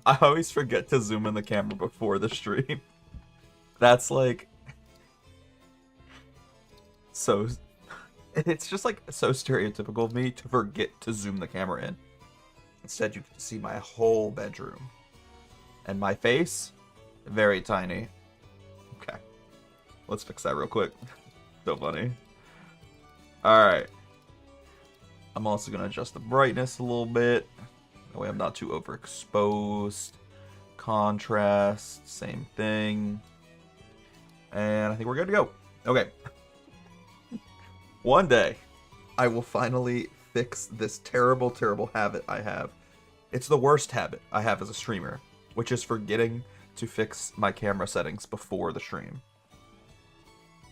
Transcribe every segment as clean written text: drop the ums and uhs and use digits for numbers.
I always forget to zoom in the camera before the stream. That's like so. It's just like so stereotypical of me to forget to zoom the camera in. Instead, you can see my whole bedroom and my face, very tiny. Okay, let's fix that real quick. So funny. All right. I'm also gonna adjust the brightness a little bit. That way I'm not too overexposed. Contrast, same thing. And I think we're good to go. Okay. One day, I will finally fix this terrible, terrible habit I have. It's the worst habit I have as a streamer, which is forgetting to fix my camera settings before the stream.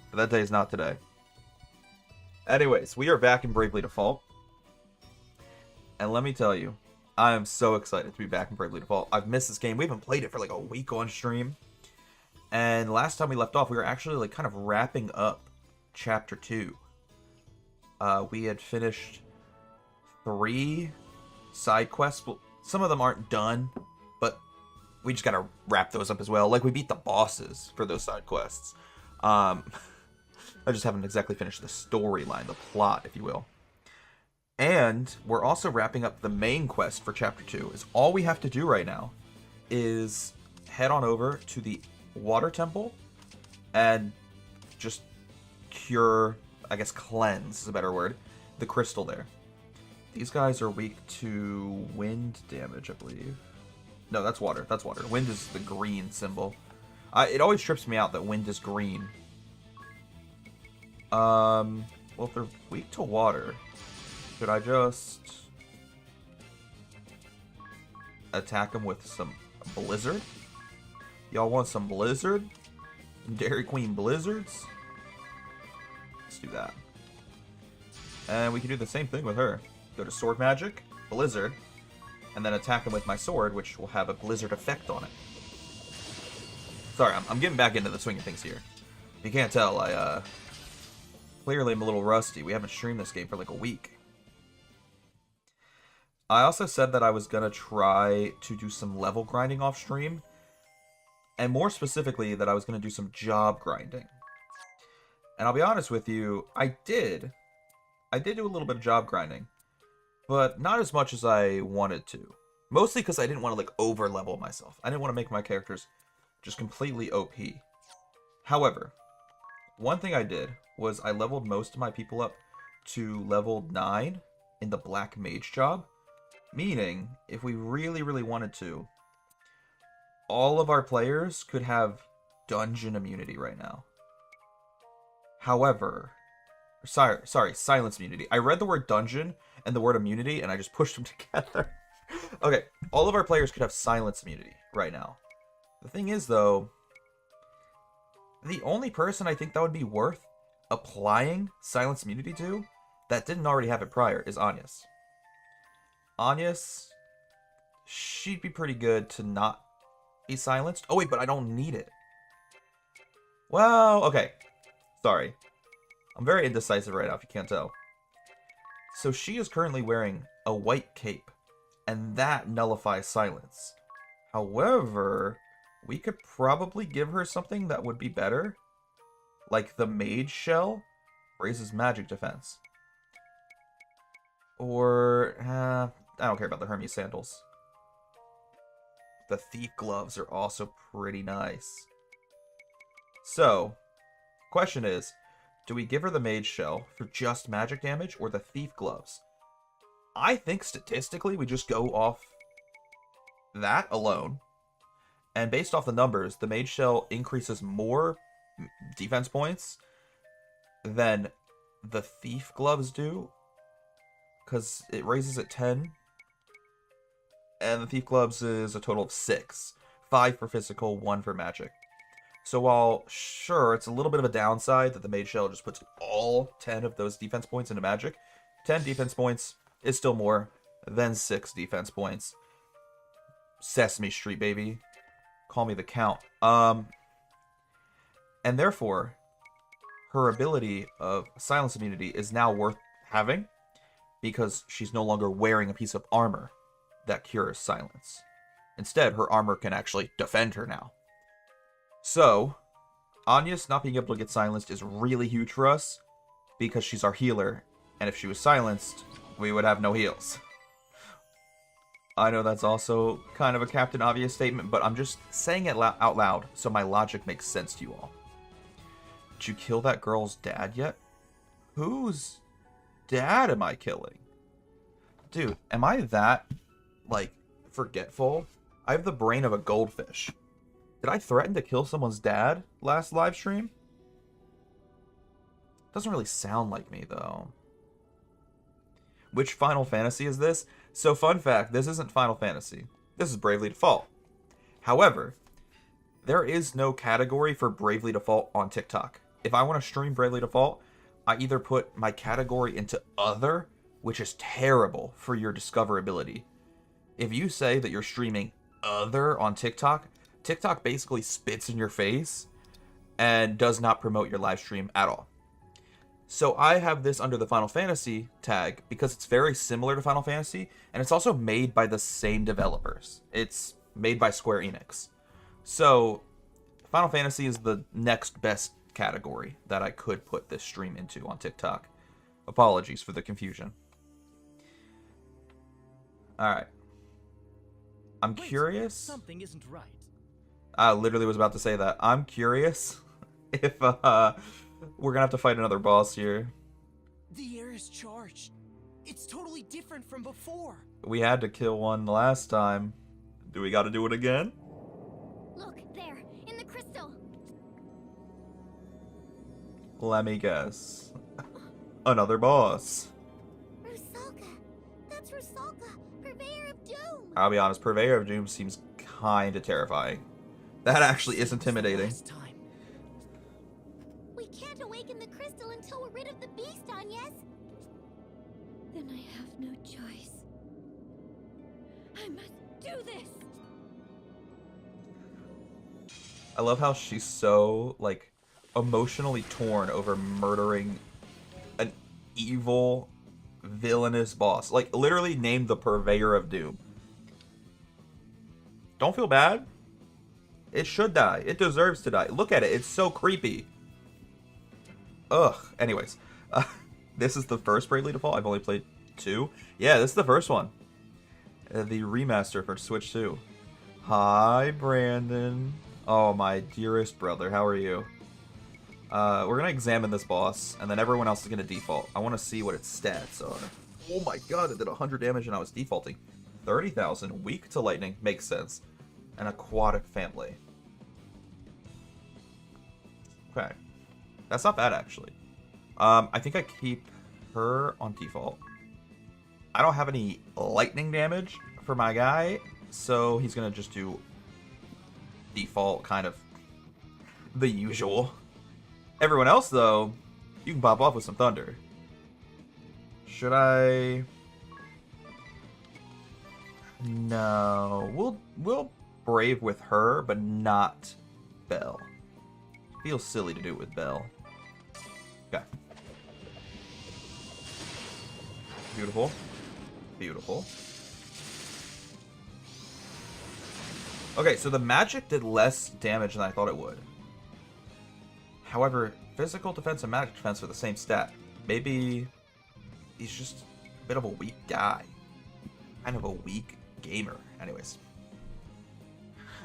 But that day is not today. Anyways, we are back in Bravely Default. And let me tell you, I am so excited to be back in Bravely Default. I've missed this game. We haven't played it for like a week on stream. And last time we left off, we were actually like kind of wrapping up Chapter 2. We had finished 3 side quests. Well, some of them aren't done, but we just gotta wrap those up as well. Like, we beat the bosses for those side quests. I just haven't exactly finished the storyline, the plot, if you will. And we're also wrapping up the main quest for Chapter 2. Is all we have to do right now is head on over to the Water Temple and just cure, I guess cleanse is a better word, the crystal there. These guys are weak to wind damage, I believe. No, that's water. That's water. Wind is the green symbol. It always trips me out that wind is green. Well, if they're weak to water, should I just attack them with some blizzard? Y'all want some blizzard? Dairy Queen blizzards? Let's do that. And we can do the same thing with her. Go to sword magic, blizzard, and then attack him with my sword, which will have a blizzard effect on it. Sorry, I'm getting back into the swing of things here. If you can't tell, I clearly am a little rusty. We haven't streamed this game for like a week. I also said that I was gonna try to do some level grinding off stream, and more specifically that I was gonna do some job grinding. And I'll be honest with you, I did do a little bit of job grinding, but not as much as I wanted to. Mostly because I didn't want to like over level myself. I didn't want to make my characters just completely OP. However, one thing I did was I leveled most of my people up to level 9 in the Black Mage job. Meaning, if we really, really wanted to, all of our players could have dungeon immunity right now. However, sorry, silence immunity. I read the word dungeon and the word immunity, and I just pushed them together. Okay, all of our players could have silence immunity right now. The thing is, though, the only person I think that would be worth applying silence immunity to that didn't already have it prior is Agnes. Agnes, she'd be pretty good to not be silenced. Oh wait, but I don't need it. Well, okay. Sorry. I'm very indecisive right now, if you can't tell. So she is currently wearing a white cape, and that nullifies silence. However, we could probably give her something that would be better. Like the Mage Shell raises magic defense. Or, I don't care about the Hermes Sandals. The Thief Gloves are also pretty nice. So, question is, do we give her the Mage Shell for just magic damage or the Thief Gloves? I think statistically we just go off that alone. And based off the numbers, the Mage Shell increases more defense points than the Thief Gloves do. Because it raises at 10. And the Thief Gloves is a total of 6. 5 for physical, 1 for magic. So while, sure, it's a little bit of a downside that the Mage Shell just puts all 10 of those defense points into magic, 10 defense points is still more than 6 defense points. Sesame Street, baby. Call me the Count. And therefore, her ability of silence immunity is now worth having because she's no longer wearing a piece of armor that cures silence. Instead, her armor can actually defend her now. So, Anya's not being able to get silenced is really huge for us because she's our healer, and if she was silenced, we would have no heals. I know that's also kind of a Captain Obvious statement, but I'm just saying it out loud so my logic makes sense to you all. Did you kill that girl's dad yet? Whose dad am I killing? Dude, am I that, like, forgetful? I have the brain of a goldfish. Did I threaten to kill someone's dad last live stream? Doesn't really sound like me, though. Which Final Fantasy is this? So, fun fact, this isn't Final Fantasy. This is Bravely Default. However, there is no category for Bravely Default on TikTok. If I want to stream Bravely Default, I either put my category into Other, which is terrible for your discoverability. If you say that you're streaming Other on TikTok, TikTok basically spits in your face and does not promote your live stream at all. So I have this under the Final Fantasy tag because it's very similar to Final Fantasy, and it's also made by the same developers. It's made by Square Enix. So Final Fantasy is the next best category that I could put this stream into on TikTok. Apologies for the confusion. Alright. I'm curious. Something isn't right. I literally was about to say that. I'm curious if we're gonna have to fight another boss here. The air is charged. It's totally different from before. We had to kill one last time. Do we gotta do it again? Look, there, in the crystal. Let me guess. Another boss. Rusalka. That's Rusalka, Purveyor of Doom. I'll be honest, Purveyor of Doom seems kinda terrifying. That actually is intimidating. We can't awaken the crystal until we're rid of the beast, Agnes. Then I have no choice. I must do this. I love how she's so, like, emotionally torn over murdering an evil, villainous boss. Like, literally named the Purveyor of Doom. Don't feel bad. It should die. It deserves to die. Look at it. It's so creepy. Ugh. Anyways. This is the first Bravely Default. I've only played 2. Yeah, this is the first one. The remaster for Switch 2. Hi, Brandon. Oh, my dearest brother. How are you? We're going to examine this boss, and then everyone else is going to default. I want to see what its stats are. Oh my god, it did 100 damage and I was defaulting. 30,000. Weak to lightning. Makes sense. An aquatic family. Okay. That's not bad, actually. I think I keep her on default. I don't have any lightning damage for my guy, so he's going to just do default, kind of the usual. Everyone else, though, you can pop off with some thunder. Should I? No. We'll brave with her, but not Belle. Feels silly to do it with Belle. Okay. Beautiful. Beautiful. Okay, so the magic did less damage than I thought it would. However, physical defense and magic defense are the same stat. Maybe he's just a bit of a weak guy. Kind of a weak gamer. Anyways.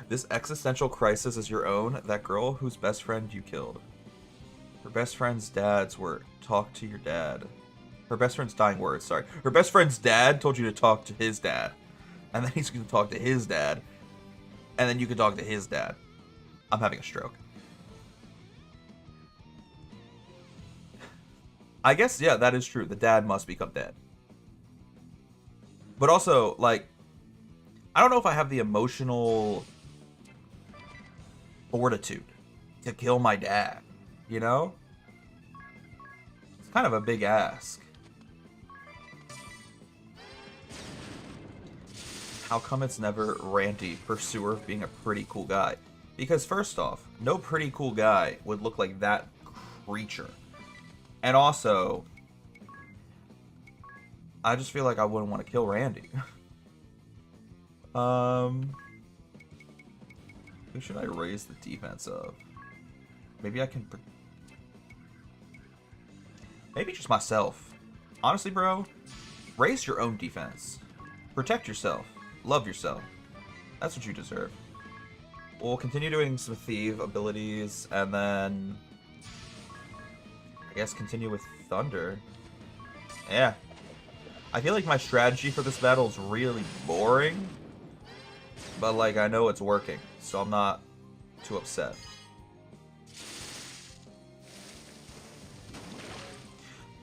This existential crisis is your own. That girl whose best friend you killed. Her best friend's dad's word. Talk to your dad. Her best friend's dying words, sorry. Her best friend's dad told you to talk to his dad. And then he's going to talk to his dad. And then you can talk to his dad. I'm having a stroke. I guess, yeah, that is true. The dad must become dead. But also, like, I don't know if I have the emotional fortitude to kill my dad, you know? It's kind of a big ask. How come it's never Randy, pursuer of being a pretty cool guy? Because first off, no pretty cool guy would look like that creature. And also, I just feel like I wouldn't want to kill Randy. Who should I raise the defense of? Maybe I can... Maybe just myself. Honestly, bro, raise your own defense. Protect yourself. Love yourself. That's what you deserve. We'll continue doing some thief abilities, and then... I guess continue with Thunder. Yeah. I feel like my strategy for this battle is really boring. But, like, I know it's working, so I'm not too upset.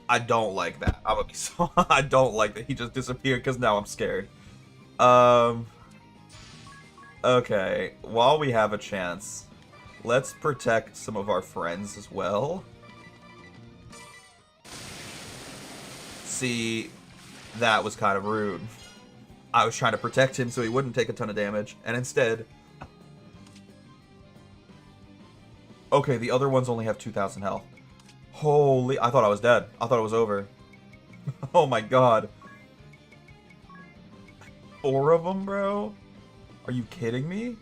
I don't like that. I'm gonna be so... I don't like that he just disappeared, because now I'm scared. Okay, while we have a chance, let's protect some of our friends as well. See, that was kind of rude. I was trying to protect him so he wouldn't take a ton of damage, and instead... Okay, the other ones only have 2,000 health. Holy... I thought I was dead. I thought it was over. Oh my god. 4 of them, bro? Are you kidding me?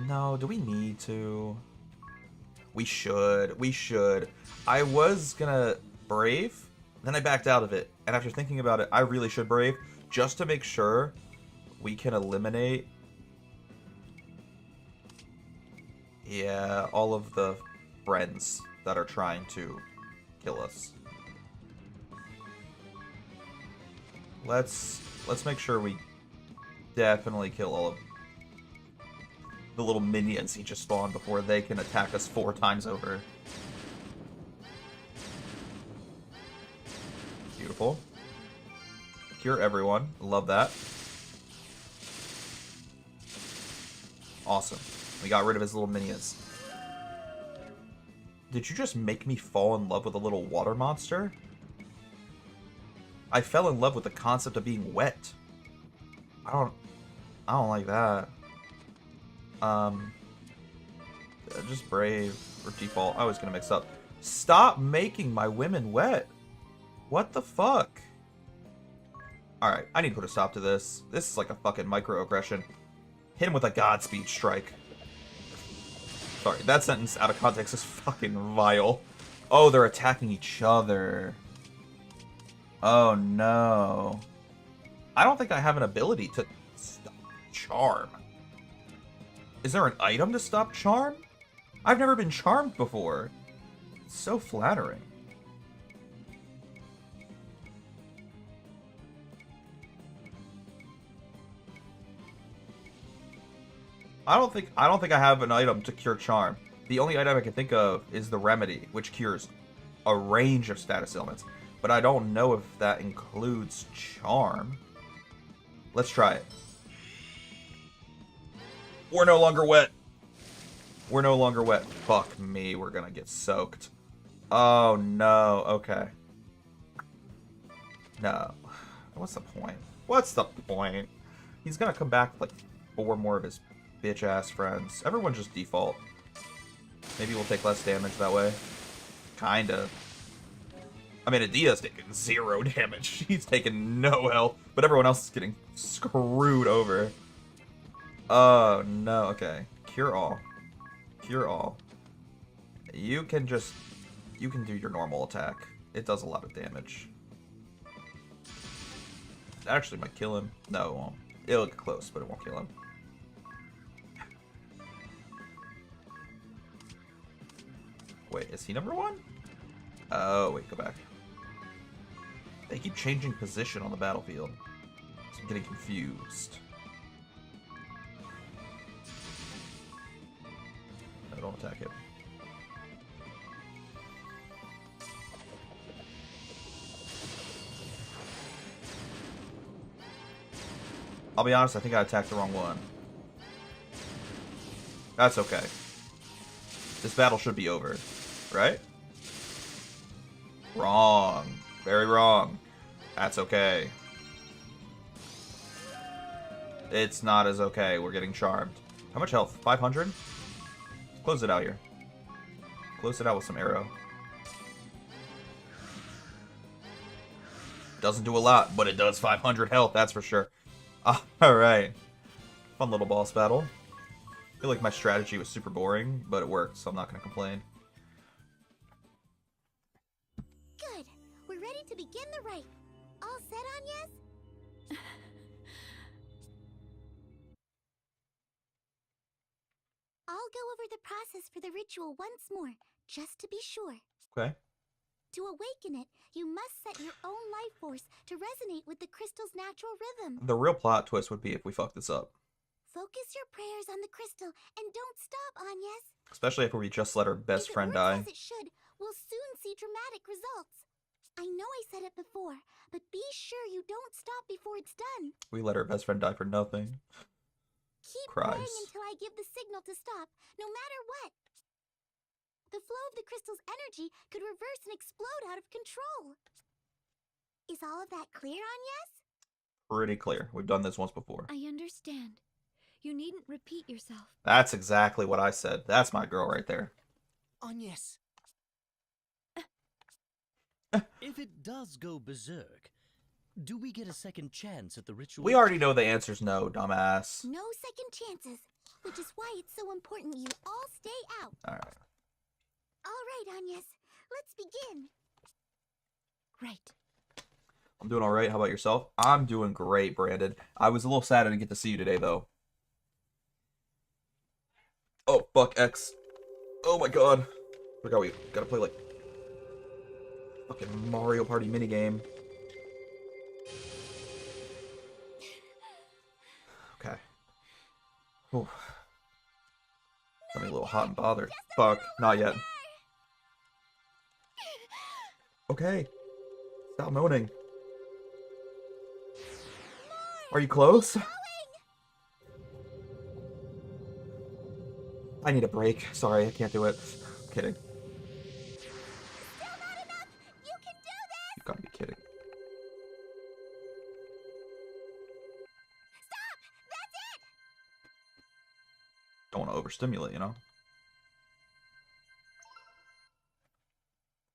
No, do we need to? We should. We should. I was gonna Brave, then I backed out of it. And after thinking about it, I really should Brave, just to make sure we can eliminate... Yeah, all of the friends that are trying to kill us. Let's make sure we definitely kill all of the little minions he just spawned before they can attack us 4 times over. Beautiful. Cure everyone. Love that. Awesome. We got rid of his little minions. Did you just make me fall in love with a little water monster? I fell in love with the concept of being wet. I don't like that. Just Brave or default. I was gonna mix up. Stop making my women wet. What the fuck? Alright, I need to put a stop to this. This is like a fucking microaggression. Hit him with a Godspeed strike. Sorry, that sentence out of context is fucking vile. Oh, they're attacking each other. Oh no. I don't think I have an ability to stop Charm. Is there an item to stop Charm? I've never been charmed before. It's so flattering. I don't think I have an item to cure Charm. The only item I can think of is the Remedy, which cures a range of status ailments. But I don't know if that includes Charm. Let's try it. We're no longer wet. We're no longer wet. Fuck me, we're gonna get soaked. Oh no, okay. No. What's the point? What's the point? He's gonna come back with like 4 more of his bitch-ass friends. Everyone just default. Maybe we'll take less damage that way. Kinda. I mean, Adia's taking 0 damage. He's taking no health. But everyone else is getting screwed over. Oh, no. Okay. Cure all. Cure all. You can do your normal attack. It does a lot of damage. It actually might kill him. No, it won't. It'll get close, but it won't kill him. Wait, is he number 1? Oh, wait, go back. They keep changing position on the battlefield. So I'm getting confused. No, don't attack it. I'll be honest, I think I attacked the wrong one. That's okay. This battle should be over, right? Wrong. Very wrong. That's okay. It's not as okay. We're getting charmed. How much health? 500? Close it out here. Close it out with some arrow. Doesn't do a lot, but it does 500 health, that's for sure. Alright. Fun little boss battle. I feel like my strategy was super boring, but it worked, so I'm not going to complain. Good. We're ready to begin the rite. All set on, yes? I'll go over the process for the ritual once more, just to be sure. Okay. To awaken it, you must set your own life force to resonate with the crystal's natural rhythm. The real plot twist would be if we fuck this up. Focus your prayers on the crystal and don't stop, Agnes. Especially after we just let our best friend die. If it works as it should, we'll soon see dramatic results. I know I said it before, but be sure you don't stop before it's done. We let our best friend die for nothing. Keep Cries. praying until I give the signal to stop, no matter what. The flow of the crystal's energy could reverse and explode out of control. Is all of that clear, Agnes? Pretty clear. We've done this once before. I understand. You needn't repeat yourself. That's exactly what I said. That's my girl right there. Agnes. If it does go berserk, do we get a second chance at the ritual? We already know the answer's no, dumbass. No second chances, which is why it's so important you all stay out. Alright. All right, Agnes. Let's begin. Right. I'm doing alright. How about yourself? I'm doing great, Brandon. I was a little sad I didn't get to see you today, though. Oh, Buck X. Oh my god. Forgot we gotta play, like, fucking Mario Party minigame. Okay. Ooh. Got me a little hot and bothered. Fuck. Not yet. Okay. Stop moaning. Are you close? I need a break. Sorry, I can't do it. I'm kidding. Still not enough. You can do this. You gotta be kidding. Stop. That's it. Don't want to overstimulate, you know?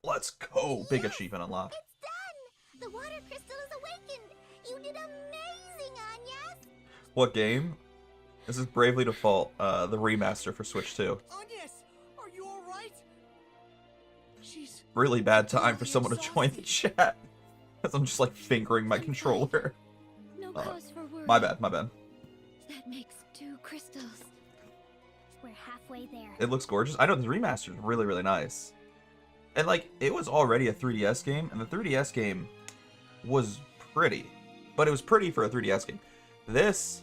Let's go! Big achievement unlocked. It's done. The water crystal is awakened. You did amazing, Agnes. What game? This is Bravely Default, the remaster for Switch 2. Agnes, are you all right? She's Really bad time for someone to join the chat. Because I'm just like fingering my controller. No cause for worry. My bad, my bad. That makes 2 crystals. We're halfway there. It looks gorgeous. I know the remaster is really, really nice. And like, it was already a 3DS game, and the 3DS game was pretty. But it was pretty for a 3DS game. This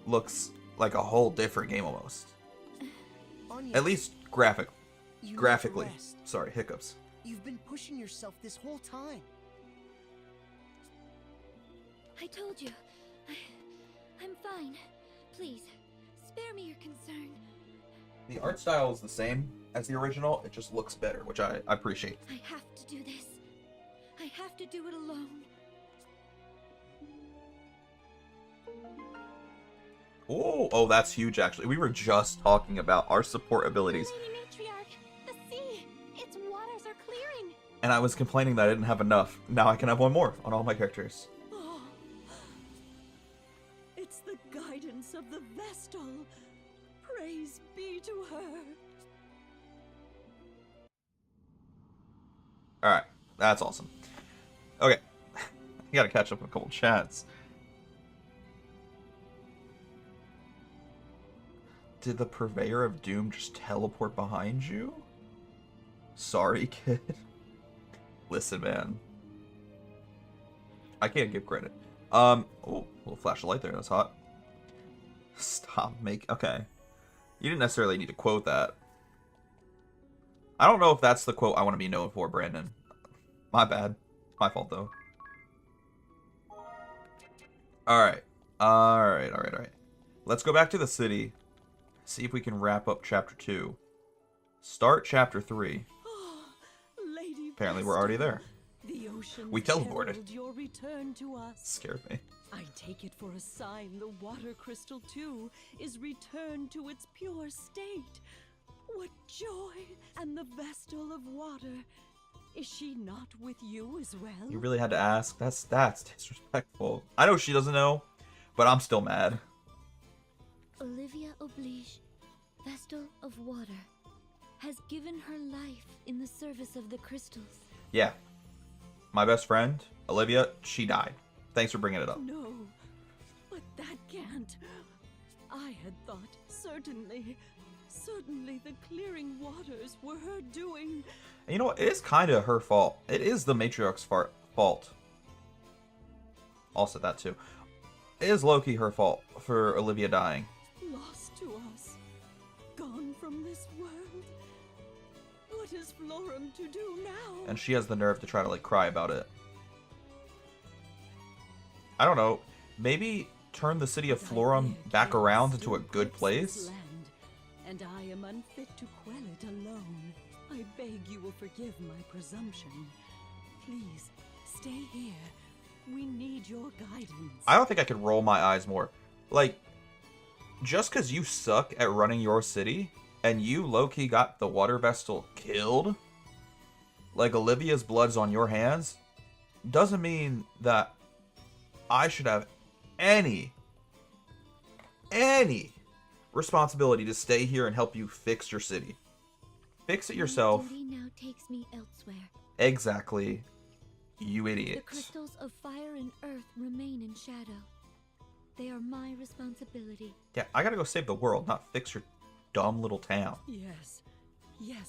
looks like a whole different game almost. Agnes, At least you need to graphically. rest. Sorry, hiccups. You've been pushing yourself this whole time. I told you. I'm fine. Please, spare me your concern. The art style is the same as the original, it just looks better, which I appreciate. I have to do this. I have to do it alone. Oh, that's huge actually. We were just talking about our support abilities, Lady Matriarch, the sea, its waters are clearing. and I was complaining that I didn't have enough. Now I can have one more on all my characters. Oh, it's the guidance of the Vestal. Praise be to her. Alright, that's awesome. Okay, I gotta catch up with a couple chats. Did the Purveyor of Doom just teleport behind you? Sorry, kid. Listen, man. I can't give credit. Oh, little flash of light there, that's hot. Stop okay. You didn't necessarily need to quote that. I don't know if that's the quote I want to be known for, Brandon. My bad. My fault, though. Alright. Alright. Let's go back to the city. See if we can wrap up Chapter 2. Start Chapter 3. Lady Apparently we're already there. The ocean We teleported. your return to us. Scared me. I take it for a sign the water crystal too is returned to its pure state. What joy! And the Vestal of water, is she not with you as well? You really had to ask? That's disrespectful. I know she doesn't know, But I'm still mad. Olivia Oblige, Vestal of Water, has given her life in the service of the crystals. Yeah. My best friend, Olivia, she died. Thanks for bringing it up. No, but that can't. I had thought certainly the clearing waters were her doing. And you know what? It is kind of her fault. It is the matriarch's fault. Also that too. It is low-key her fault for Olivia dying. Lost to us, gone from this world. What is Florum to do now? And she has the nerve to try to like cry about it. I don't know. Maybe turn the city of Florum back around into a good place? Land, and I am unfit to quell it alone. I beg you will forgive my presumption. Please, stay here. We need your guidance. I don't think I could roll my eyes more. Like, just because you suck at running your city, and you low-key got the water vestal killed, like Olivia's blood's on your hands, doesn't mean that I should have any responsibility to stay here and help you fix your city. Fix it yourself. My duty now takes me elsewhere. Exactly. You idiot. The crystals of fire and earth remain in shadow. They are my responsibility. Yeah, I gotta go save the world, not fix your dumb little town. Yes,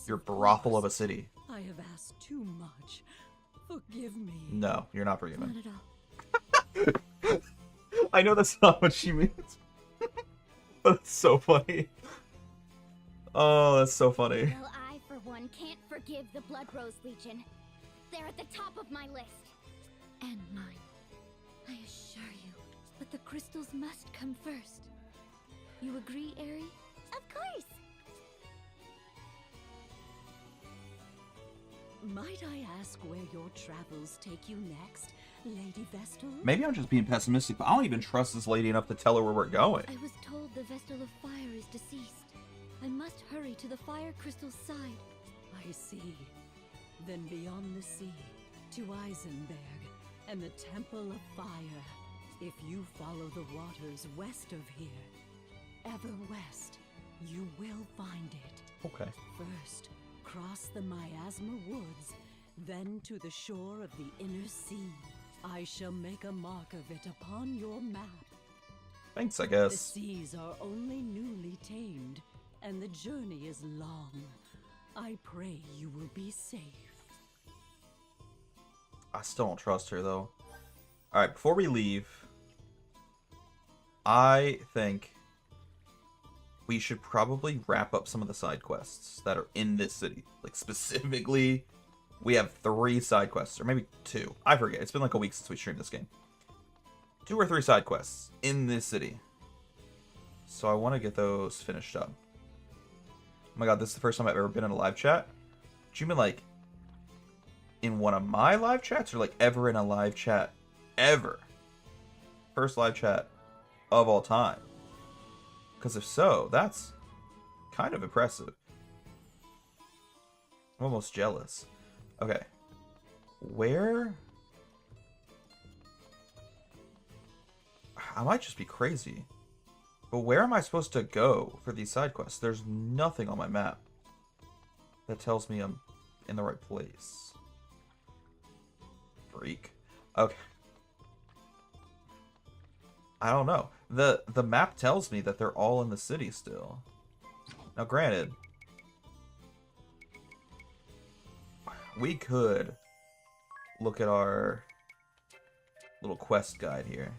Your of brothel of a course. city. I have asked too much. Forgive me. No, you're not forgiven. Not at all. I know that's not what she means. But it's so funny. Oh, that's so funny. Well, I, for one, can't forgive the Blood Rose Legion. They're at the top of my list. And mine. I assure you. But the crystals must come first. You agree, Aerie? Of course! Might I ask where your travels take you next, Lady Vestal? Maybe I'm just being pessimistic, but I don't even trust this lady enough to tell her where we're going. I was told the Vestal of Fire is deceased. I must hurry to the Fire Crystal's side. I see. Then beyond the sea, to Eisenberg and the Temple of Fire. If you follow the waters west of here, ever west, you will find it. Okay. First, cross the Miasma Woods, then to the shore of the inner sea. I shall make a mark of it upon your map. Thanks, I The guess. seas are only newly tamed, and the journey is long. I pray you will be safe. I still don't trust her, though. Alright, before we leave, I think we should probably wrap up some of the side quests that are in this city. Like, specifically, we have 3 side quests, or maybe 2. I forget. It's been like a week since we streamed this game. 2 or 3 side quests in this city. So I want to get those finished up. Oh my god, this is the first time I've ever been in a live chat. Do you mean like in one of my live chats, or like ever in a live chat ever? First live chat of all time. Because if so, that's kind of impressive. I'm almost jealous. Okay. Where? I might just be crazy. But where am I supposed to go for these side quests? There's nothing on my map that tells me I'm in the right place. Freak. Okay. I don't know. The map tells me that they're all in the city still. Now granted, we could look at our little quest guide here.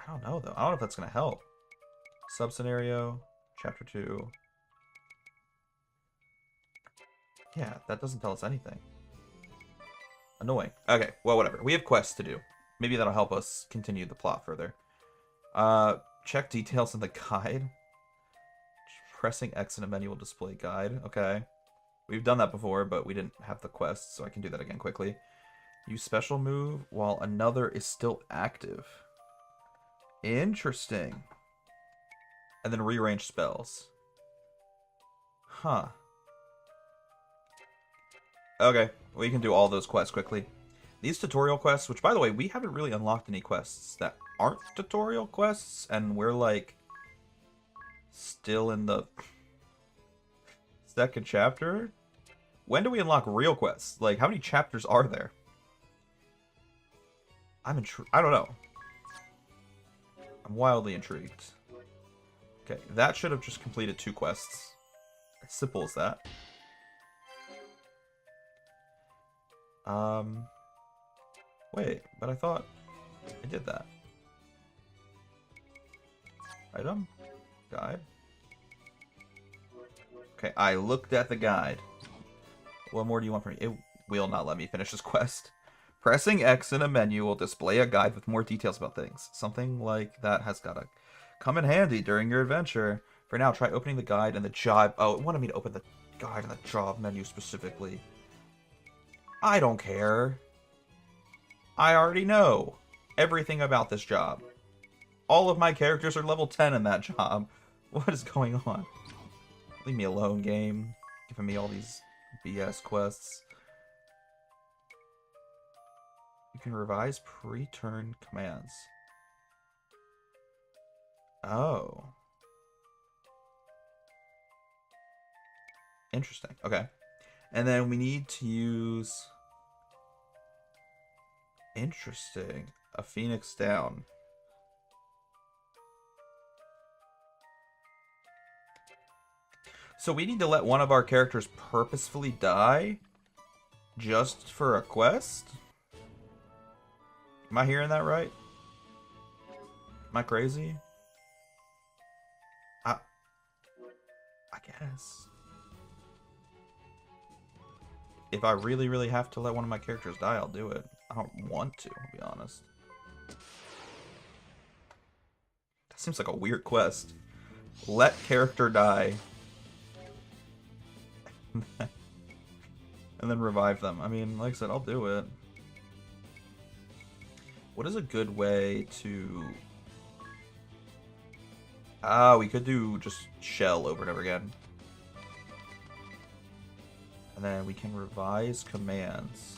I don't know though. I don't know if that's gonna help. Sub-scenario, chapter 2. Yeah, that doesn't tell us anything. Annoying. Okay, well, whatever. We have quests to do. Maybe that'll help us continue the plot further. Check details in the guide. Pressing X in a menu will display guide. Okay. We've done that before, but we didn't have the quest, so I can do that again quickly. Use special move while another is still active. Interesting. And then rearrange spells. Huh. Okay, we can do all those quests quickly. These tutorial quests, which by the way, we haven't really unlocked any quests that aren't tutorial quests, and we're like still in the second chapter. When do we unlock real quests? Like, how many chapters are there? I don't know. I'm wildly intrigued. Okay, that should have just completed 2 quests. As simple as that. Wait, but I thought I did that. Item? Guide? Okay, I looked at the guide. What more do you want from me? It will not let me finish this quest. Pressing X in a menu will display a guide with more details about things. Something like that has gotta come in handy during your adventure. For now, try opening the guide and the job. Oh, it wanted me to open the guide and the job menu specifically. I don't care. I already know everything about this job. All of my characters are level 10 in that job. What is going on? Leave me alone, game. Giving me all these BS quests. You can revise pre-turn commands. Oh. Interesting. Okay. And then we need to use... Interesting. A Phoenix down. So we need to let one of our characters purposefully die just for a quest? Am I hearing that right? Am I crazy? I guess. If I really, really have to let one of my characters die, I'll do it. I don't want to be honest. That seems like a weird quest. Let character die. And then revive them. I mean, like I said, I'll do it. What is a good way to... we could do just shell over and over again. And then we can revise commands.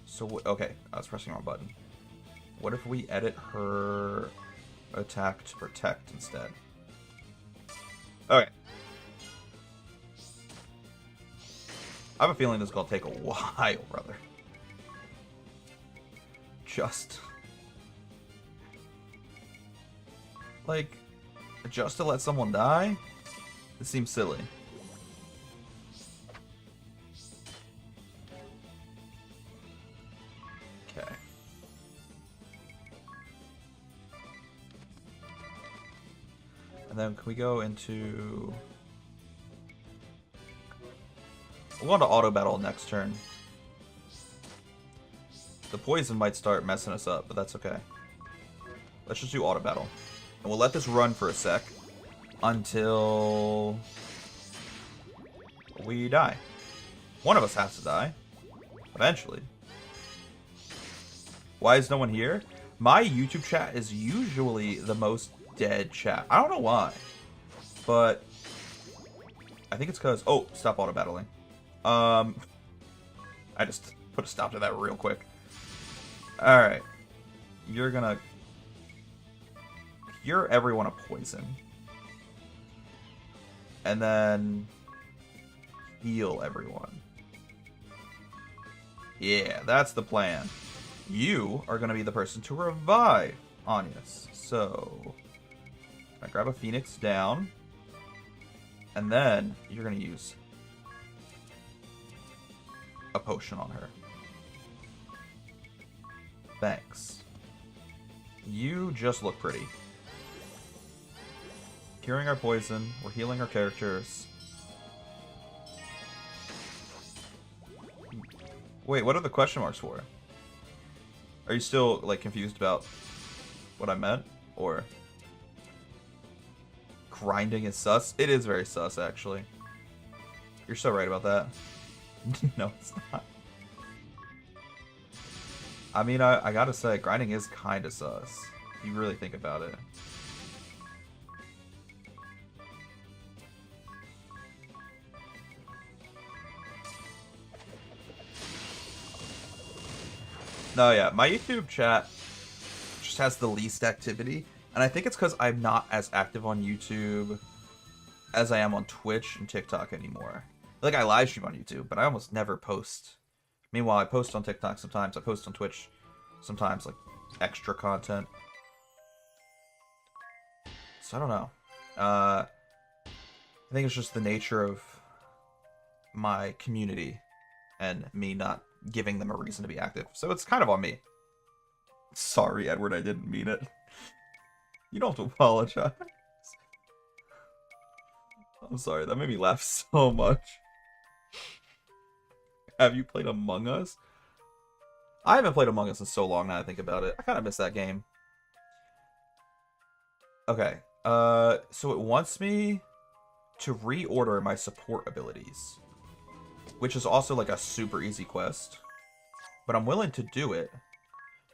So, okay, I was pressing the wrong button. What if we edit her attack to protect instead? Okay. I have a feeling this is going to take a while, brother. Just to let someone die? This seems silly. Okay. And then can we go into... We'll go into auto battle next turn. The poison might start messing us up, but that's okay. Let's just do auto battle. And we'll let this run for a sec until we die. One of us has to die. Eventually. Why is no one here? My YouTube chat is usually the most dead chat. I don't know why. But I think it's because... Oh, stop auto battling. I just put a stop to that real quick. Alright. You're gonna cure everyone of poison. And then heal everyone. Yeah, that's the plan. You are gonna be the person to revive Anyas. So I grab a Phoenix down. And then you're gonna use a potion on her. Thanks. You just look pretty. Curing our poison. We're healing our characters. Wait, what are the question marks for? Are you still, like, confused about what I meant? Or... grinding is sus? It is very sus, actually. You're so right about that. No, it's not. I mean, I gotta say, grinding is kinda sus. If you really think about it. No, yeah, my YouTube chat just has the least activity, and I think it's because I'm not as active on YouTube as I am on Twitch and TikTok anymore. Like, I live stream on YouTube, but I almost never post. Meanwhile, I post on TikTok sometimes, I post on Twitch sometimes, like, extra content. So I don't know. I think it's just the nature of my community and me not giving them a reason to be active. So it's kind of on me. Sorry, Edward, I didn't mean it. You don't have to apologize. I'm sorry, that made me laugh so much. Have you played Among Us? I haven't played Among Us in so long now I think about it. I kind of miss that game. Okay, so it wants me to reorder my support abilities, which is also like a super easy quest. But I'm willing to do it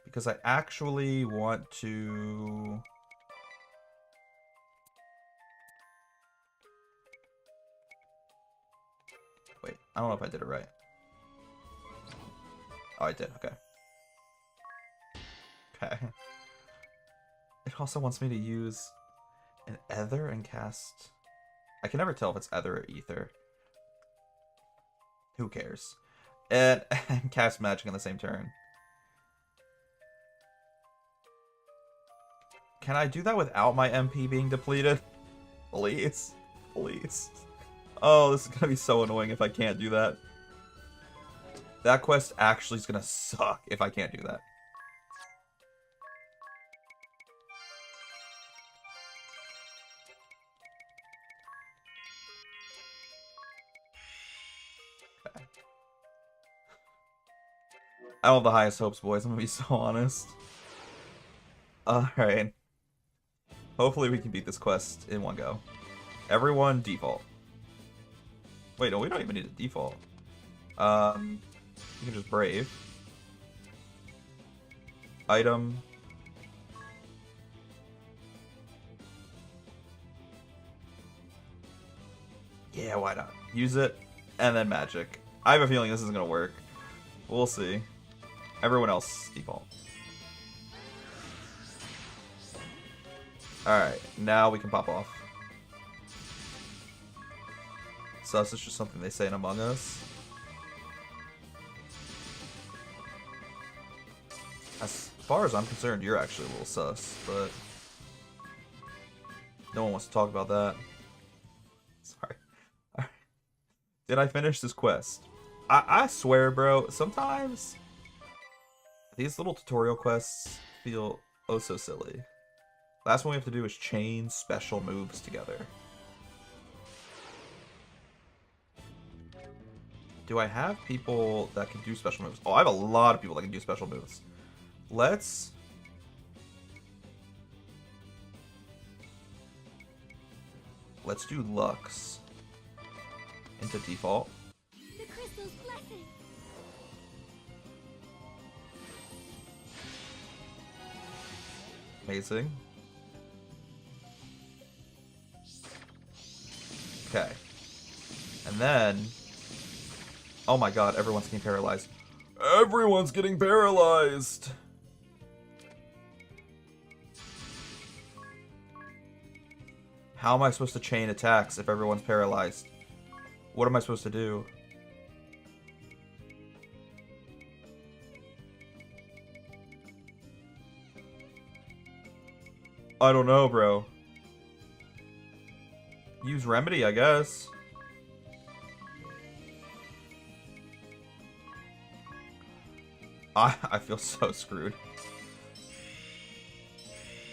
because I actually want to... Wait, I don't know if I did it right. Oh, I did, okay. Okay. It also wants me to use an Ether and cast... I can never tell if it's Ether or Ether. Who cares? And cast magic in the same turn. Can I do that without my MP being depleted? Please. Please. Oh, this is gonna be so annoying if I can't do that. That quest actually is gonna suck if I can't do that. Okay. I don't have the highest hopes, boys. I'm gonna be so honest. Alright. Hopefully we can beat this quest in one go. Everyone default. Wait, no, we don't even need a default. You can just brave. Item. Yeah, why not? Use it, and then magic. I have a feeling this isn't gonna work. We'll see. Everyone else default. Alright, now we can pop off. Sus is just something they say in Among Us. As far as I'm concerned, you're actually a little sus, but no one wants to talk about that. Sorry. Alright. Did I finish this quest? I swear, bro, sometimes these little tutorial quests feel oh so silly. Last one we have to do is chain special moves together. Do I have people that can do special moves? Oh, I have a lot of people that can do special moves. Let's do Lux into default. The crystal's blessing. Amazing. Okay. And then... Oh my god, everyone's getting paralyzed. Everyone's getting paralyzed! How am I supposed to chain attacks if everyone's paralyzed? What am I supposed to do? I don't know, bro. Use Remedy, I guess. I feel so screwed.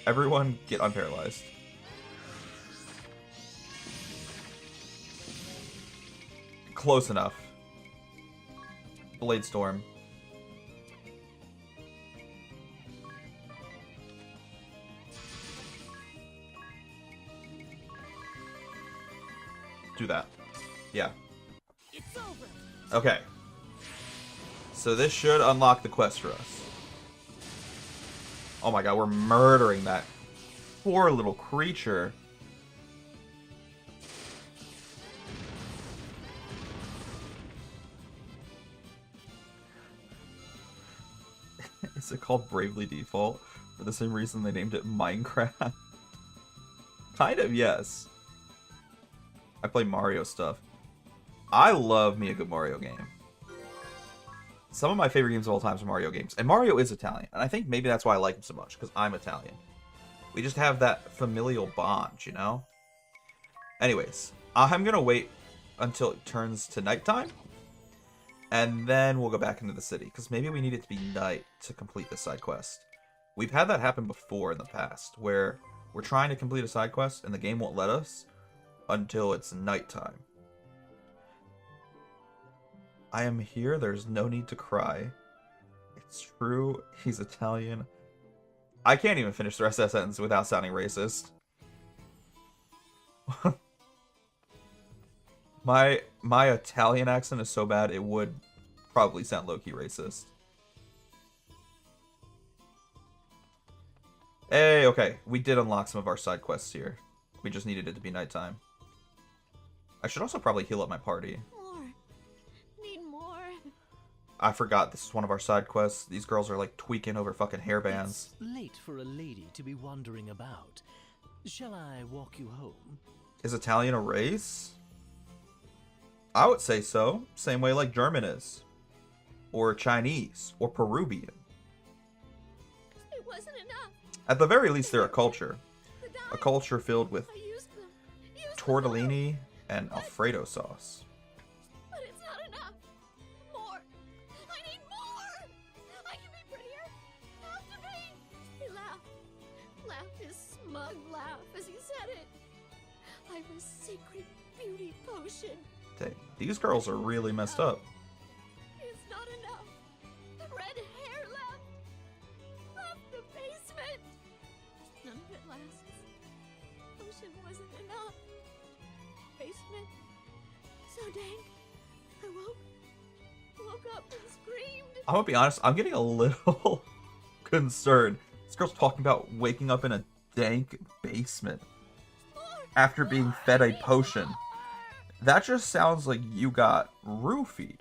Everyone get unparalyzed. Close enough. Blade Storm. Do that. Yeah. It's over. Okay. So this should unlock the quest for us. Oh my god, we're murdering that poor little creature. Is it called Bravely Default for the same reason they named it Minecraft? Kind of, yes. I play Mario stuff. I love me a good Mario game. Some of my favorite games of all time are Mario games. And Mario is Italian. And I think maybe that's why I like him so much, because I'm Italian. We just have that familial bond, you know? Anyways, I'm going to wait until it turns to nighttime. And then we'll go back into the city, because maybe we need it to be night to complete this side quest. We've had that happen before in the past, where we're trying to complete a side quest, and the game won't let us until it's nighttime. I am here, there's no need to cry. It's true, he's Italian. I can't even finish the rest of that sentence without sounding racist. My Italian accent is so bad it would probably sound low-key racist. Hey, okay, we did unlock some of our side quests here. We just needed it to be nighttime. I should also probably heal up my party. More. Need more. I forgot this is one of our side quests. These girls are like tweaking over fucking hairbands. It's late for a lady to be wandering about. Shall I walk you home? Is Italian a race? I would say so. Same way like German is. Or Chinese. Or Peruvian. It wasn't enough. At the very least, they're a culture. The dye. A culture filled with I used them. Used them tortellini and Alfredo sauce. But it's not enough. More. I need more. I can be prettier. After me. He laughed. Laughed his smug laugh as he said it. I'm a secret beauty potion. Dang, these girls are really messed up. It's not enough. Red hair left. Left the basement. None of it lasts. Potion wasn't enough. Basement. So dank. I woke up and screamed. I'm gonna be honest, I'm getting a little concerned. This girl's talking about waking up in a dank basement after being fed a potion. That just sounds like you got roofied.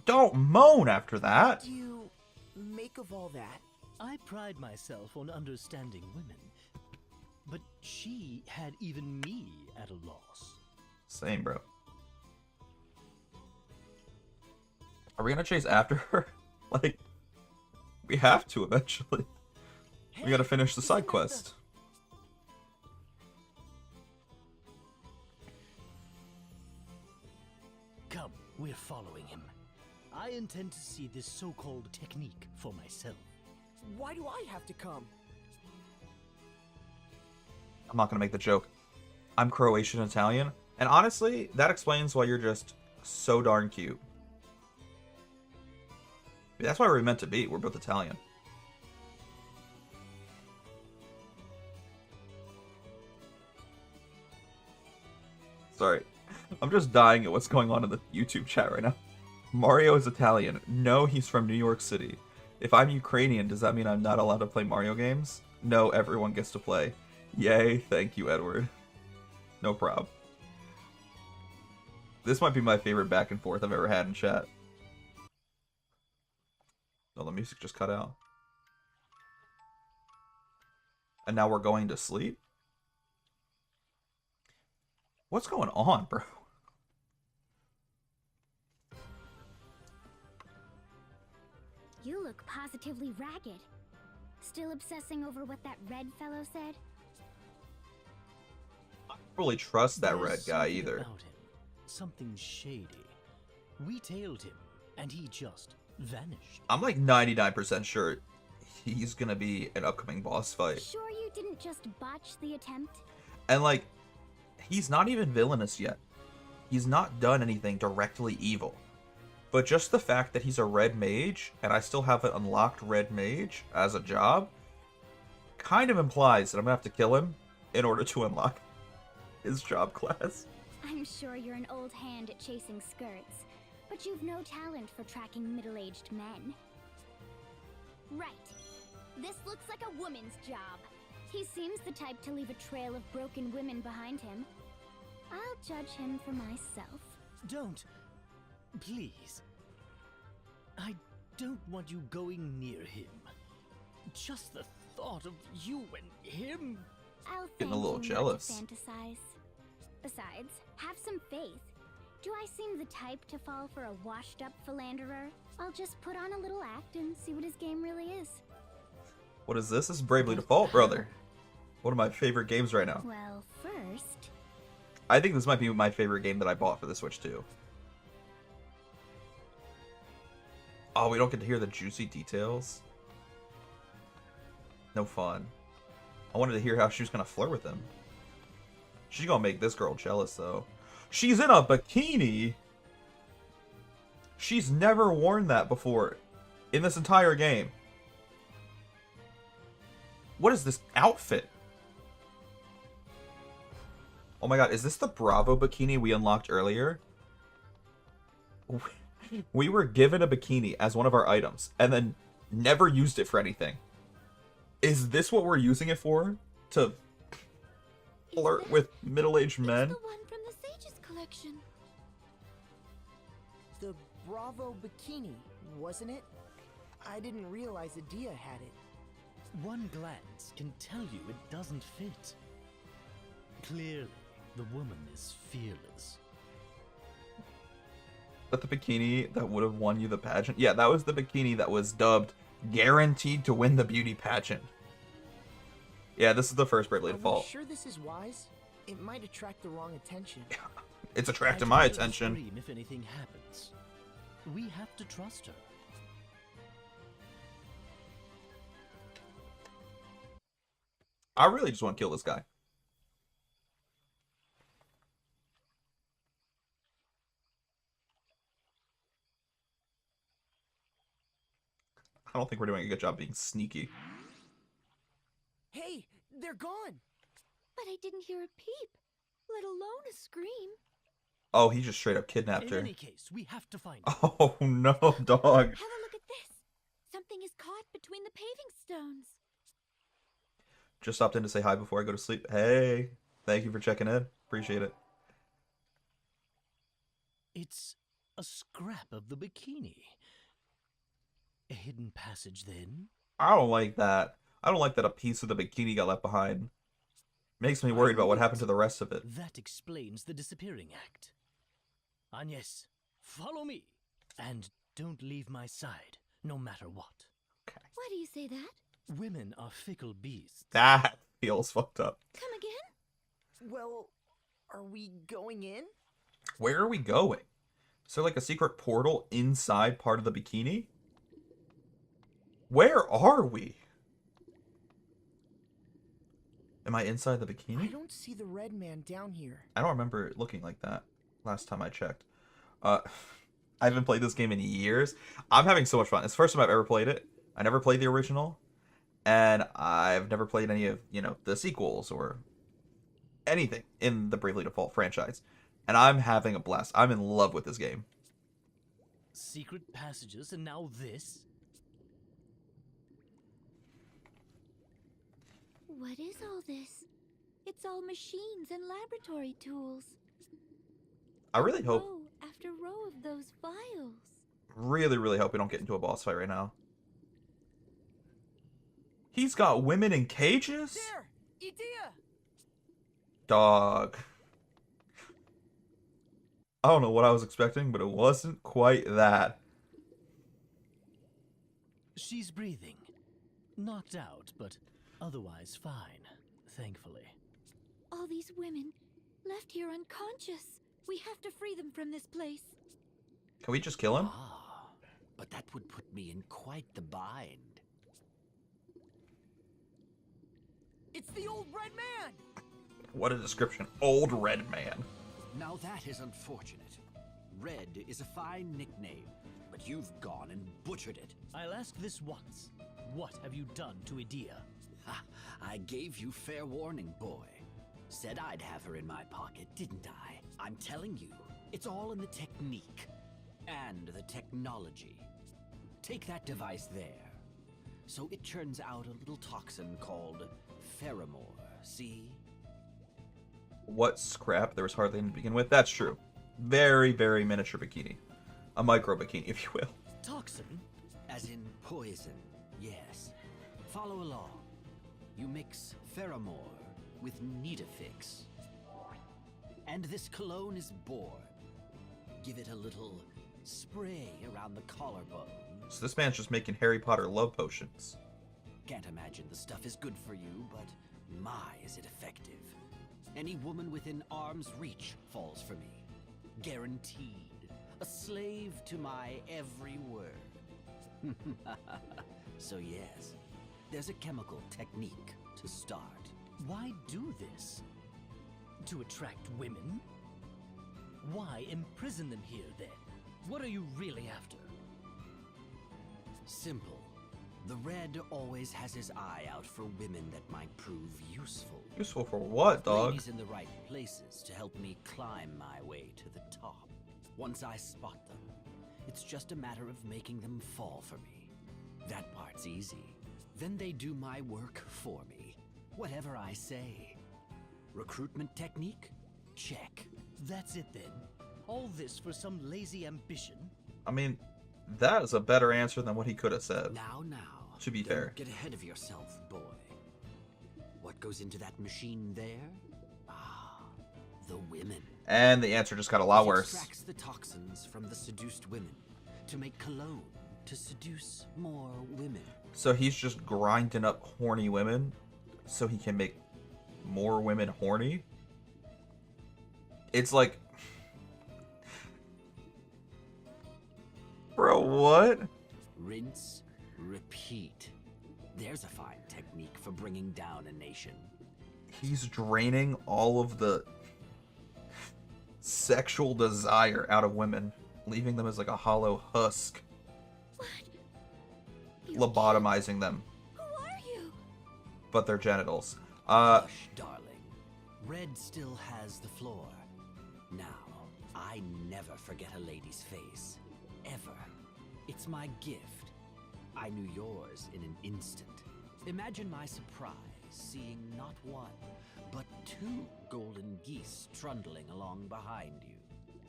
Don't moan after that. What do you make of all that? I pride myself on understanding women, but she had even me at a loss. Same, bro. Are we gonna chase after her? Like, we have to eventually. We gotta finish the side quest. Come, we're following him. I intend to see this so-called technique for myself. Why do I have to come? I'm not gonna make the joke. I'm Croatian Italian, and honestly, that explains why you're just so darn cute. That's why we're meant to be. We're both Italian. Sorry. I'm just dying at what's going on in the YouTube chat right now. Mario is Italian. No, he's from New York City. If I'm Ukrainian, does that mean I'm not allowed to play Mario games? No, everyone gets to play. Yay, thank you, Edward. No prob. This might be my favorite back and forth I've ever had in chat. Oh, the music just cut out. And now we're going to sleep? What's going on, bro? You look positively ragged. Still obsessing over what that red fellow said? I don't really trust that There's red guy something either. about him. Something shady. We tailed him, and he just vanished. I'm like 99% sure he's gonna be an upcoming boss fight. Sure you didn't just botch the attempt? And like, he's not even villainous yet. He's not done anything directly evil. But just the fact that he's a red mage, and I still have an unlocked red mage as a job, kind of implies that I'm gonna have to kill him in order to unlock his job class. I'm sure you're an old hand at chasing skirts, but you've no talent for tracking middle-aged men. Right. This looks like a woman's job. He seems the type to leave a trail of broken women behind him. I'll judge him for myself. Don't. Please. I don't want you going near him. Just the thought of you and him. I'll Getting a thank little you jealous. not to fantasize. Besides, have some faith. Do I seem the type to fall for a washed-up philanderer? I'll just put on a little act and see what his game really is. What is this? This is Bravely Default, brother. One of my favorite games right now. Well, first... I think this might be my favorite game that I bought for the Switch too. Oh, we don't get to hear the juicy details? No fun. I wanted to hear how she was gonna flirt with him. She's gonna make this girl jealous though. She's in a bikini! She's never worn that before in this entire game. What is this outfit? Oh my god, is this the Bravo bikini we unlocked earlier? We were given a bikini as one of our items, and then never used it for anything. Is this what we're using it for? To flirt with middle-aged men? It's the one from the Sage's collection. The Bravo bikini, wasn't it? I didn't realize Adia had it. One glance can tell you it doesn't fit. Clearly, the woman is fearless. That the bikini that would have won you the pageant? Yeah, that was the bikini that was dubbed guaranteed to win the beauty pageant. Yeah, this is the first Bravely Are we Default. sure this is wise? It might attract the wrong attention. It's attracting I my will attention. scream if anything happens. We have to trust her. I really just want to kill this guy. I don't think we're doing a good job being sneaky. Hey, they're gone! But I didn't hear a peep, let alone a scream. Oh, he just straight up kidnapped In her. any case, we have to find her. Oh no, dog. Have a look at this. Something is caught between the paving stones. Just stopped in to say hi before I go to sleep. Hey, thank you for checking in. Appreciate it. It's a scrap of the bikini. A hidden passage, then? I don't like that. I don't like that a piece of the bikini got left behind. Makes me worried about what happened to the rest of it. That explains the disappearing act. Agnes, follow me. And don't leave my side, no matter what. Why do you say that? Women are fickle beasts. That feels fucked up. Come again? Well, are we going in? Where are we going? Is there like a secret portal inside part of the bikini? Where are we? Am I inside the I bikini? don't see the red man down here. I don't remember it looking like that last time I checked. I haven't played this game in years. I'm having so much fun. It's the first time I've ever played it. I never played the original. And I've never played any of, the sequels or anything in the Bravely Default franchise. And I'm having a blast. I'm in love with this game. Secret passages, and now this? What is all this? It's all machines and laboratory tools. I really hope, Row after row of those files. really hope we don't get into a boss fight right now. He's got women in cages? There! Adia! Dog. I don't know what I was expecting, but it wasn't quite that. She's breathing. Knocked out, but otherwise fine, thankfully. All these women left here unconscious. We have to free them from this place. Can we just kill him? Ah, but that would put me in quite the bind. It's the old red man! What a description. Old red man. Now that is unfortunate. Red is a fine nickname, but you've gone and butchered it. I'll ask this once. What have you done to Adia? Ha! I gave you fair warning, boy. Said I'd have her in my pocket, didn't I? I'm telling you, it's all in the technique and the technology. Take that device there. So it churns out a little toxin called pheromore, see? What scrap? There was hardly any to begin with. That's true. Very, very miniature bikini. A micro bikini, if you will. toxin? As in poison, yes. Follow along. You mix Pheromore with Nidafix. And this cologne is born. Give it a little spray around the collarbone. So this man's just making Harry Potter love potions. Can't imagine the stuff is good for you, but my, is it effective. Any woman within arm's reach falls for me. Guaranteed. A slave to my every word. So yes, there's a chemical technique to start. Why do this? To attract women? Why imprison them here then? What are you really after? Simple. The Red always has his eye out for women that might prove useful. Useful for what, dog? Ladies in the right places to help me climb my way to the top. Once I spot them, it's just a matter of making them fall for me. That part's easy. Then they do my work for me. Whatever I say. Recruitment technique? Check. That's it then? All this for some lazy ambition? I mean, that is a better answer than what he could have said. Now. To be Don't fair. get ahead of yourself, boy. What goes into that machine there? Ah, the women. And the answer just got a lot It worse. extracts the toxins from the seduced women to make cologne to seduce more women. So he's just grinding up horny women so he can make more women horny? It's like... Bro, what? Rinse, repeat. There's a fine technique for bringing down a nation. He's draining all of the sexual desire out of women, leaving them as like a hollow husk, What? You lobotomizing them, Who are you? but their genitals. Hush, darling. Red still has the floor. Now, I never forget a lady's face. Ever. It's my gift. I knew yours in an instant. Imagine my surprise seeing not one, but two golden geese trundling along behind you.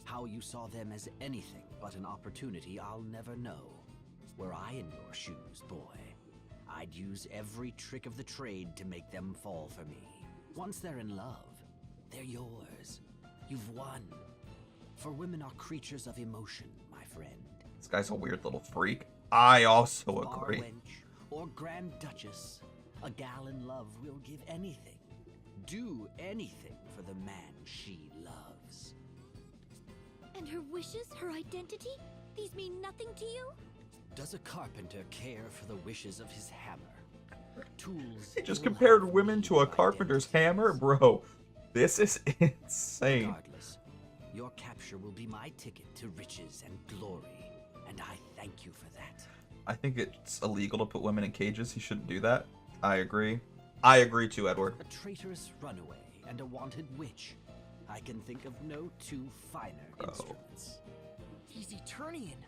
How you saw them as anything but an opportunity I'll never know. Were I in your shoes, boy, I'd use every trick of the trade to make them fall for me. Once they're in love, they're yours. You've won. For women are creatures of emotion, my friend. This guy's a weird little freak. I also Bar agree. wench or Grand Duchess, a gal in love will give anything, do anything for the man she loves. And her wishes, her identity? These mean nothing to you? Does a carpenter care for the wishes of his hammer? Tools. He just will compared have women to a no carpenter's identities. hammer? Bro, this is insane. Regardless, your capture will be my ticket to riches and glory, and I thank you for that. I think it's illegal to put women in cages. He shouldn't do that. I agree. I agree too, Edward. A traitorous runaway and a wanted witch. I can think of no two finer instruments. He's Eternian.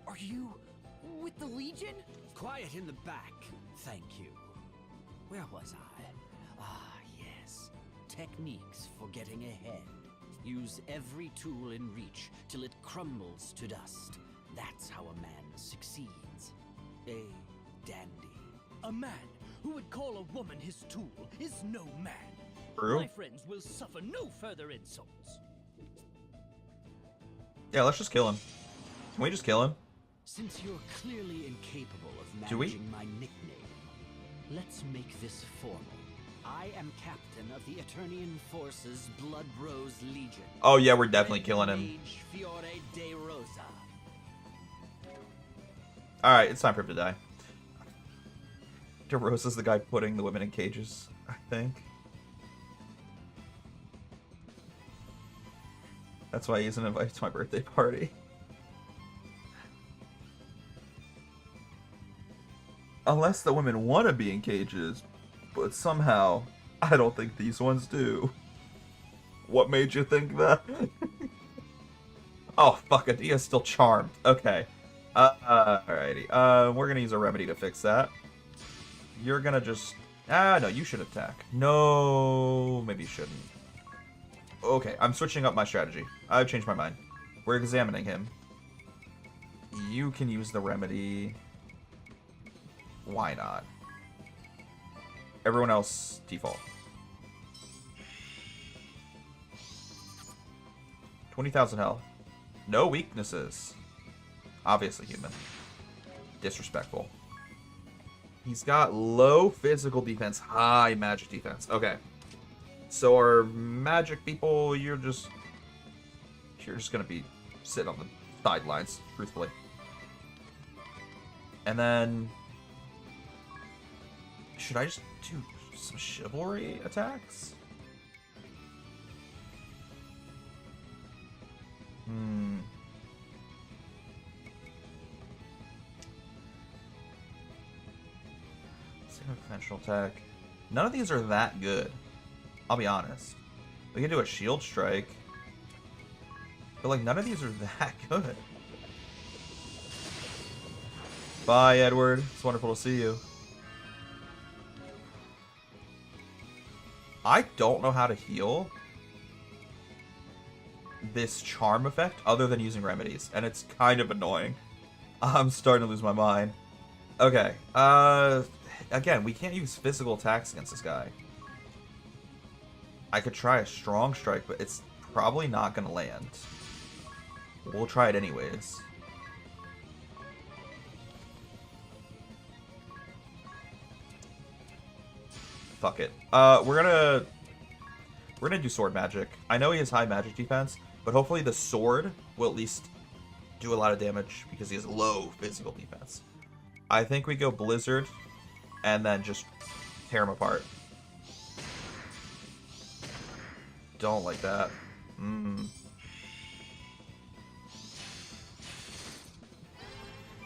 Are you with the Legion? Quiet in the back. Thank you. Where was I? Ah, yes. Techniques for getting ahead. Use every tool in reach till it crumbles to dust. That's how a man succeeds. A dandy. A man who would call a woman his tool is no man. True. My friends will suffer no further insults. Yeah, let's just kill him. Can we just kill him? Since you're clearly incapable of Do we? managing my nickname, let's make this formal. I am captain of the Eternian Forces Blood Rose Legion. Oh yeah, we're definitely Red killing him. Mage Fiore de Rosa. Alright, it's time for him to die. DeRosa's the guy putting the women in cages, I think. That's why he isn't invited to my birthday party. Unless the women want to be in cages, but somehow, I don't think these ones do. What made you think that? Oh, fuck, Adia's still charmed. Okay. Alrighty. We're gonna use a remedy to fix that. You're gonna just... no, you should attack. No, maybe you shouldn't. Okay, I'm switching up my strategy. I've changed my mind. We're examining him. You can use the remedy. Why not? Everyone else default. 20,000 health. No weaknesses. Obviously human. Disrespectful. He's got low physical defense, high magic defense. Okay. So our magic people, you're just gonna be sitting on the sidelines, truthfully. And then should I just do some chivalry attacks? Single conventional attack. None of these are that good. I'll be honest. We can do a shield strike. But like none of these are that good. Bye, Edward. It's wonderful to see you. I don't know how to heal this charm effect other than using remedies, and it's kind of annoying. I'm starting to lose my mind. Okay, again, we can't use physical attacks against this guy. I could try a strong strike, but it's probably not gonna land. We'll try it anyways. Fuck it. We're gonna do sword magic. I know he has high magic defense, but hopefully the sword will at least do a lot of damage because he has low physical defense. I think we go Blizzard and then just tear him apart. Don't like that.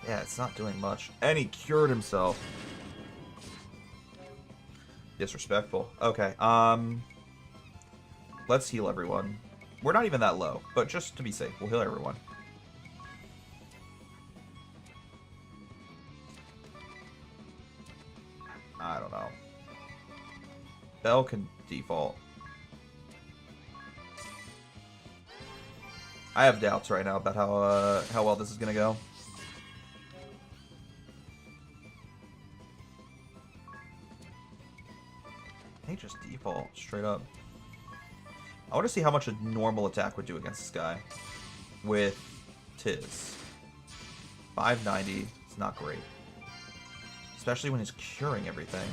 Yeah, it's not doing much. And he cured himself. Disrespectful. Okay, let's heal everyone. We're not even that low, but just to be safe, we'll heal everyone. I don't know. Bell can default. I have doubts right now about how well this is gonna go. They just default straight up. I want to see how much a normal attack would do against this guy with Tiz. 590 is not great, especially when he's curing everything.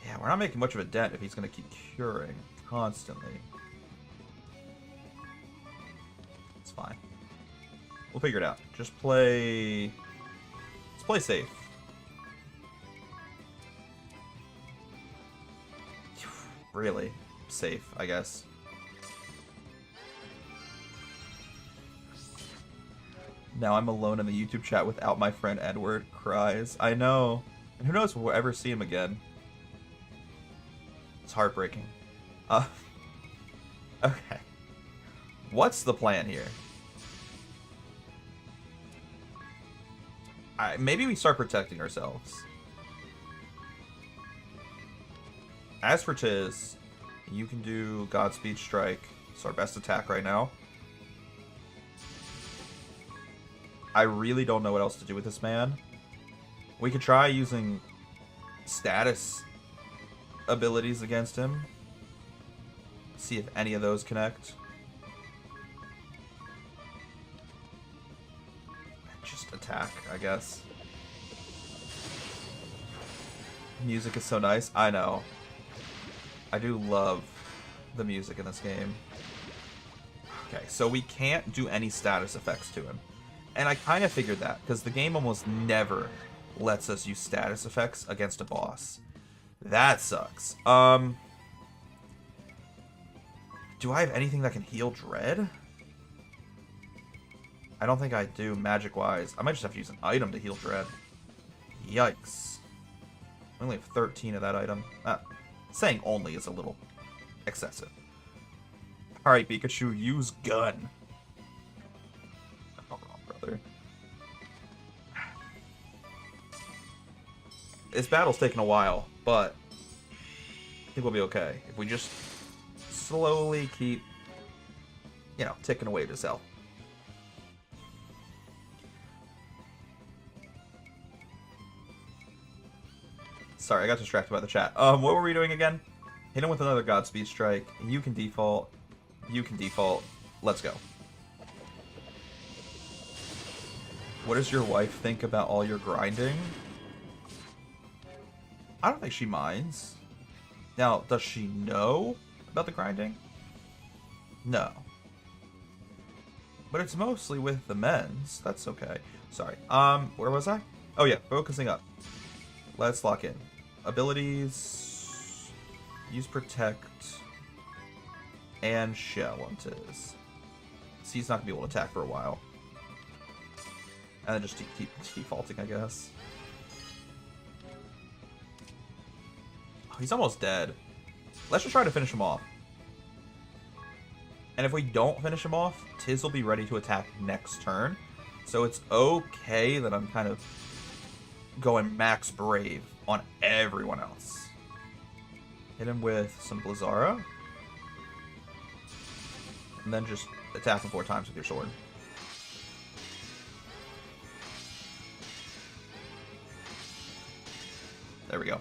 Yeah, we're not making much of a dent if he's going to keep curing constantly. It's fine. We'll figure it out. Just play... Let's play safe. Really safe, I guess. Now I'm alone in the YouTube chat without my friend Edward. Cries. I know. And who knows if we'll ever see him again. It's heartbreaking. Okay. What's the plan here? Maybe we start protecting ourselves. As for Tiz, you can do Godspeed Strike. It's our best attack right now. I really don't know what else to do with this man. We could try using status abilities against him. See if any of those connect. Just attack, I guess. Music is so nice. I know. I do love the music in this game. Okay, so we can't do any status effects to him. And I kind of figured that, because the game almost never lets us use status effects against a boss. That sucks. Do I have anything that can heal Dread? I don't think I do, magic-wise. I might just have to use an item to heal Dread. Yikes. I only have 13 of that item. Saying only is a little excessive. Alright, Pikachu, use gun. Oh, brother. This battle's taking a while, but I think we'll be okay. If we just slowly keep, you know, ticking away at his health. Sorry, I got distracted by the chat. What were we doing again? Hit him with another Godspeed strike. You can default. You can default. Let's go. What does your wife think about all your grinding? I don't think she minds. Now, does she know about the grinding? No. But it's mostly with the men's. That's okay. Sorry. Where was I? Oh yeah, focusing up. Let's lock in. Abilities. Use protect. And shell on Tiz. He's not gonna be able to attack for a while. And then just keep defaulting, I guess. Oh, he's almost dead. Let's just try to finish him off. And if we don't finish him off, Tiz will be ready to attack next turn. So it's okay that I'm kind of going max brave on everyone else. Hit him with some Blizzara. And then just attack him 4 times with your sword. There we go.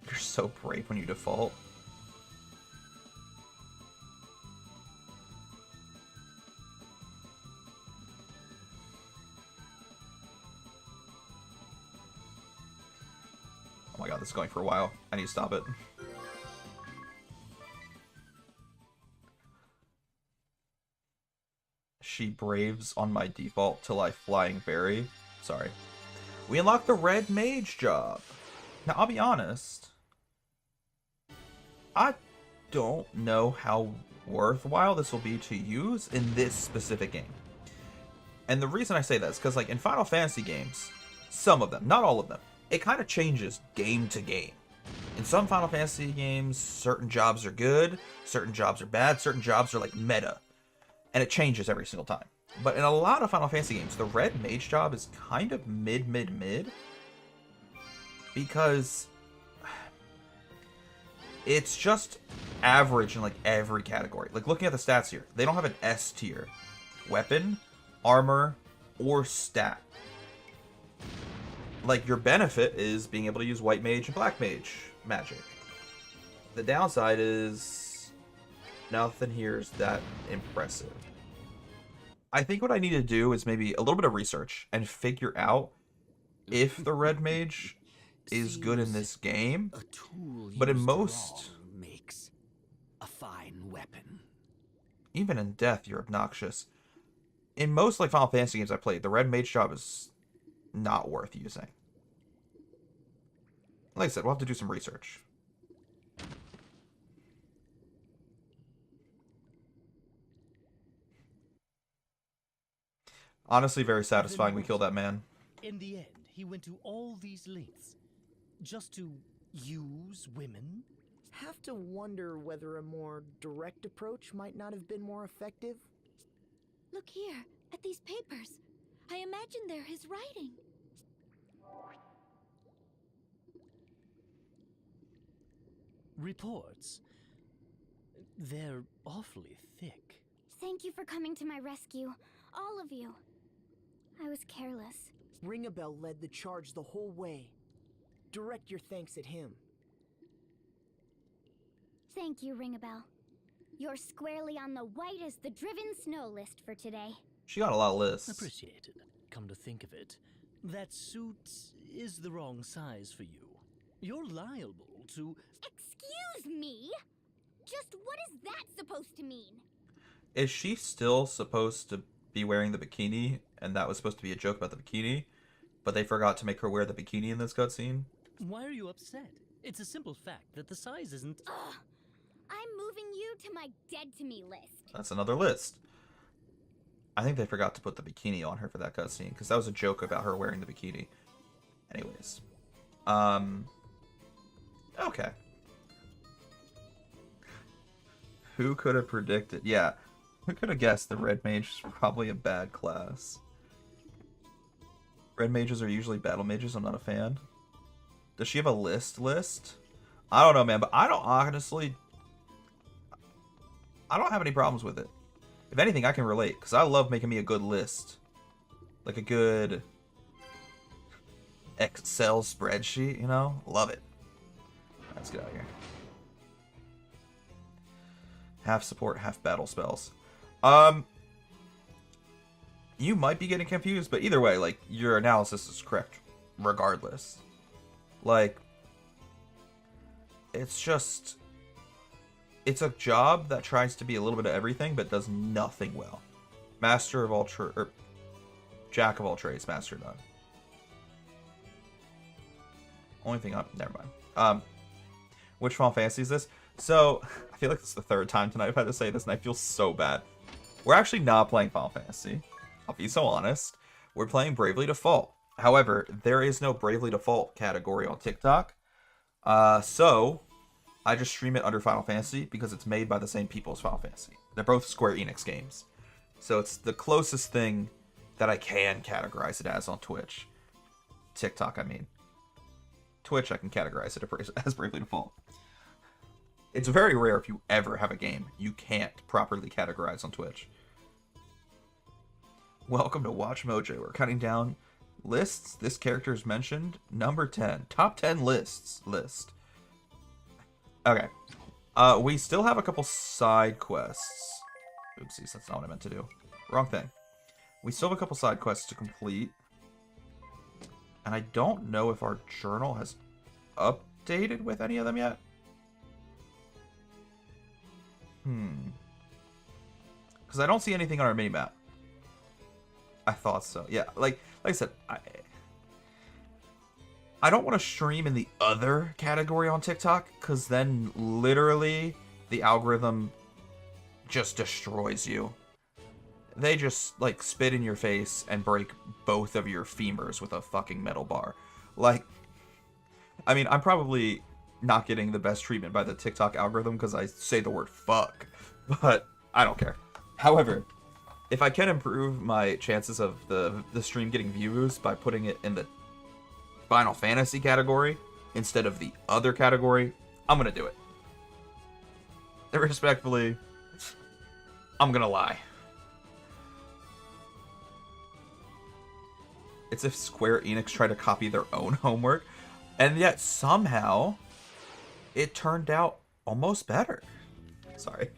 You're so brave when you default. Oh my god, this is going for a while. I need to stop it. She braves on my default till I flying fairy. Sorry. We unlocked the red mage job. Now, I'll be honest. I don't know how worthwhile this will be to use in this specific game. And the reason I say that is because, like, in Final Fantasy games, some of them, not all of them, it kind of changes game to game. In some Final Fantasy games, certain jobs are good, certain jobs are bad, certain jobs are, like, meta. And it changes every single time. But in a lot of Final Fantasy games, the red mage job is kind of mid. Because it's just average in like every category. Like looking at the stats here, they don't have an S tier. Weapon, armor, or stat. Like your benefit is being able to use white mage and black mage magic. The downside is nothing here is that impressive. I think what I need to do is maybe a little bit of research and figure out if the red mage is good in this game. A tool but in used most, wrong makes a fine weapon. even in death, you're obnoxious. In most like Final Fantasy games I played, the red mage job is not worth using. Like I said, we'll have to do some research. Honestly, very satisfying we killed that man. In the end, he went to all these lengths just to use women? Have to wonder whether a more direct approach might not have been more effective. Look here, at these papers. I imagine they're his writing. Reports. They're awfully thick. Thank you for coming to my rescue, all of you. I was careless. Ringabel led the charge the whole way. Direct your thanks at him. Thank you, Ringabel. You're squarely on the white as the driven snow list for today. She got a lot of lists. Appreciated. Come to think of it, that suit is the wrong size for you. You're liable to... Excuse me? Just what is that supposed to mean? Is she still supposed to be wearing the bikini, and that was supposed to be a joke about the bikini, but they forgot to make her wear the bikini in this cutscene? Why are you upset? It's a simple fact that the size isn't... Ugh. I'm moving you to my dead to me list. That's another list. I think they forgot to put the bikini on her for that cutscene, because that was a joke about her wearing the bikini. Anyways. Okay. Who could have predicted? Yeah. Who could have guessed the red mage is probably a bad class? Red mages are usually battle mages. I'm not a fan. Does she have a list? I don't know, man, but I don't honestly... I don't have any problems with it. If anything, I can relate, because I love making me a good list. Like a good Excel spreadsheet, you know? Love it. Let's get out of here. Half support, half battle spells. You might be getting confused, but either way, like, your analysis is correct regardless. Like, it's just... It's a job that tries to be a little bit of everything, but does nothing well. Master of all Jack of all trades, master of none. Only thing up, never mind. Which Final Fantasy is this? So, I feel like this is the third time tonight I've had to say this, and I feel so bad. We're actually not playing Final Fantasy. I'll be so honest. We're playing Bravely Default. However, there is no Bravely Default category on TikTok. So, I just stream it under Final Fantasy because it's made by the same people as Final Fantasy. They're both Square Enix games. So it's the closest thing that I can categorize it as on Twitch. TikTok, I mean. Twitch, I can categorize it as Bravely Default. It's very rare if you ever have a game you can't properly categorize on Twitch. Welcome to Watch Mojo. We're cutting down lists. This character is mentioned. Number 10. Top 10 lists. List. Okay. We still have a couple side quests. Oopsies, that's not what I meant to do. Wrong thing. We still have a couple side quests to complete. And I don't know if our journal has updated with any of them yet. Because I don't see anything on our minimap. I thought so. Yeah, like I said, I don't want to stream in the other category on TikTok, because then literally the algorithm just destroys you. They just, like, spit in your face and break both of your femurs with a fucking metal bar. Like, I mean, I'm probably not getting the best treatment by the TikTok algorithm because I say the word fuck, but I don't care. However, if I can improve my chances of the stream getting views by putting it in the Final Fantasy category instead of the other category, I'm gonna do it. Respectfully, I'm gonna lie. It's if Square Enix tried to copy their own homework, and yet somehow it turned out almost better. Sorry.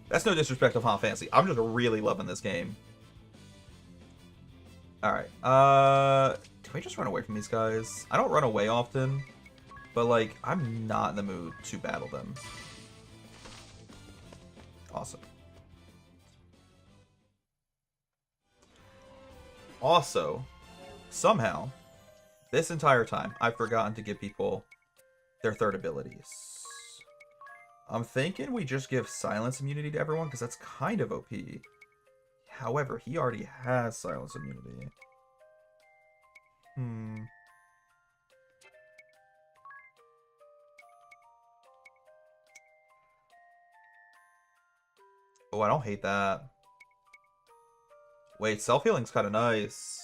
That's no disrespect to Final Fantasy. I'm just really loving this game. Alright. Can we just run away from these guys? I don't run away often, but, like, I'm not in the mood to battle them. Awesome. Also, somehow, this entire time, I've forgotten to give people their third abilities. I'm thinking we just give silence immunity to everyone, because that's kind of OP. However, he already has silence immunity. Oh, I don't hate that. Wait, self-healing's kind of nice.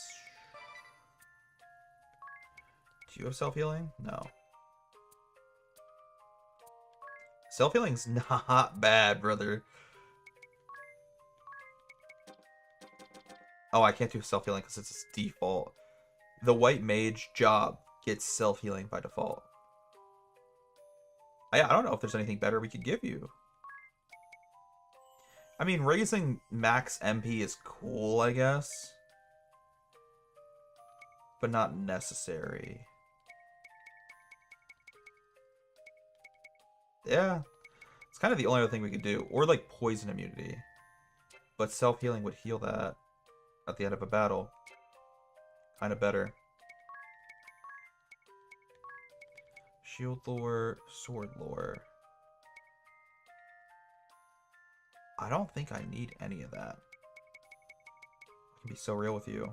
Do you have self-healing? No. Self-healing's not bad, brother. Oh, I can't do self-healing because it's its default. The white mage job gets self-healing by default. I don't know if there's anything better we could give you. I mean, raising max MP is cool, I guess. But not necessary. Yeah. It's kind of the only other thing we could do. Or, like, poison immunity. But self-healing would heal that at the end of a battle. Kind of better. Shield lore, sword lore. I don't think I need any of that. I can be so real with you.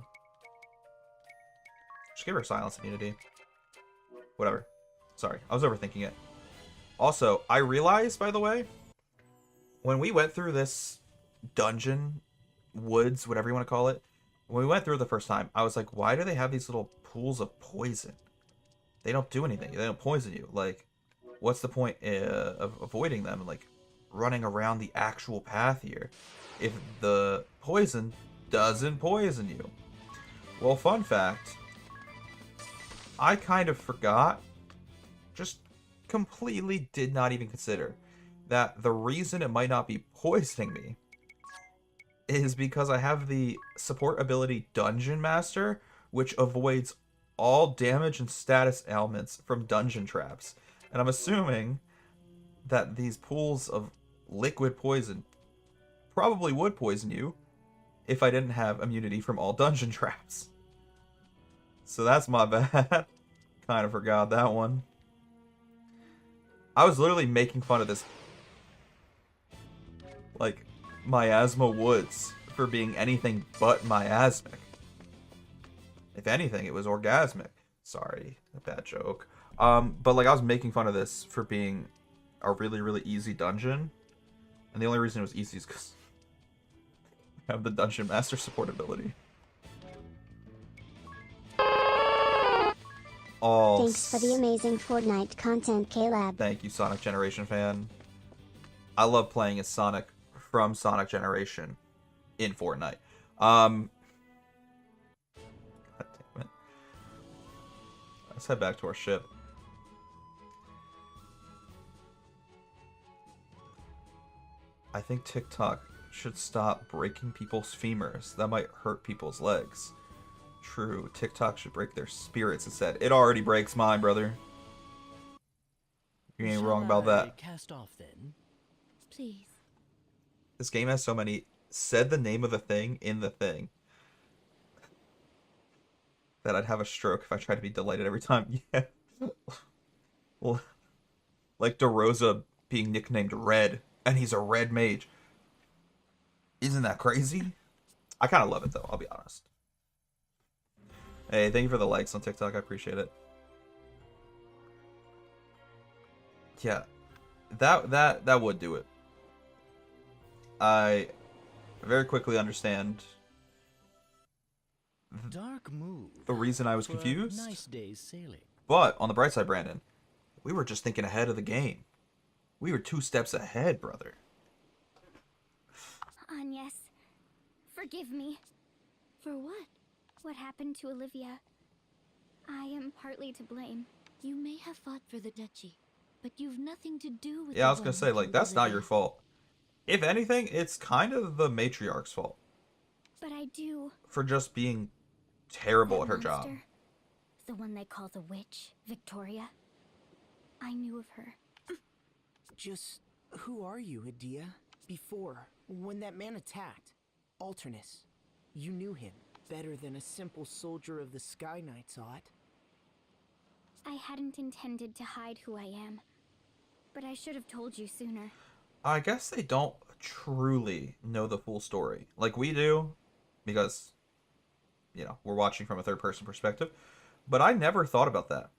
Just give her silence immunity. Whatever. Sorry, I was overthinking it. Also, I realized, by the way, when we went through this dungeon, woods, whatever you want to call it, when we went through it the first time, I was like, why do they have these little pools of poison? They don't do anything. They don't poison you. Like, what's the point of avoiding them and, like, running around the actual path here if the poison doesn't poison you? Well, fun fact, I kind of forgot, just completely did not even consider, that the reason it might not be poisoning me is because I have the support ability Dungeon Master, which avoids all damage and status ailments from dungeon traps. And I'm assuming that these pools of liquid poison probably would poison you if I didn't have immunity from all dungeon traps. So that's my bad. Kind of forgot that one. I was literally making fun of this, like, miasma woods for being anything but miasmic. If anything, it was orgasmic. Sorry, a bad joke. But like I was making fun of this for being a really, really easy dungeon. And the only reason it was easy is because I have the Dungeon Master support ability. Oh, Thanks for the amazing Fortnite content, Caleb. thank you, Sonic Generation fan. I love playing as Sonic from Sonic Generation in Fortnite. God damn it. Let's head back to our ship. I think TikTok should stop breaking people's femurs. That might hurt people's legs. True, TikTok should break their spirits instead. It already breaks mine, brother. You ain't wrong about that. Cast off then. Please. This game has so many said the name of the thing in the thing that I'd have a stroke if I tried to be delighted every time. Yeah. Well, like DeRosa being nicknamed Red, and he's a red mage. Isn't that crazy? I kind of love it though, I'll be honest. Hey, thank you for the likes on TikTok. I appreciate it. Yeah, that would do it. I very quickly understand Dark move. the reason I was for a confused. Nice day's sailing. But on the bright side, Brandon, we were just thinking ahead of the game. We were 2 steps ahead, brother. Agnes, forgive me. For what? What happened to Olivia? I am partly to blame. You may have fought for the duchy, but you've nothing to do with Yeah, I the was gonna one say, who like, killed that's not Olivia. your fault. If anything, it's kind of the matriarch's fault But I do. for just being terrible That at her job. monster, the one they call the witch, Victoria. I knew of her. Just who are you, Adia? Before, when that man attacked, Alternus, you knew him better than a simple soldier of the Sky Knights ought. I hadn't intended to hide who I am, but I should have told you sooner. I guess they don't truly know the full story like we do, because, you know, we're watching from a third-person perspective. But I never thought about that.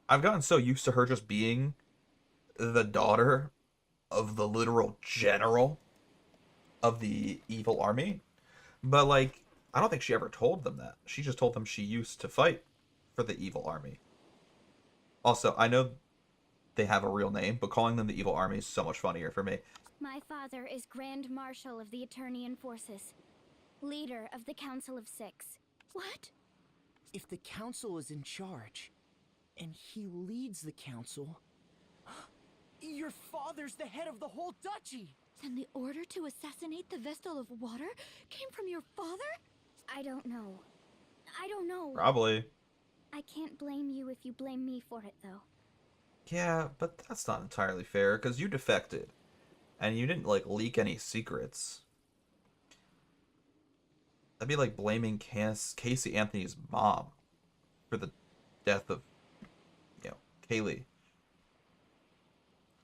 I've gotten so used to her just being the daughter of the literal general of the evil army. But, like, I don't think she ever told them that. She just told them she used to fight for the evil army. Also, I know they have a real name, but calling them the evil army is so much funnier for me. My father is Grand Marshal of the Eternian Forces, leader of the Council of Six. What? If the council is in charge, and he leads the council, your father's the head of the whole duchy! Then the order to assassinate the Vestal of Water came from your father? I don't know. I don't know. Probably. I can't blame you if you blame me for it, though. Yeah, but that's not entirely fair, because you defected. And you didn't, like, leak any secrets. That'd be like blaming Casey Anthony's mom for the death of, you know, Kaylee.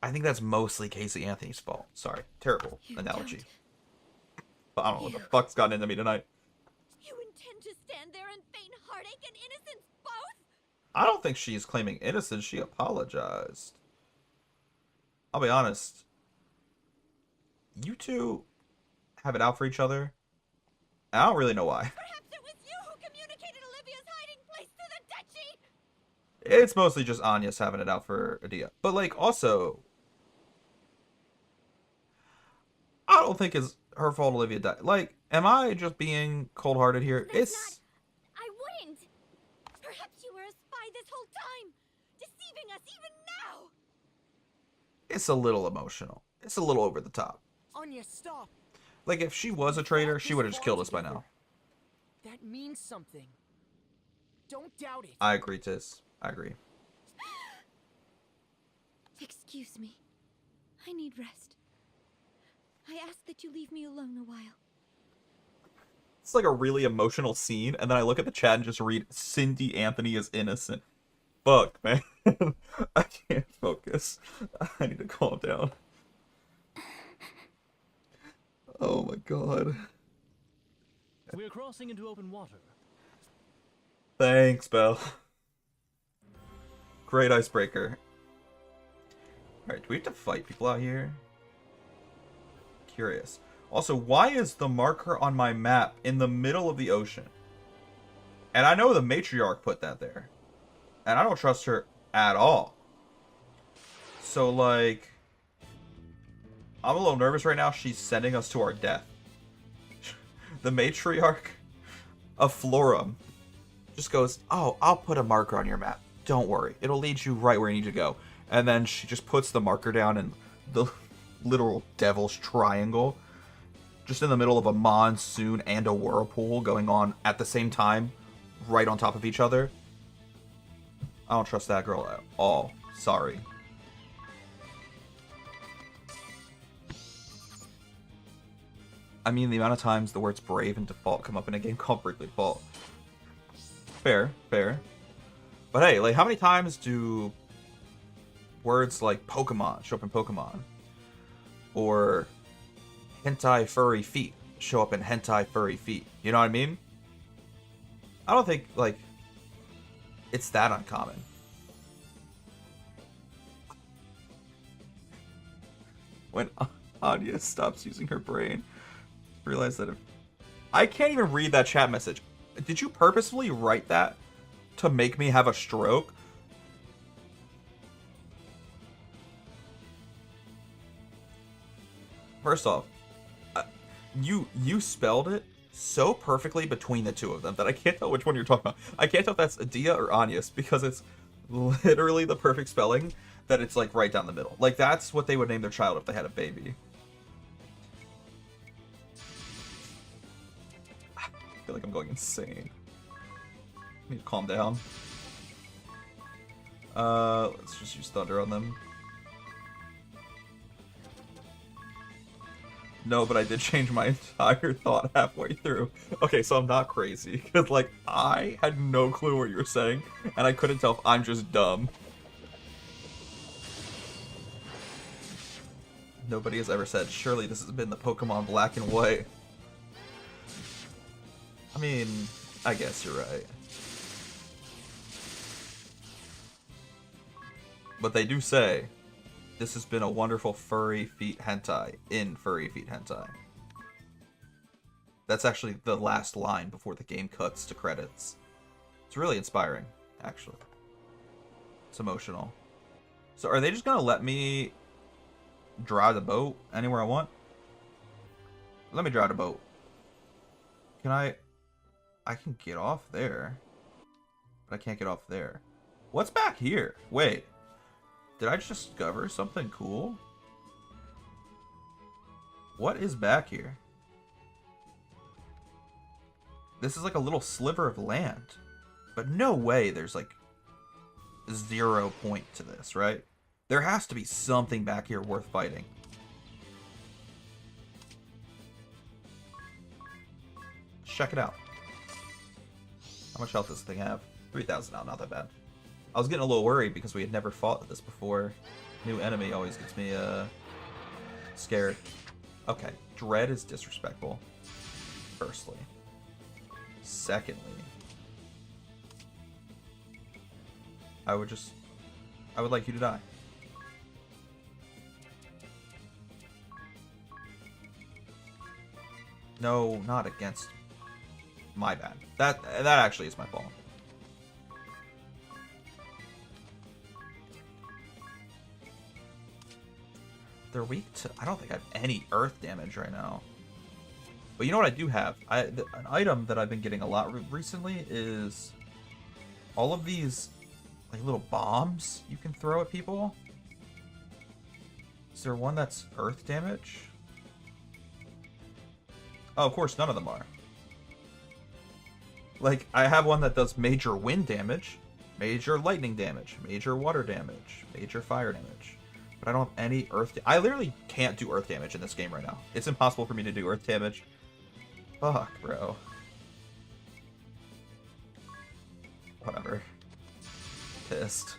I think that's mostly Casey Anthony's fault. Sorry, terrible You analogy. don't. But I don't know what the fuck's gotten into me tonight. You intend to stand there and feign heartache and innocence both? I don't think she's claiming innocence. She apologized. I'll be honest. You two have it out for each other. I don't really know why. Perhaps it was you who communicated Olivia's hiding place to the duchy? It's mostly just Anya's having it out for Adia. But, like, also, I don't think it's her fault Olivia died. Like, am I just being cold-hearted here? That's not... I wouldn't! Perhaps you were a lie this whole time, deceiving us even now. It's a little emotional. It's a little over the top. Anya, stop. Like, if she was a traitor, she would have just killed us by now. That means something. Don't doubt it. I agree, Tiz. I agree. Excuse me. I need rest. I ask that you leave me alone a while. It's like a really emotional scene, and then I look at the chat and just read, Cindy Anthony is innocent. Fuck, man. I can't focus. I need to calm down. Oh my god. We're crossing into open water. Thanks, Belle. Great icebreaker. Alright, do we have to fight people out here? Curious. Also, why is the marker on my map in the middle of the ocean? And I know the matriarch put that there. And I don't trust her at all. So, like, I'm a little nervous right now. She's sending us to our death. The matriarch of Florum just goes, oh, I'll put a marker on your map. Don't worry. It'll lead you right where you need to go. And then she just puts the marker down in the literal devil's triangle. Just in the middle of a monsoon and a whirlpool going on at the same time. Right on top of each other. I don't trust that girl at all. Sorry. I mean, the amount of times the words brave and default come up in a game called Brinkley Default. Fair, fair. But hey, like, how many times do words like Pokemon show up in Pokemon? Or hentai furry feet show up in hentai furry feet? You know what I mean? I don't think, like, it's that uncommon. When Anya stops using her brain, realize that if... I can't even read that chat message. Did you purposefully write that to make me have a stroke? First off, you spelled it so perfectly between the two of them that I can't tell which one you're talking about. I can't tell if that's Adia or Anyas because it's literally the perfect spelling that it's like right down the middle. Like, that's what they would name their child if they had a baby. I feel like I'm going insane. I need to calm down. Let's just use Thunder on them. No, but I did change my entire thought halfway through. Okay, so I'm not crazy. Because, like, I had no clue what you were saying, and I couldn't tell if I'm just dumb. Nobody has ever said, surely this has been the Pokemon Black and White. I mean, I guess you're right. But they do say, this has been a wonderful furry feet hentai in furry feet hentai. That's actually the last line before the game cuts to credits. It's really inspiring, actually. It's emotional. So are they just gonna let me drive the boat anywhere I want? Let me drive the boat. Can I can get off there. But I can't get off there. What's back here? Wait. Did I just discover something cool? What is back here? This is like a little sliver of land. But no way there's like 0 point to this, right? There has to be something back here worth fighting. Check it out. How much health does this thing have? 3,000 now, not that bad. I was getting a little worried because we had never fought this before. New enemy always gets me scared. Okay, Dread is disrespectful. Firstly. Secondly, I would like you to die. No, not against. My bad. That actually is my fault. They're weak to... I don't think I have any earth damage right now. But you know what I do have? An item that I've been getting a lot recently is all of these like little bombs you can throw at people. Is there one that's earth damage? Oh, of course, none of them are. Like, I have one that does major wind damage, major lightning damage, major water damage, major fire damage. But I don't have any earth I literally can't do earth damage in this game right now. It's impossible for me to do earth damage. Fuck, bro. Whatever. Pissed.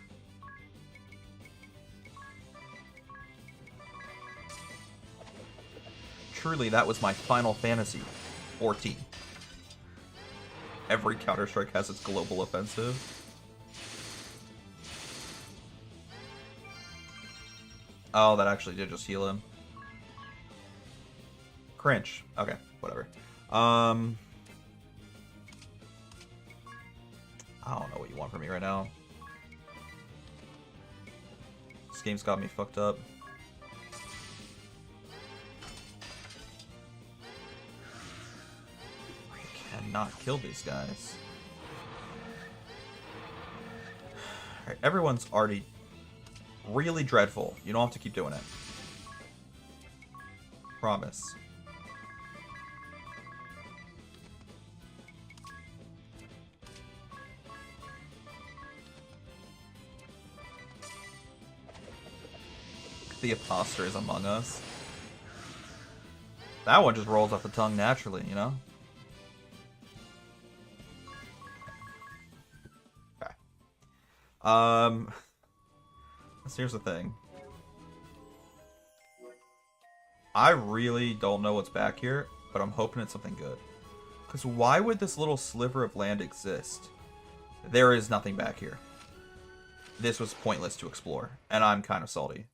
Truly, that was my Final Fantasy 14. Every Counter-Strike has its global offensive. Oh, that actually did just heal him. Cringe. Okay, whatever. I don't know what you want from me right now. This game's got me fucked up. Cannot kill these guys. Alright, everyone's already really dreadful. You don't have to keep doing it. Promise. The imposter is among us. That one just rolls off the tongue naturally, you know? Okay. So here's the thing. I really don't know what's back here, but I'm hoping it's something good. Because why would this little sliver of land exist? There is nothing back here. This was pointless to explore, and I'm kind of salty.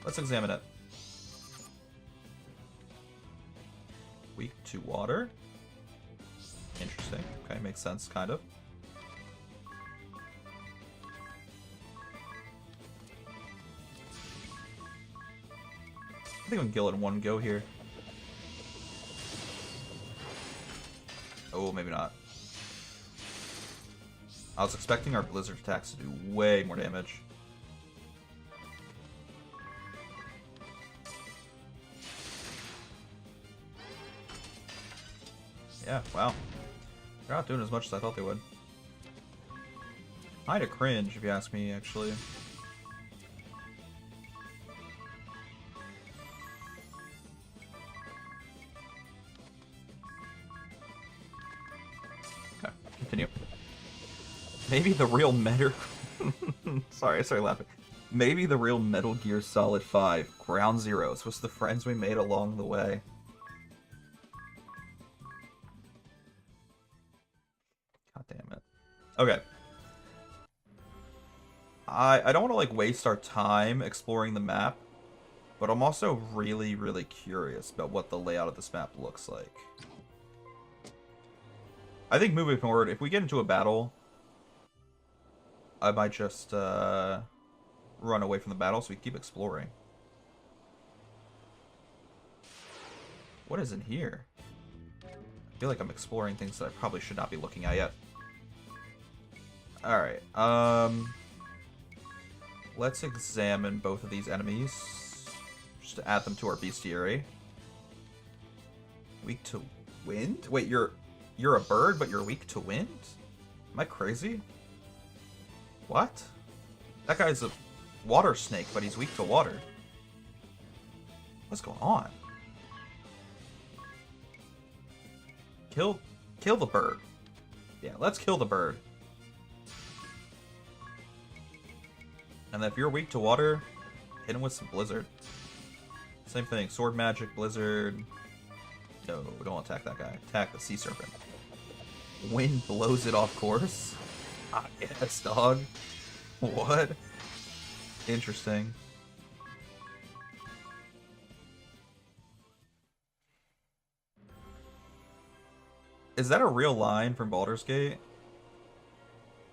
Let's examine it. Weak to water. Interesting. Okay, makes sense, kind of. I think we can kill it in one go here. Oh, maybe not. I was expecting our blizzard attacks to do way more damage. Yeah, wow. They're not doing as much as I thought they would. Kinda cringe, if you ask me, actually. Okay, continue. Maybe the real Metal... Sorry, I started laughing. Maybe the real Metal Gear Solid 5 Ground Zeroes was the friends we made along the way. Okay. I don't want to, like, waste our time exploring the map, but I'm also really, really curious about what the layout of this map looks like. I think moving forward, if we get into a battle, I might just run away from the battle so we keep exploring. What is in here? I feel like I'm exploring things that I probably should not be looking at yet. Alright, let's examine both of these enemies, just to add them to our bestiary. Weak to wind? Wait, you're a bird, but you're weak to wind? Am I crazy? What? That guy's a water snake, but he's weak to water. What's going on? Kill the bird. Yeah, let's kill the bird. And if you're weak to water, hit him with some blizzard. Same thing, sword magic, blizzard. No, don't attack that guy. Attack the sea serpent. Wind blows it off course? Ah, yes, dog. What? Interesting. Is that a real line from Baldur's Gate?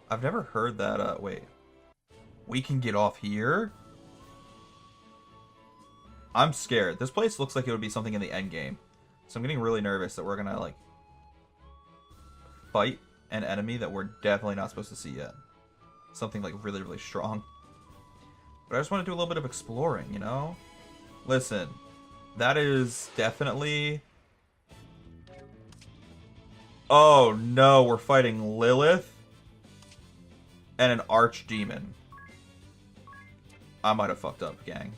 I've never heard that, wait. We can get off here? I'm scared. This place looks like it would be something in the end game. So I'm getting really nervous that we're gonna, like, fight an enemy that we're definitely not supposed to see yet. Something, like, really, really strong. But I just want to do a little bit of exploring, you know? Listen, that is definitely... Oh, no, we're fighting Lilith and an archdemon. I might have fucked up, gang.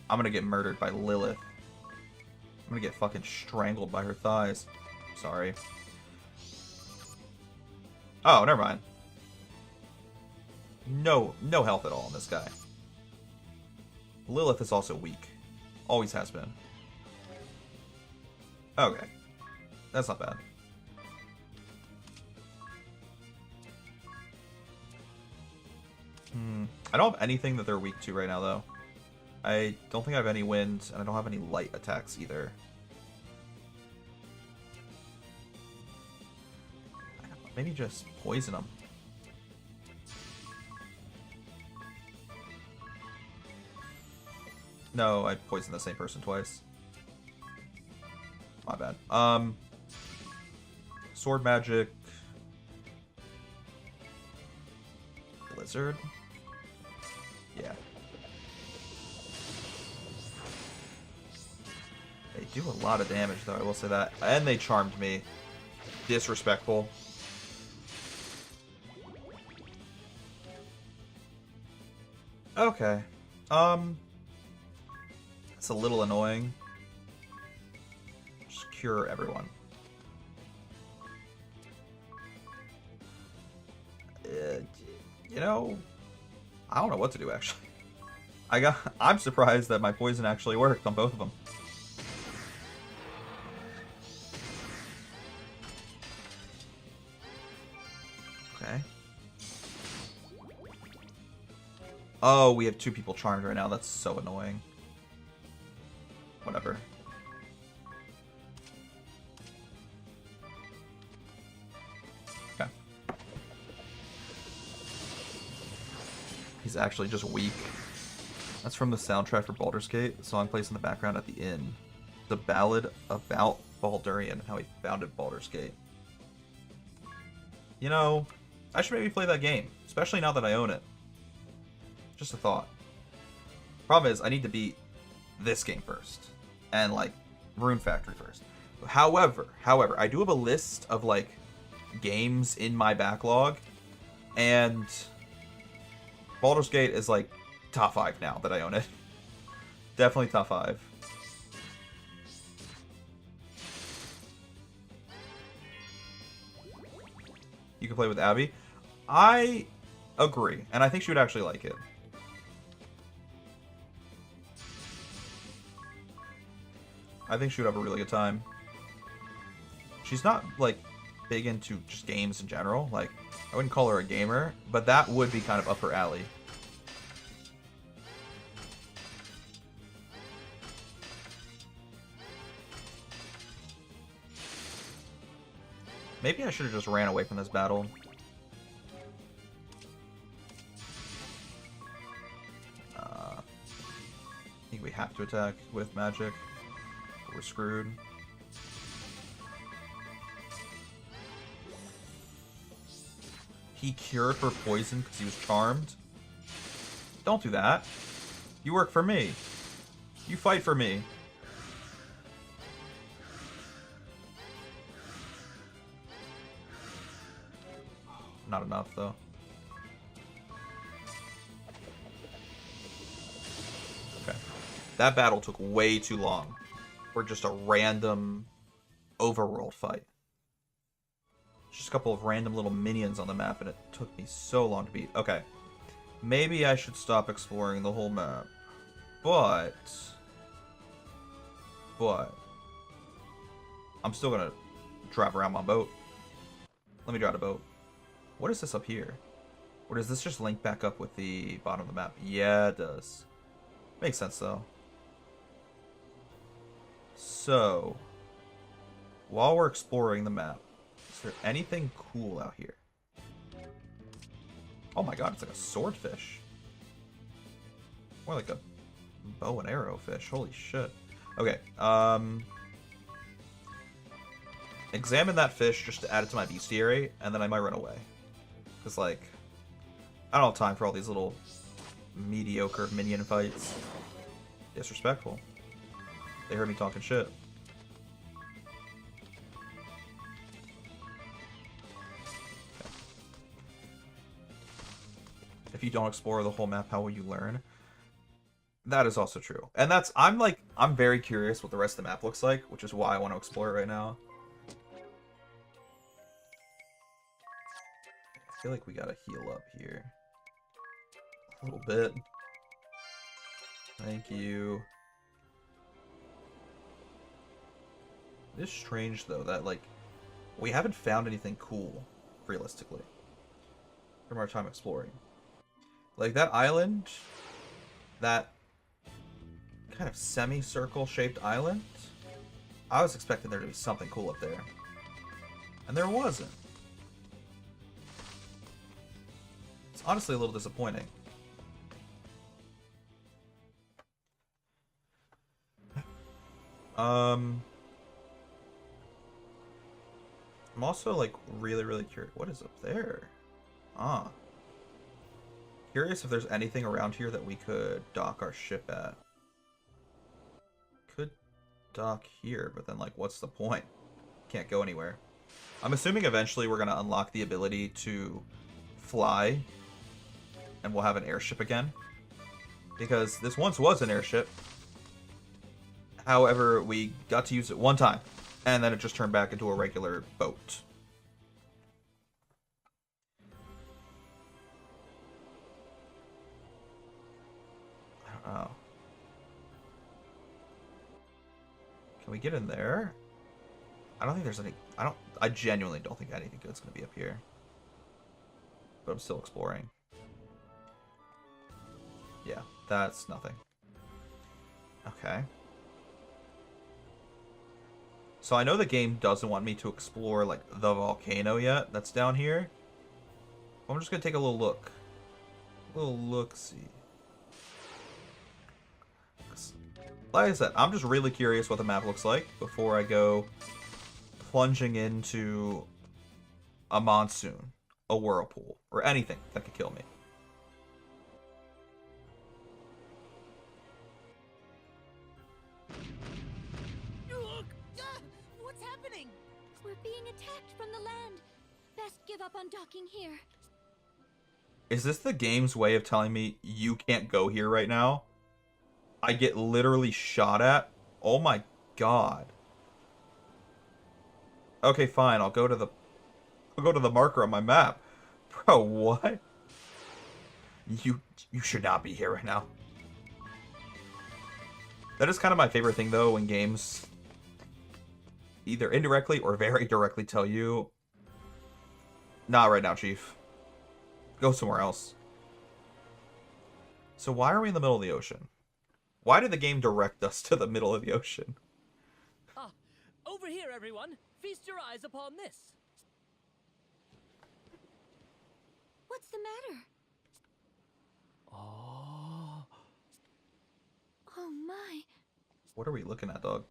I'm gonna get murdered by Lilith. I'm gonna get fucking strangled by her thighs. Sorry. Oh, never mind. No health at all on this guy. Lilith is also weak. Always has been. Okay. That's not bad. I don't have anything that they're weak to right now, though. I don't think I have any wind, and I don't have any light attacks either. Maybe just poison them. No, I poisoned the same person twice. My bad. Sword magic. Blizzard. Yeah. They do a lot of damage, though, I will say that. And they charmed me. Disrespectful. Okay. It's a little annoying. Just cure everyone. You know, I don't know what to do, actually. I'm surprised that my poison actually worked on both of them. Okay. Oh, we have two people charmed right now. That's so annoying. Whatever. Okay. He's actually just weak. That's from the soundtrack for Baldur's Gate. The song plays in the background at the inn. The ballad about Baldurian and how he founded Baldur's Gate. You know, I should maybe play that game, especially now that I own it. Just a thought. Problem is, I need to beat this game first, and like Rune Factory first. However, I do have a list of like games in my backlog, and Baldur's Gate is like top 5 now that I own it. Definitely top 5. You can play with Abby. I agree, and I think she would actually like it. I think she would have a really good time. She's not, like, big into just games in general. Like, I wouldn't call her a gamer, but that would be kind of up her alley. Maybe I should have just ran away from this battle. I think we have to attack with magic. We're screwed. He cured her poison because he was charmed? Don't do that. You work for me. You fight for me. Not enough, though. Okay. That battle took way too long. For just a random overworld fight. Just a couple of random little minions on the map, and it took me so long to beat. Okay. Maybe I should stop exploring the whole map. But I'm still gonna drive around my boat. Let me drive the boat. What is this up here? Or does this just link back up with the bottom of the map? Yeah, it does. Makes sense, though. So, while we're exploring the map, is there anything cool out here? Oh my god, it's like a swordfish. More like a Bow and arrow fish. Holy shit. Okay. Examine that fish just to add it to my bestiary, and then I might run away. Because, like, I don't have time for all these little mediocre minion fights. Disrespectful. They heard me talking shit. Okay. If you don't explore the whole map, how will you learn? That is also true. And I'm very curious what the rest of the map looks like, which is why I want to explore it right now. I feel like we gotta heal up here. A little bit. Thank you. It is strange, though, that, like, we haven't found anything cool, realistically, from our time exploring. Like, that island, that kind of semicircle shaped island, I was expecting there to be something cool up there. And there wasn't. It's honestly a little disappointing. I'm also, like, really curious. What is up there? Ah. Curious if there's anything around here that we could dock our ship at. Could dock here, but then, like, what's the point? Can't go anywhere. I'm assuming eventually we're gonna unlock the ability to fly, and we'll have an airship again. Because this once was an airship. However, we got to use it one time, and then it just turned back into a regular boat. I don't know. Can we get in there? I don't think there's any... I genuinely don't think anything good's gonna be up here. But I'm still exploring. Yeah, that's nothing. Okay. So I know the game doesn't want me to explore, like, the volcano yet that's down here. I'm just gonna take a little look. A little look-see. Like I said, I'm just really curious what the map looks like before I go plunging into a monsoon, a whirlpool, or anything that could kill me. What's happening? We're being attacked from the land. Best give up on docking here. Is this the game's way of telling me you can't go here right now? I get literally shot at? Oh my god. Okay, fine. I'll go to the marker on my map. Bro, what? You should not be here right now. That is kind of my favorite thing, though, when games either indirectly or very directly tell you, not right now, Chief. Go somewhere else. So why are we in the middle of the ocean? Why did the game direct us to the middle of the ocean? Ah, over here, everyone. Feast your eyes upon this. What's the matter? Oh. Oh my. What are we looking at, dog?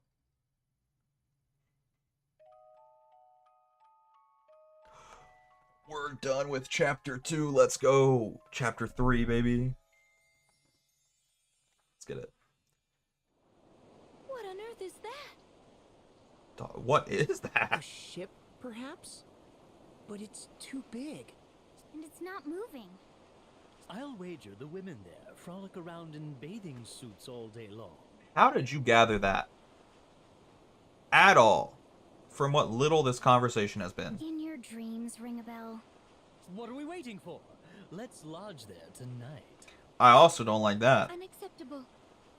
We're done with chapter 2. Let's go. Chapter 3, baby. Let's get it. What on earth is that? Dog, what is A that? ship, perhaps? But it's too big. And it's not moving. I'll wager the women there frolic around in bathing suits all day long. How did you gather that? At all. From what little this conversation has been. In your dreams, ring a bell. What are we waiting for? Let's lodge there tonight. I also don't like that. Unacceptable.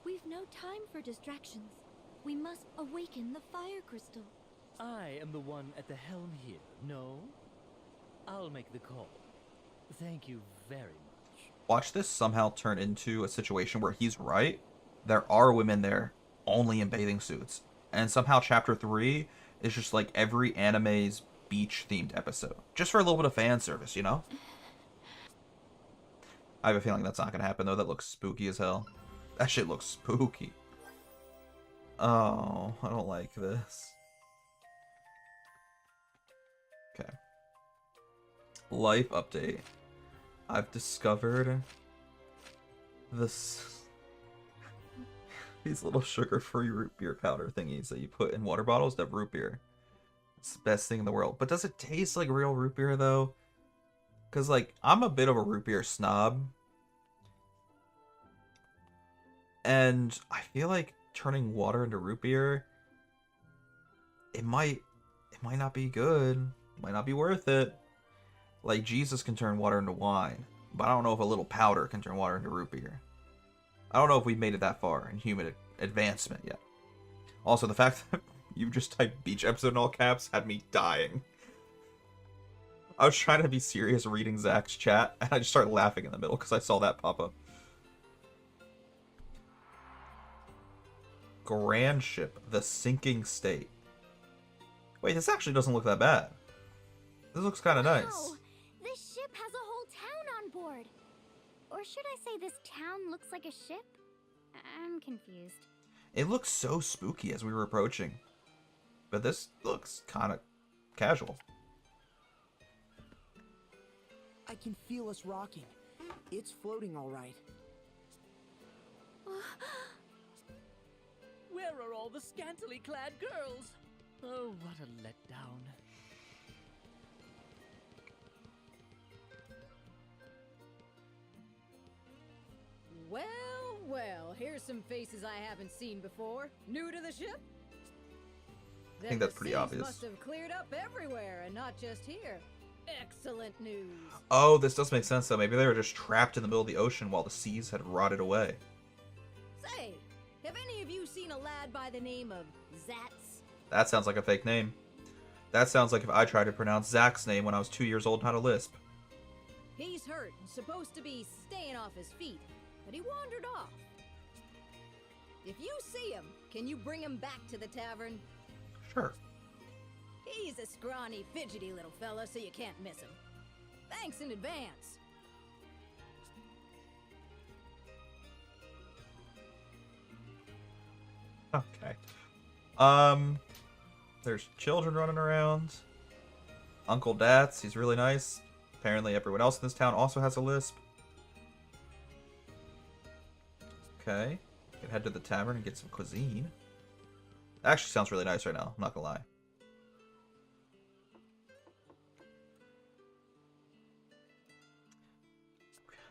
We've no time for distractions. We must awaken the fire crystal. I am the one at the helm here, no? I'll make the call. Thank you very much. Watch this somehow turn into a situation where he's right. There are women there, only in bathing suits. And somehow chapter 3 is just like every anime's beach-themed episode. Just for a little bit of fan service, you know? I have a feeling that's not going to happen, though. That looks spooky as hell. That shit looks spooky. Oh, I don't like this. Okay. Life update. I've discovered this these little sugar-free root beer powder thingies that you put in water bottles that have root beer. It's the best thing in the world. But does it taste like real root beer though? Because like I'm a bit of a root beer snob. And I feel like turning water into root beer, it might not be good. It might not be worth it. Like Jesus can turn water into wine, but I don't know if a little powder can turn water into root beer. I don't know if we've made it that far in human advancement yet. Also, the fact that you just typed beach episode in all caps had me dying. I was trying to be serious reading Zach's chat, and I just started laughing in the middle because I saw that pop up. Grand ship, the sinking state. Wait, this actually doesn't look that bad. This looks kind of nice. Wow, this ship has a whole town on board. Or should I say this town looks like a ship? I'm confused. It looks so spooky as we were approaching. But this looks kind of casual. I can feel us rocking. It's floating all right. Where are all the scantily clad girls? Oh, what a letdown. Well, well, here's some faces I haven't seen before. New to the ship? I think that's pretty obvious. Must have cleared up everywhere and not just here. Excellent news. Oh, this does make sense though. Maybe they were just trapped in the middle of the ocean while the seas had rotted away. Say, have any of you seen a lad by the name of Zats? That sounds like a fake name. That sounds like if I tried to pronounce Zach's name when I was 2 years old and had a lisp. He's hurt and supposed to be staying off his feet, but he wandered off. If you see him, can you bring him back to the tavern? Sure. He's a scrawny, fidgety little fella, so you can't miss him. Thanks in advance. Okay. There's children running around. Uncle Dats, he's really nice. Apparently everyone else in this town also has a lisp. Okay. Can head to the tavern and get some cuisine. Actually sounds really nice right now, I'm not gonna lie.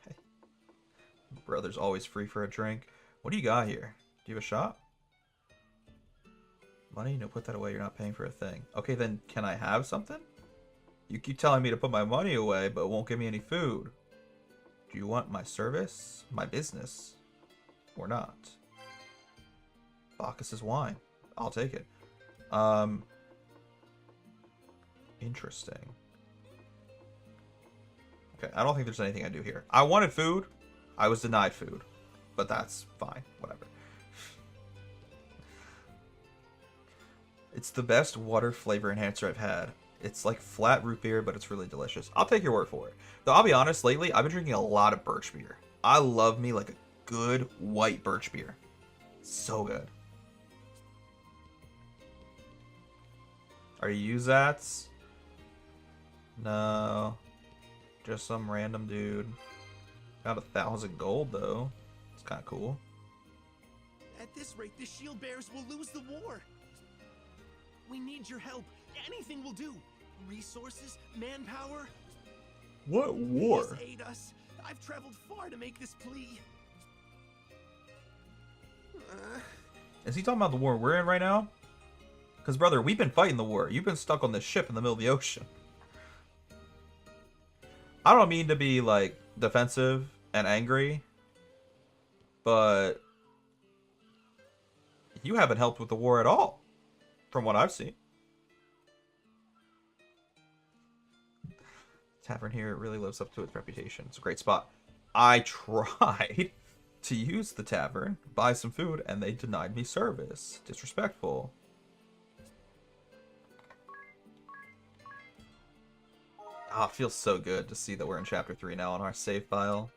Okay. Brother's always free for a drink. What do you got here? Do you have a shop? Money? No, put that away. You're not paying for a thing. Okay, then can I have something? You keep telling me to put my money away, but won't give me any food. Do you want my service? My business? Or not? Bacchus's wine. I'll take it. Interesting. Okay, I don't think there's anything I do here. I wanted food. I was denied food. But that's fine. Whatever. It's the best water flavor enhancer I've had. It's like flat root beer, but it's really delicious. I'll take your word for it. Though I'll be honest, lately I've been drinking a lot of birch beer. I love me like a good white birch beer. So good. Are you Zats? No. Just some random dude. Got 1,000 gold though. It's kind of cool. At this rate, the shield bearers will lose the war. We need your help. Anything will do. Resources, manpower. What war? Please aid us. I've traveled far to make this plea. Is he talking about the war we're in right now? Because, brother, we've been fighting the war. You've been stuck on this ship in the middle of the ocean. I don't mean to be, like, defensive and angry, but you haven't helped with the war at all, from what I've seen. Tavern here really lives up to its reputation. It's a great spot. I tried to use the tavern, buy some food, and they denied me service. Disrespectful. Ah, it feels so good to see that we're in chapter 3 now on our save file.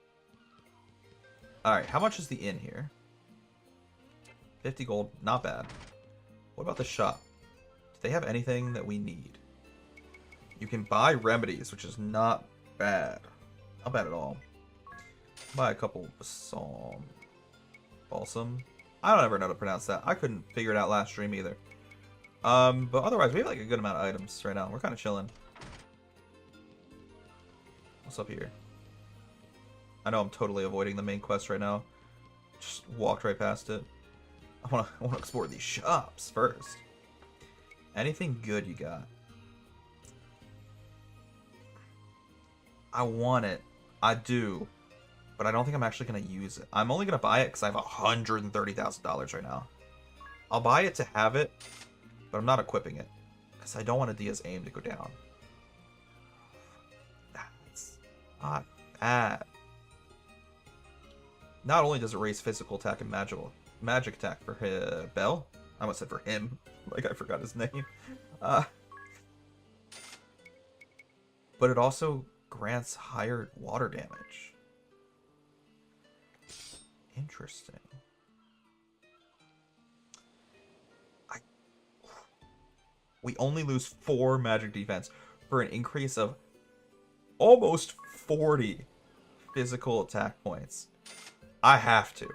Alright, how much is the inn here? 50 gold, not bad. What about the shop? Do they have anything that we need? You can buy remedies, which is not bad. Not bad at all. Buy a couple balsam. I don't ever know how to pronounce that. I couldn't figure it out last stream either. But otherwise, we have like a good amount of items right now. We're kind of chilling. What's up here? I know I'm totally avoiding the main quest right now. Just walked right past it. I want to explore these shops first. Anything good you got? I want it. I do. But I don't think I'm actually going to use it. I'm only going to buy it because I have $130,000 right now. I'll buy it to have it, but I'm not equipping it. Because I don't want Adia's aim to go down. That's not bad. Not only does it raise physical attack and magic attack for Bell. I almost said for him. Like I forgot his name. But it also grants higher water damage. Interesting. We only lose 4 magic defense for an increase of almost 40 physical attack points. I have to.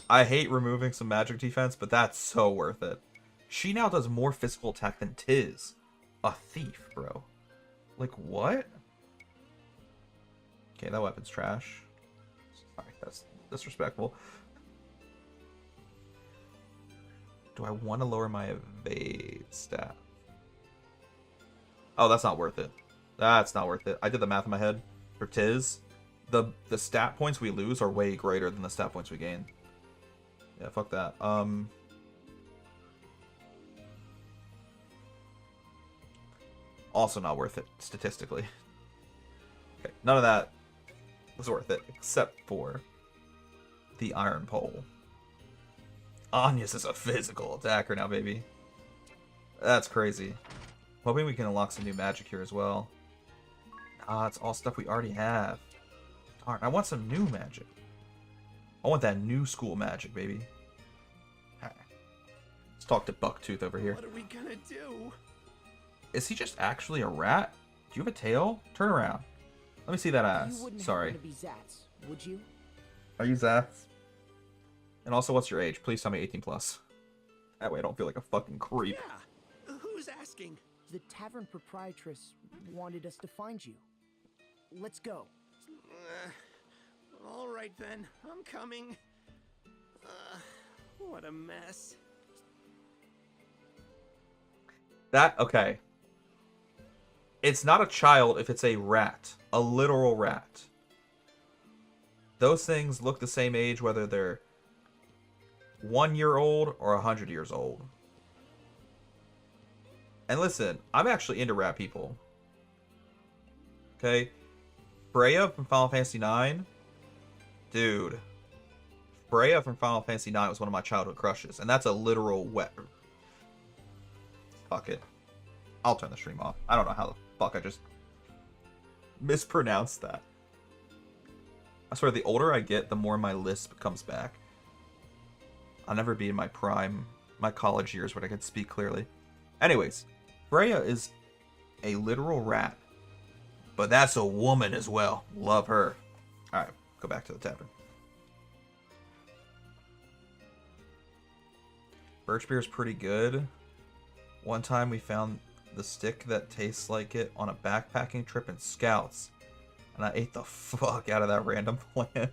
I hate removing some magic defense, but that's so worth it. She now does more physical attack than Tiz. A thief, bro. Like, what? Okay, that weapon's trash. Sorry, that's disrespectful. Do I want to lower my evade stat? Oh, that's not worth it. That's not worth it. I did the math in my head. For Tiz, the stat points we lose are way greater than the stat points we gain. Yeah, fuck that. Also not worth it, statistically. Okay, none of that was worth it, except for the iron pole. Anya's is a physical attacker now, baby. That's crazy. Hoping we can unlock some new magic here as well. Ah, it's all stuff we already have. Darn, I want some new magic. I want that new school magic, baby. Right. Let's talk to Bucktooth over here. What are we gonna do? Is he just actually a rat? Do you have a tail? Turn around. Let me see that ass. You wouldn't Sorry. happen to be Zatz, would you? Are you Zatz? And also, what's your age? Please tell me 18 plus. That way I don't feel like a fucking creep. Yeah. Who's asking? The tavern proprietress wanted us to find you. Let's go. All right then, I'm coming. What a mess. Okay. It's not a child if it's a rat. A literal rat. Those things look the same age whether they're 1 year old or 100 years old. And listen, I'm actually into rat people. Okay? Freya from Final Fantasy IX. Dude. Freya from Final Fantasy IX was one of my childhood crushes. And that's a literal wet. Fuck it. I'll turn the stream off. I don't know how the fuck I just mispronounced that. I swear, the older I get, the more my lisp comes back. I'll never be in my prime, my college years when I could speak clearly. Anyways, Freya is a literal rat. But that's a woman as well. Love her. Alright, go back to the tavern. Birch beer is pretty good. One time we found the stick that tastes like it on a backpacking trip in Scouts. And I ate the fuck out of that random plant.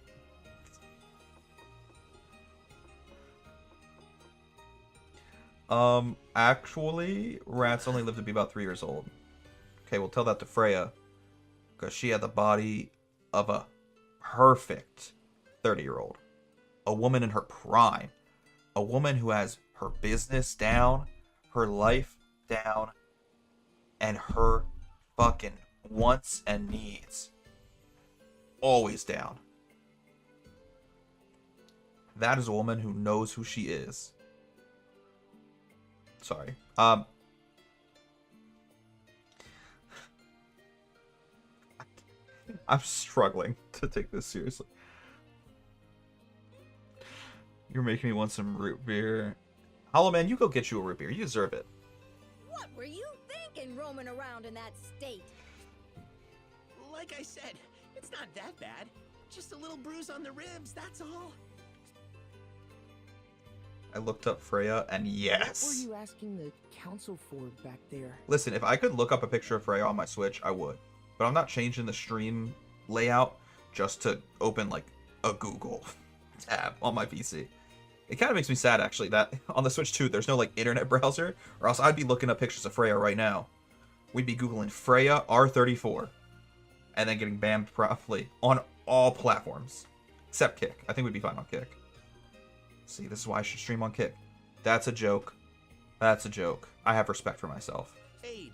Actually, rats only live to be about 3 years old. Okay, we'll tell that to Freya. Because she had the body of a perfect 30-year-old. A woman in her prime. A woman who has her business down, her life down, and her fucking wants and needs always down. That is a woman who knows who she is. Sorry. I'm struggling to take this seriously. You're making me want some root beer. Hollow Man, you go get you a root beer. You deserve it. What were you thinking roaming around in that state? Like I said, it's not that bad. Just a little bruise on the ribs, that's all. I looked up Freya, and What were yes. you asking the council for back there? Listen, if I could look up a picture of Freya on my Switch, I would. But I'm not changing the stream layout just to open, like, a Google tab on my PC. It kind of makes me sad, actually, that on the Switch 2, there's no, like, internet browser, or else I'd be looking up pictures of Freya right now. We'd be Googling Freya R34, and then getting banned probably on all platforms, except Kick. I think we'd be fine on Kick. See, this is why I should stream on Kick. That's a joke. That's a joke. I have respect for myself. Aid,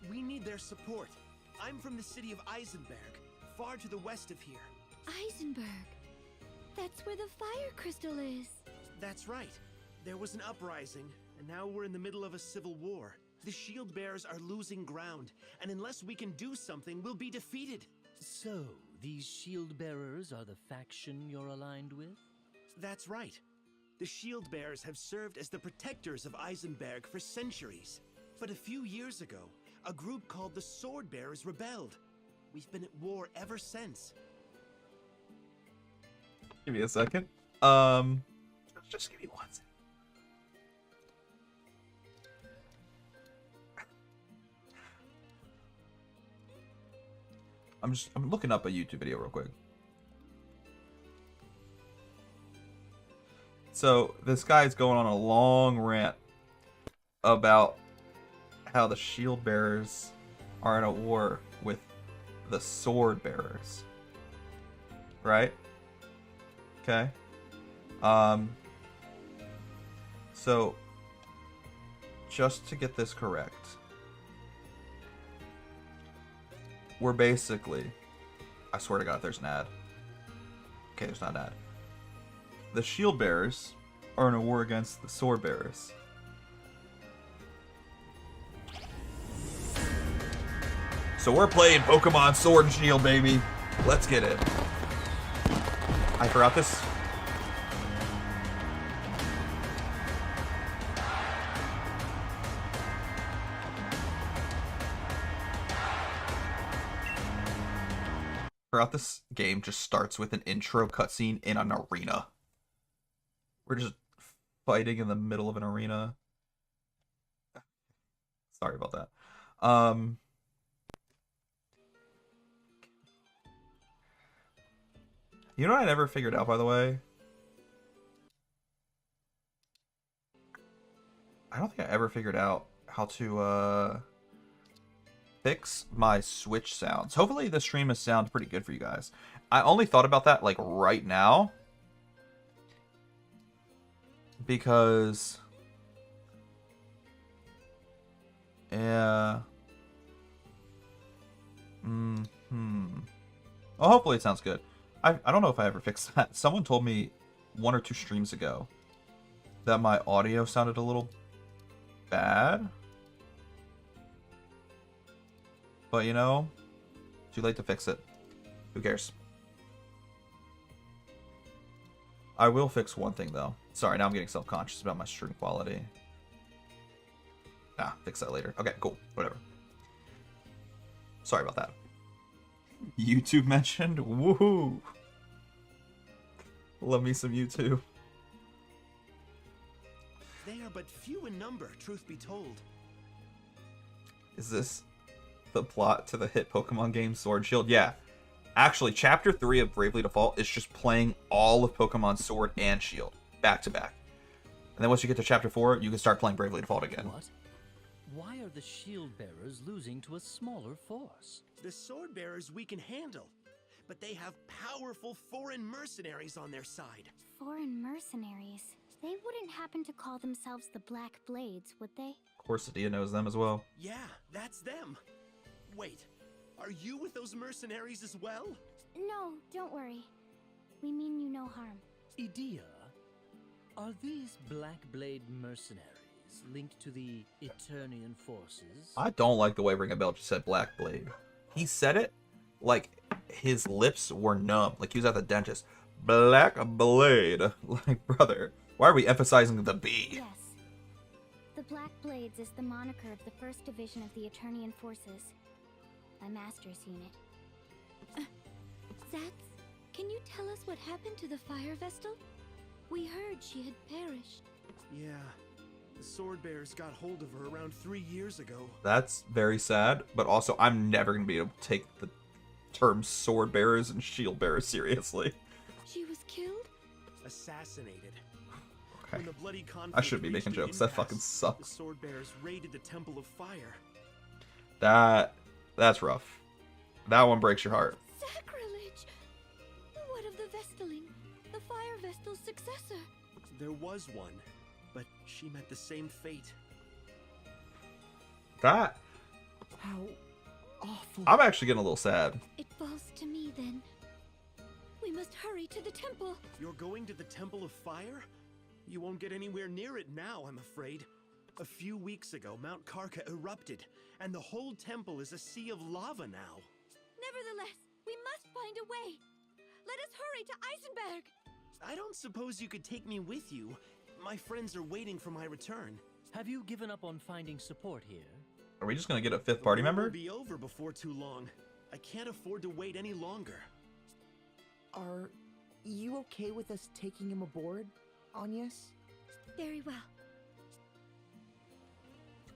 we need their support. I'm from the city of Eisenberg, far to the west of here. Eisenberg. That's where the fire crystal is. That's right. There was an uprising, and now we're in the middle of a civil war. The shield bearers are losing ground, and unless we can do something, we'll be defeated. So, these shield bearers are the faction you're aligned with? That's right. The shield bearers have served as the protectors of Eisenberg for centuries. But a few years ago, a group called the Sword Bearers rebelled. We've been at war ever since. Give me a second. Just give me one second. I'm looking up a YouTube video real quick. So this guy's going on a long rant about how the shield bearers are in a war with the sword bearers. Right? Okay. So just to get this correct, we're basically, I swear to God, there's an ad. Okay, there's not an ad. The shield bearers are in a war against the sword bearers. So we're playing Pokemon Sword and Shield, baby. Let's get it. I forgot this. Forgot this game just starts with an intro cutscene in an arena. We're just fighting in the middle of an arena. Sorry about that. You know what I never figured out, by the way? I don't think I ever figured out how to fix my Switch sounds. Hopefully the stream has sound pretty good for you guys. I only thought about that like right now because well, hopefully it sounds good. I don't know if I ever fixed that. Someone told me 1 or 2 streams ago that my audio sounded a little bad. But, you know, too late to fix it. Who cares? I will fix one thing, though. Sorry, now I'm getting self-conscious about my stream quality. Fix that later. Okay, cool. Whatever. Sorry about that. YouTube mentioned? Woohoo! Love me some YouTube. They are but few in number, truth be told. Is this the plot to the hit Pokemon game Sword Shield? Yeah. Actually, Chapter 3 of Bravely Default is just playing all of Pokemon Sword and Shield, back to back. And then once you get to Chapter 4, you can start playing Bravely Default again. What? Why are the shield bearers losing to a smaller force? The sword bearers we can handle, but they have powerful foreign mercenaries on their side. Foreign mercenaries. They wouldn't happen to call themselves the Black Blades, would they? Of course, Adia knows them as well. Yeah, that's them. Wait, are you with those mercenaries as well? No, don't worry. We mean you no harm. Idea, are these Black Blade mercenaries linked to the Eternian forces? I don't like the way Ring a Bell just said Black Blade. He said it like his lips were numb, like he was at the dentist. Black Blade. Like, brother, why are we emphasizing the B? Yes. The Black Blades is the moniker of the 1st Division of the Eternian Forces. My master's unit. Zatz, can you tell us what happened to the Fire Vestal? We heard she had perished. Yeah, the Sword Bears got hold of her around 3 years ago. That's very sad, but also I'm never going to be able to take the terms sword bearers and shield bearers seriously. She was killed? Assassinated. Okay. When the bloody conflict I shouldn't be reached making an jokes. That impasse, fucking sucks. The Sword Bears raided the Temple of Fire. That's rough. That one breaks your heart. Sacrilege! What of the Vestaling, the Fire Vestal's successor? There was one, but she met the same fate. That How awful. I'm actually getting a little sad. It falls to me then. We must hurry to the temple. You're going to the Temple of Fire? You won't get anywhere near it now, I'm afraid. A few weeks ago, Mount Karka erupted, and the whole temple is a sea of lava now. Nevertheless, we must find a way. Let us hurry to Eisenberg. I don't suppose you could take me with you. My friends are waiting for my return. Have you given up on finding support here? Are we just gonna get a 5th party The war member? will be over before too long. I can't afford to wait any longer. Are you okay with us taking him aboard, Agnes? Very well.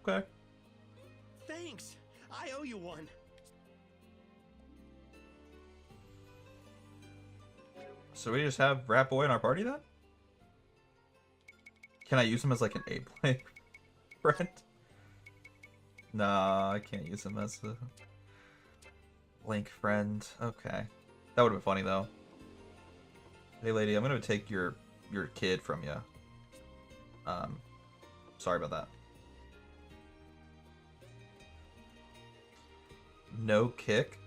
Okay. Thanks! I owe you one. So we just have Rat Boy in our party then? Can I use him as like an A-play friend? Nah, I can't use him as a Link friend. Okay. That would have been funny though. Hey lady, I'm gonna take your kid from you. Sorry about that. No kick?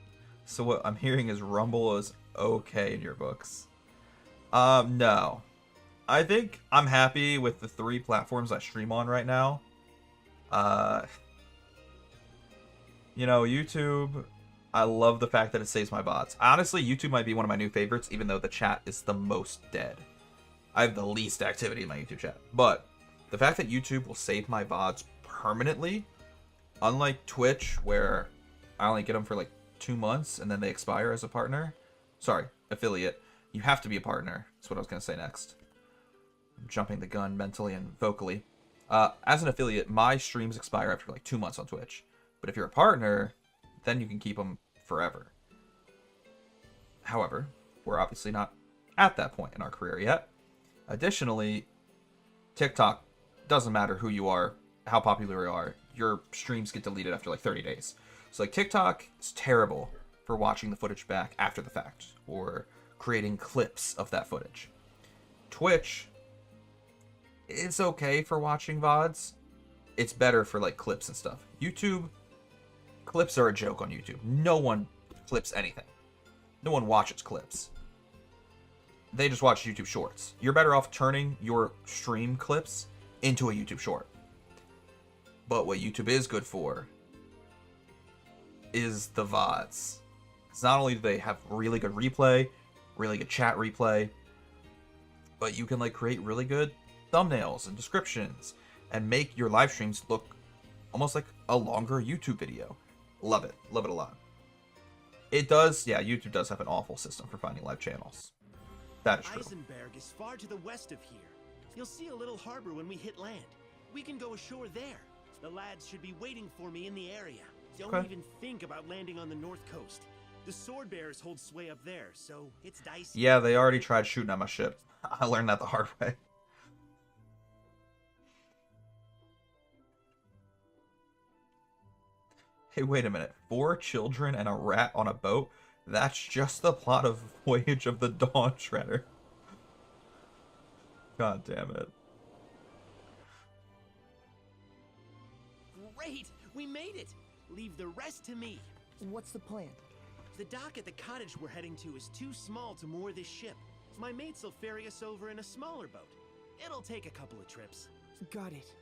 So what I'm hearing is Rumble is okay in your books. No. I think I'm happy with the 3 platforms I stream on right now. You know, YouTube, I love the fact that it saves my VODs. Honestly, YouTube might be one of my new favorites, even though the chat is the most dead. I have the least activity in my YouTube chat. But the fact that YouTube will save my VODs permanently, unlike Twitch, where I only get them for like 2 months and then they expire as a partner. Sorry, affiliate. You have to be a partner. That's what I was going to say next. I'm jumping the gun mentally and vocally. As an affiliate, my streams expire after like 2 months on Twitch. But if you're a partner, then you can keep them forever. However, we're obviously not at that point in our career yet. Additionally, TikTok, doesn't matter who you are, how popular you are, your streams get deleted after like 30 days. So like TikTok is terrible for watching the footage back after the fact or creating clips of that footage. Twitch, it's okay for watching VODs. It's better for like clips and stuff. YouTube, clips are a joke on YouTube. No one clips anything. No one watches clips. They just watch YouTube shorts. You're better off turning your stream clips into a YouTube short. But what YouTube is good for is the VODs. Because not only do they have really good replay, really good chat replay, but you can like create really good thumbnails and descriptions and make your live streams look almost like a longer YouTube video. Love it. Love it a lot. It does, yeah, YouTube does have an awful system for finding live channels. That is true. Eisenberg is far to the west of here. You'll see a little harbor when we hit land. We can go ashore there. The lads should be waiting for me in the area. Don't Okay. even think about landing on the north coast. The Sword Bears hold sway up there, so it's dicey. Yeah, they already tried shooting at my ship. I learned that the hard way. Hey, wait a minute. 4 children and a rat on a boat? That's just the plot of Voyage of the Dawn Treader. God damn it. Great! We made it! Leave the rest to me. What's the plan? The dock at the cottage we're heading to is too small to moor this ship. My mates will ferry us over in a smaller boat. It'll take a couple of trips. Got it.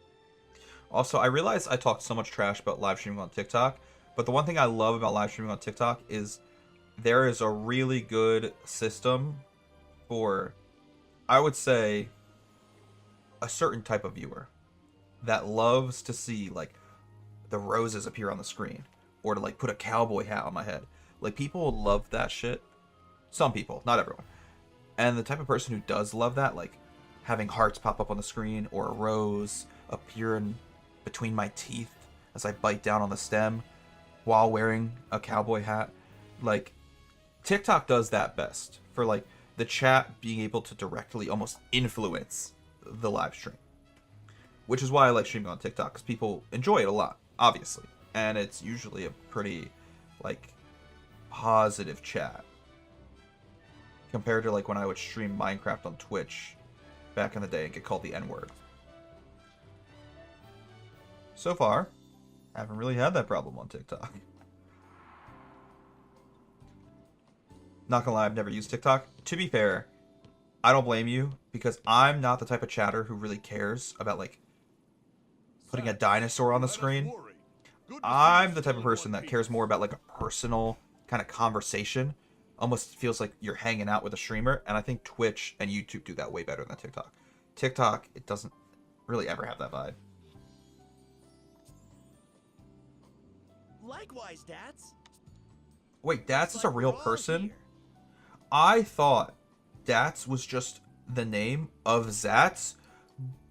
Also, I realize I talk so much trash about live streaming on TikTok, but the one thing I love about live streaming on TikTok is there is a really good system for, I would say, a certain type of viewer that loves to see like the roses appear on the screen, or to like put a cowboy hat on my head. Like, people love that shit. Some people, not everyone. And the type of person who does love that, like having hearts pop up on the screen or a rose appear in between my teeth as I bite down on the stem while wearing a cowboy hat, like, TikTok does that best for like the chat being able to directly almost influence the live stream, which is why I like streaming on TikTok, because people enjoy it a lot, obviously, and it's usually a pretty like positive chat compared to like when I would stream Minecraft on Twitch back in the day and get called the N-word. So far, I haven't really had that problem on TikTok. Not gonna lie, I've never used TikTok. To be fair, I don't blame you, because I'm not the type of chatter who really cares about like putting a dinosaur on the screen. I'm the type of person that cares more about like a personal kind of conversation. Almost feels like you're hanging out with a streamer, and I think Twitch and YouTube do that way better than TikTok. TikTok, it doesn't really ever have that vibe. Likewise, Dats. Wait, Dats is a real person? I thought Dats was just the name of Zats,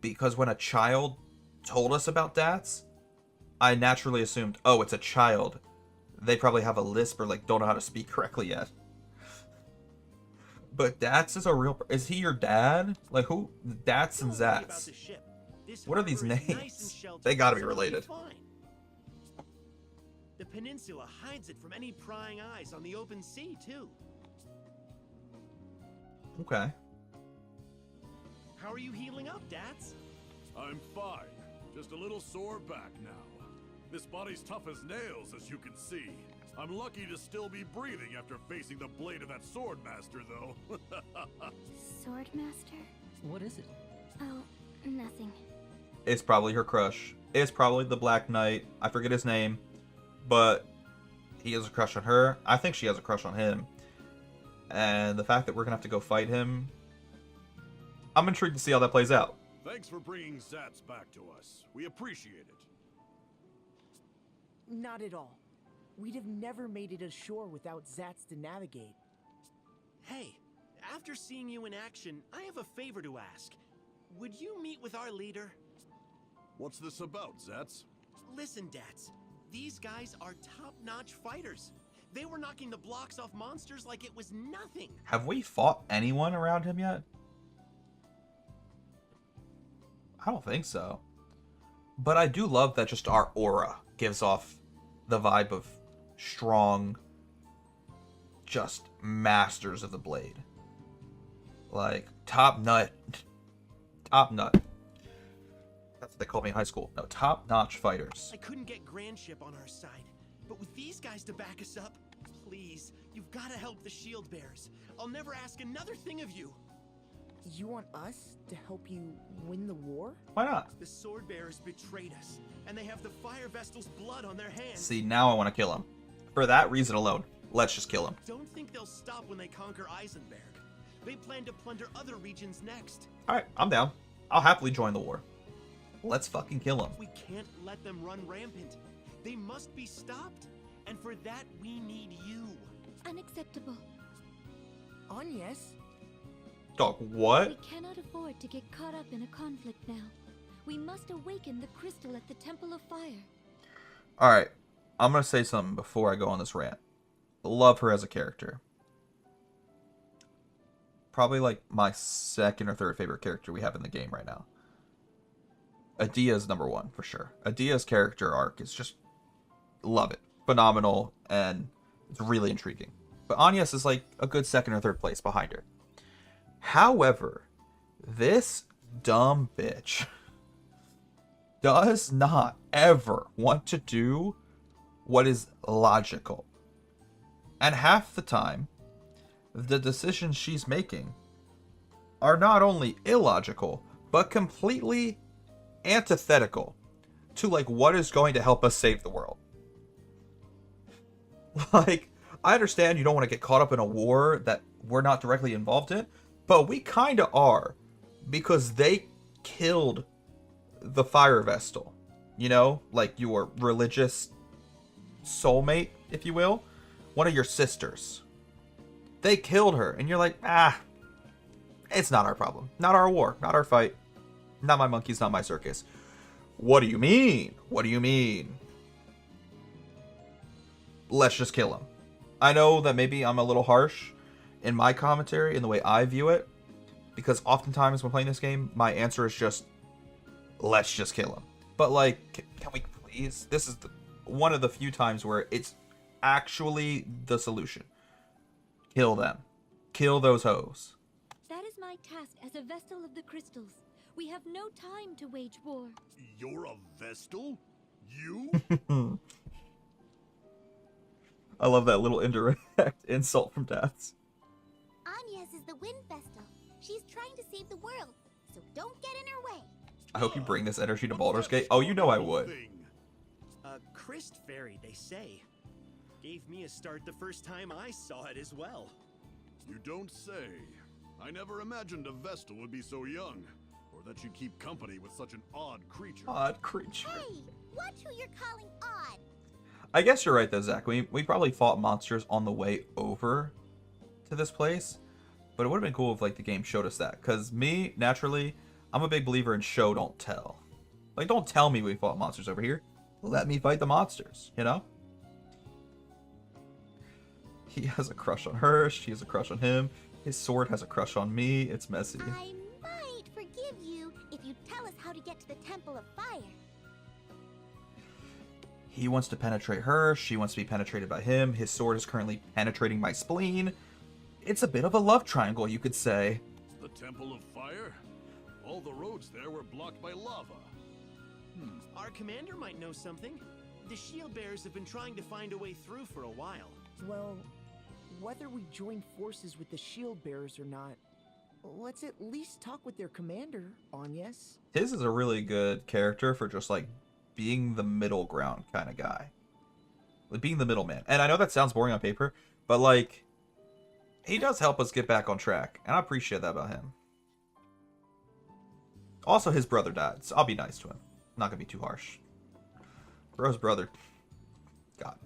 because when a child told us about Dats, I naturally assumed, oh, it's a child. They probably have a lisp or like don't know how to speak correctly yet. But Dats is a real... Is he your dad? Like, who? Dats and Zats. What are these names? They gotta be related. The peninsula hides it from any prying eyes on the open sea, too. Okay. How are you healing up, Dats? I'm fine. Just a little sore back now. This body's tough as nails, as you can see. I'm lucky to still be breathing after facing the blade of that sword master, though. Sword master? What is it? Oh, nothing. It's probably her crush. It's probably the Black Knight. I forget his name. But he has a crush on her. I think she has a crush on him. And the fact that we're going to have to go fight him, I'm intrigued to see how that plays out. Thanks for bringing Zats back to us. We appreciate it. Not at all. We'd have never made it ashore without Zats to navigate. Hey, after seeing you in action, I have a favor to ask. Would you meet with our leader? What's this about, Zats? Listen, Dats. These guys are top-notch fighters. They were knocking the blocks off monsters like it was nothing. Have we fought anyone around him yet? I don't think so. But I do love that just our aura gives off the vibe of strong, just masters of the blade. Like, top nut. Top nut. That's what they called me in high school. No, top-notch fighters. I couldn't get Grandship on our side, but with these guys to back us up, please, you've got to help the shield bearers. I'll never ask another thing of you. You want us to help you win the war? Why not? The sword bearers betrayed us, and they have the Fire Vestal's blood on their hands. See, now I want to kill him. For that reason alone, let's just kill him. Don't think they'll stop when they conquer Eisenberg. They plan to plunder other regions next. Alright, I'm down. I'll happily join the war. Let's fucking kill him. We can't let them run rampant. They must be stopped. And for that, we need you. Unacceptable. Agnes? Dog, what? We cannot afford to get caught up in a conflict now. We must awaken the crystal at the Temple of Fire. Alright, I'm gonna say something before I go on this rant. Love her as a character. Probably like my second or third favorite character we have in the game right now. Adia's number one, for sure. Adia's character arc is just... love it. Phenomenal, and it's really intriguing. But Agnes is like a good second or third place behind her. However, this dumb bitch does not ever want to do what is logical. And half the time, the decisions she's making are not only illogical, but completely antithetical to like what is going to help us save the world. Like, I understand you don't want to get caught up in a war that we're not directly involved in, But we kind of are, because they killed the Fire Vestal. You know, like your religious soulmate, if you will, one of your sisters. They killed her, and you're like, it's not our problem, not our war, not our fight, not my monkeys, not my circus. What do you mean? What do you mean? Let's just kill him. I know that maybe I'm a little harsh in my commentary, in the way I view it, because oftentimes when playing this game, my answer is just, let's just kill him. But like, can we please? This is one of the few times where it's actually the solution. Kill them. Kill those hoes. That is my task as a Vestal of the Crystals. We have no time to wage war. You're a Vestal? You? I love that little indirect insult from Dads. Agnes is the Wind Vestal. She's trying to save the world, so don't get in her way. I hope you bring this energy to Baldur's Gate. Oh, you know I would. A Christ fairy, they say. Gave me a start the first time I saw it as well. You don't say. I never imagined a Vestal would be so young, or that you'd keep company with such an odd creature. Odd creature. Hey, watch who you're calling odd. I guess you're right though, Zach. We probably fought monsters on the way over to this place, but it would have been cool if like the game showed us that. Cause me, naturally, I'm a big believer in show don't tell. Like, don't tell me we fought monsters over here. Let me fight the monsters, you know? He has a crush on her. She has a crush on him. His sword has a crush on me. It's messy. I might forgive you if you tell us how to get to the Temple of Fire. He wants to penetrate her. She wants to be penetrated by him. His sword is currently penetrating my spleen. It's a bit of a love triangle, you could say. The Temple of Fire? All the roads there were blocked by lava. Our commander might know something. The shield bearers have been trying to find a way through for a while. Well, whether we join forces with the shield bearers or not, let's at least talk with their commander, Agnes. His is a really good character for just like being the middle ground kind of guy. Like being the middleman. And I know that sounds boring on paper, but like he does help us get back on track. And I appreciate that about him. Also, his brother died, so I'll be nice to him. Not gonna be too harsh. Bro's brother got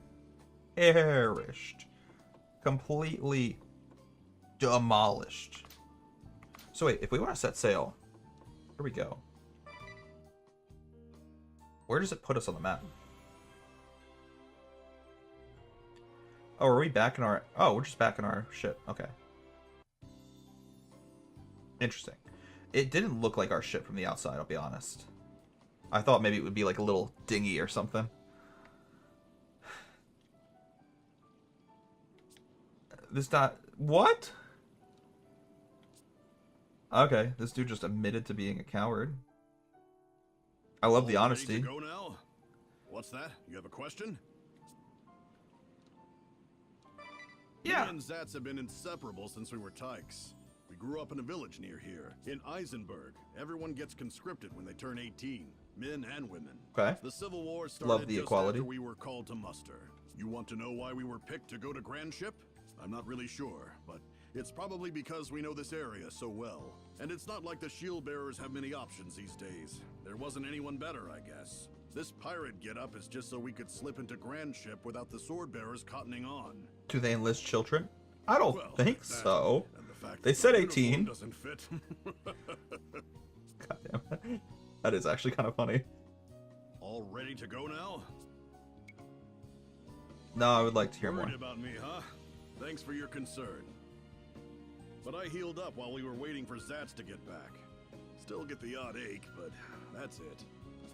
perished. Completely demolished. So wait, if we want to set sail, here we go. Where does it put us on the map? Oh, are we back in our... Oh, we're just back in our ship. Okay. Interesting. It didn't look like our ship from the outside, I'll be honest. I thought maybe it would be like a little dinghy or something. This not... What? Okay, this dude just admitted to being a coward. I love the honesty. Ready to go now? What's that? You have a question? Yeah. Me and Zats have been inseparable since we were tykes. We grew up in a village near here. In Eisenberg, everyone gets conscripted when they turn 18. Men and women. Okay. The Civil War started Love the just equality. after we were called to muster. You want to know why we were picked to go to Grand Ship? I'm not really sure, but it's probably because we know this area so well. And it's not like the shield bearers have many options these days. There wasn't anyone better, I guess. This pirate get-up is just so we could slip into Grand Ship without the sword bearers cottoning on. Do they enlist children? I don't think that, so. and the fact They that said the uniform 18. doesn't fit. God damn it. That is actually kind of funny. All ready to go now? No, I would like to hear more. Worried about me, huh? Thanks for your concern. But I healed up while we were waiting for Zats to get back. Still get the odd ache, but that's it.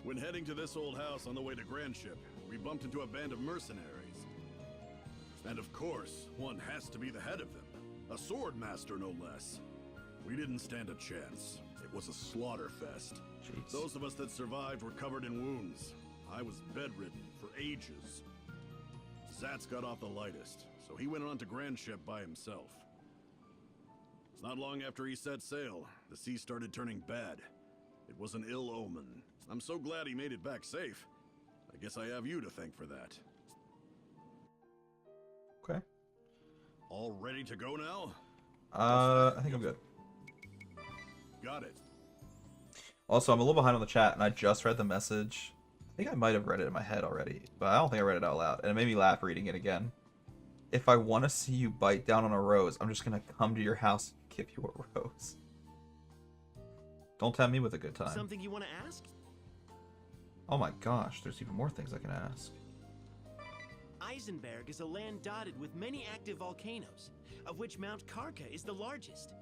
When heading to this old house on the way to Grand Ship, we bumped into a band of mercenaries. And of course, one has to be the head of them. A sword master, no less. We didn't stand a chance. It was a slaughter fest. Jeez. Those of us that survived were covered in wounds. I was bedridden for ages. Zats got off the lightest, so he went on to Grand Ship by himself. Not long after he set sail, the sea started turning bad. It was an ill omen. I'm so glad he made it back safe. I guess I have you to thank for that. Okay. All ready to go now? I think I'm good. Got it. Also, I'm a little behind on the chat, and I just read the message. I think I might have read it in my head already, but I don't think I read it out loud, and it made me laugh reading it again. If I want to see you bite down on a rose, I'm just going to come to your house and give you a rose. Don't tempt me with a good time. Something you want to ask? Oh my gosh, there's even more things I can ask. Eisenberg is a land dotted with many active volcanoes, of which Mount Karka is the largest.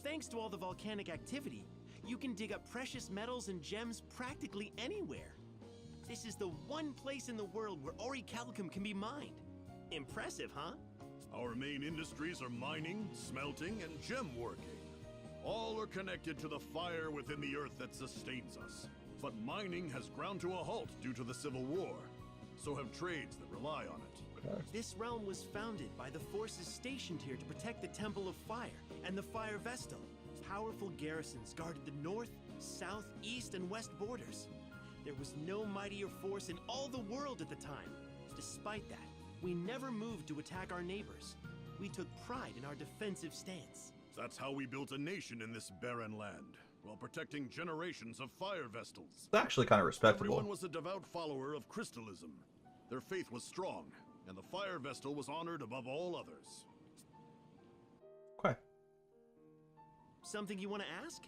Thanks to all the volcanic activity, you can dig up precious metals and gems practically anywhere. This is the one place in the world where orichalcum can be mined. Impressive, huh? Our main industries are mining, smelting, and gem working. All are connected to the fire within the earth that sustains us. But mining has ground to a halt due to the Civil War. So have trades that rely on it. This realm was founded by the forces stationed here to protect the Temple of Fire and the Fire Vestal. Powerful garrisons guarded the north, south, east, and west borders. There was no mightier force in all the world at the time. Despite that, we never moved to attack our neighbors. We took pride in our defensive stance. That's how we built a nation in this barren land, while protecting generations of fire vestals. It's actually kind of respectable. Everyone was a devout follower of crystalism. Their faith was strong, and the fire vestal was honored above all others. Okay. Something you want to ask?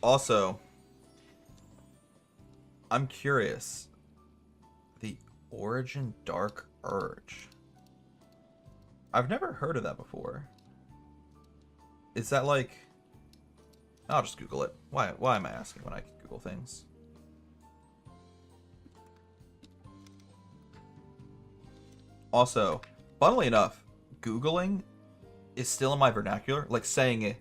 Also, I'm curious. The Origin Dark Urge. I've never heard of that before. Is that like... I'll just Google it. Why am I asking when I can Google things? Also, funnily enough, Googling is still in my vernacular. Like saying it,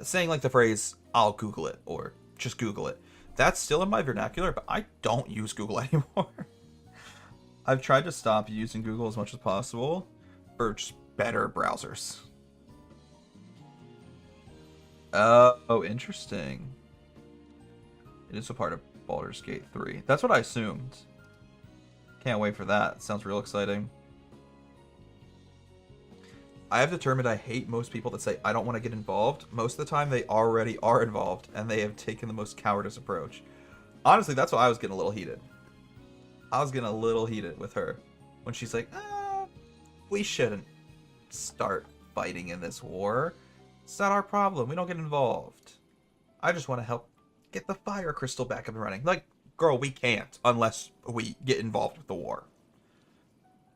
saying like the phrase, I'll Google it, or just Google it. That's still in my vernacular, but I don't use Google anymore. I've tried to stop using Google as much as possible for just better browsers. Oh, interesting. It is a part of Baldur's Gate 3. That's what I assumed. Can't wait for that. Sounds real exciting. I have determined I hate most people that say, I don't want to get involved. Most of the time, they already are involved, and they have taken the most cowardice approach. Honestly, that's why I was getting a little heated. I was getting a little heated with her when she's like, we shouldn't start fighting in this war. It's not our problem. We don't get involved. I just want to help get the fire crystal back up and running. Like, girl, we can't unless we get involved with the war.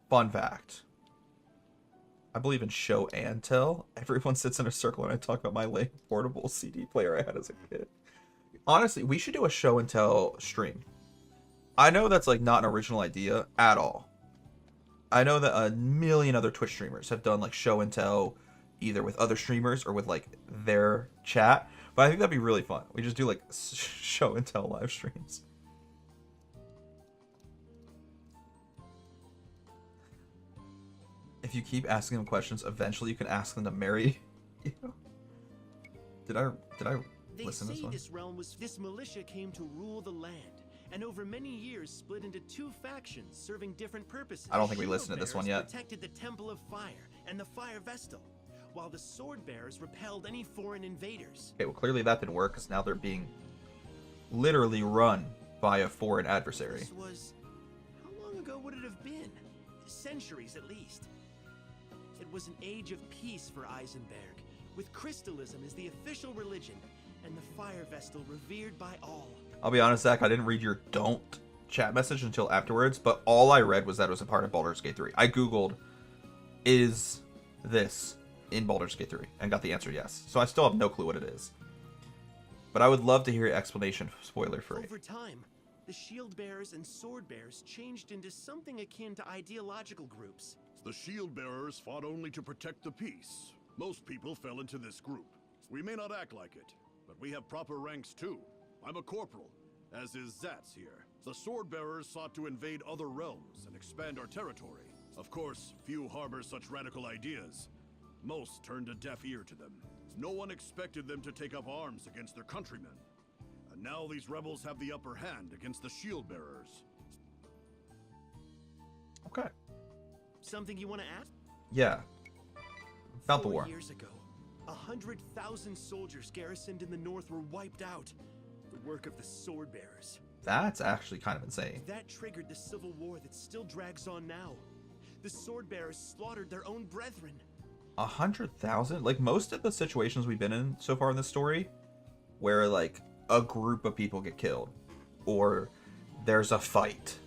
Fun fact. I believe in show and tell. Everyone sits in a circle and I talk about my lame portable CD player I had as a kid. Honestly, we should do a show and tell stream. I know that's like not an original idea at all. I know that a million other Twitch streamers have done like show and tell either with other streamers or with like their chat. But I think that'd be really fun. We just do like show and tell live streams. If you keep asking them questions, eventually you can ask them to marry you. Did I listen to this one? This militia came to rule the land, and over many years split into two factions serving different purposes. I don't think we listened to this one yet. Protected the Temple of Fire and the Fire Vestal, while the Sword Bearers repelled any foreign invaders. Okay, well clearly that didn't work because now they're being literally run by a foreign adversary. This was... how long ago would it have been? Centuries at least. It was an age of peace for Eisenberg, with crystalism as the official religion, and the Fire Vestal revered by all. I'll be honest, Zach, I didn't read your don't chat message until afterwards, but all I read was that it was a part of Baldur's Gate 3. I googled, is this in Baldur's Gate 3? And got the answer yes. So I still have no clue what it is. But I would love to hear your explanation, spoiler free. Over time, the Shield Bearers and Sword Bearers changed into something akin to ideological groups. The Shield Bearers fought only to protect the peace. Most people fell into this group. We may not act like it, but we have proper ranks too. I'm a corporal, as is Zatz here. The Sword Bearers sought to invade other realms and expand our territory. Of course, few harbor such radical ideas. Most turned a deaf ear to them. No one expected them to take up arms against their countrymen. And now these rebels have the upper hand against the Shield Bearers. Okay. Something you want to ask? Yeah. About the war. 4 years ago, 100,000 soldiers garrisoned in the north were wiped out. The work of the sword bearers. That's actually kind of insane. That triggered the civil war that still drags on now. The sword bearers slaughtered their own brethren. 100,000? Like, most of the situations we've been in so far in this story, where, like, a group of people get killed, or there's a fight,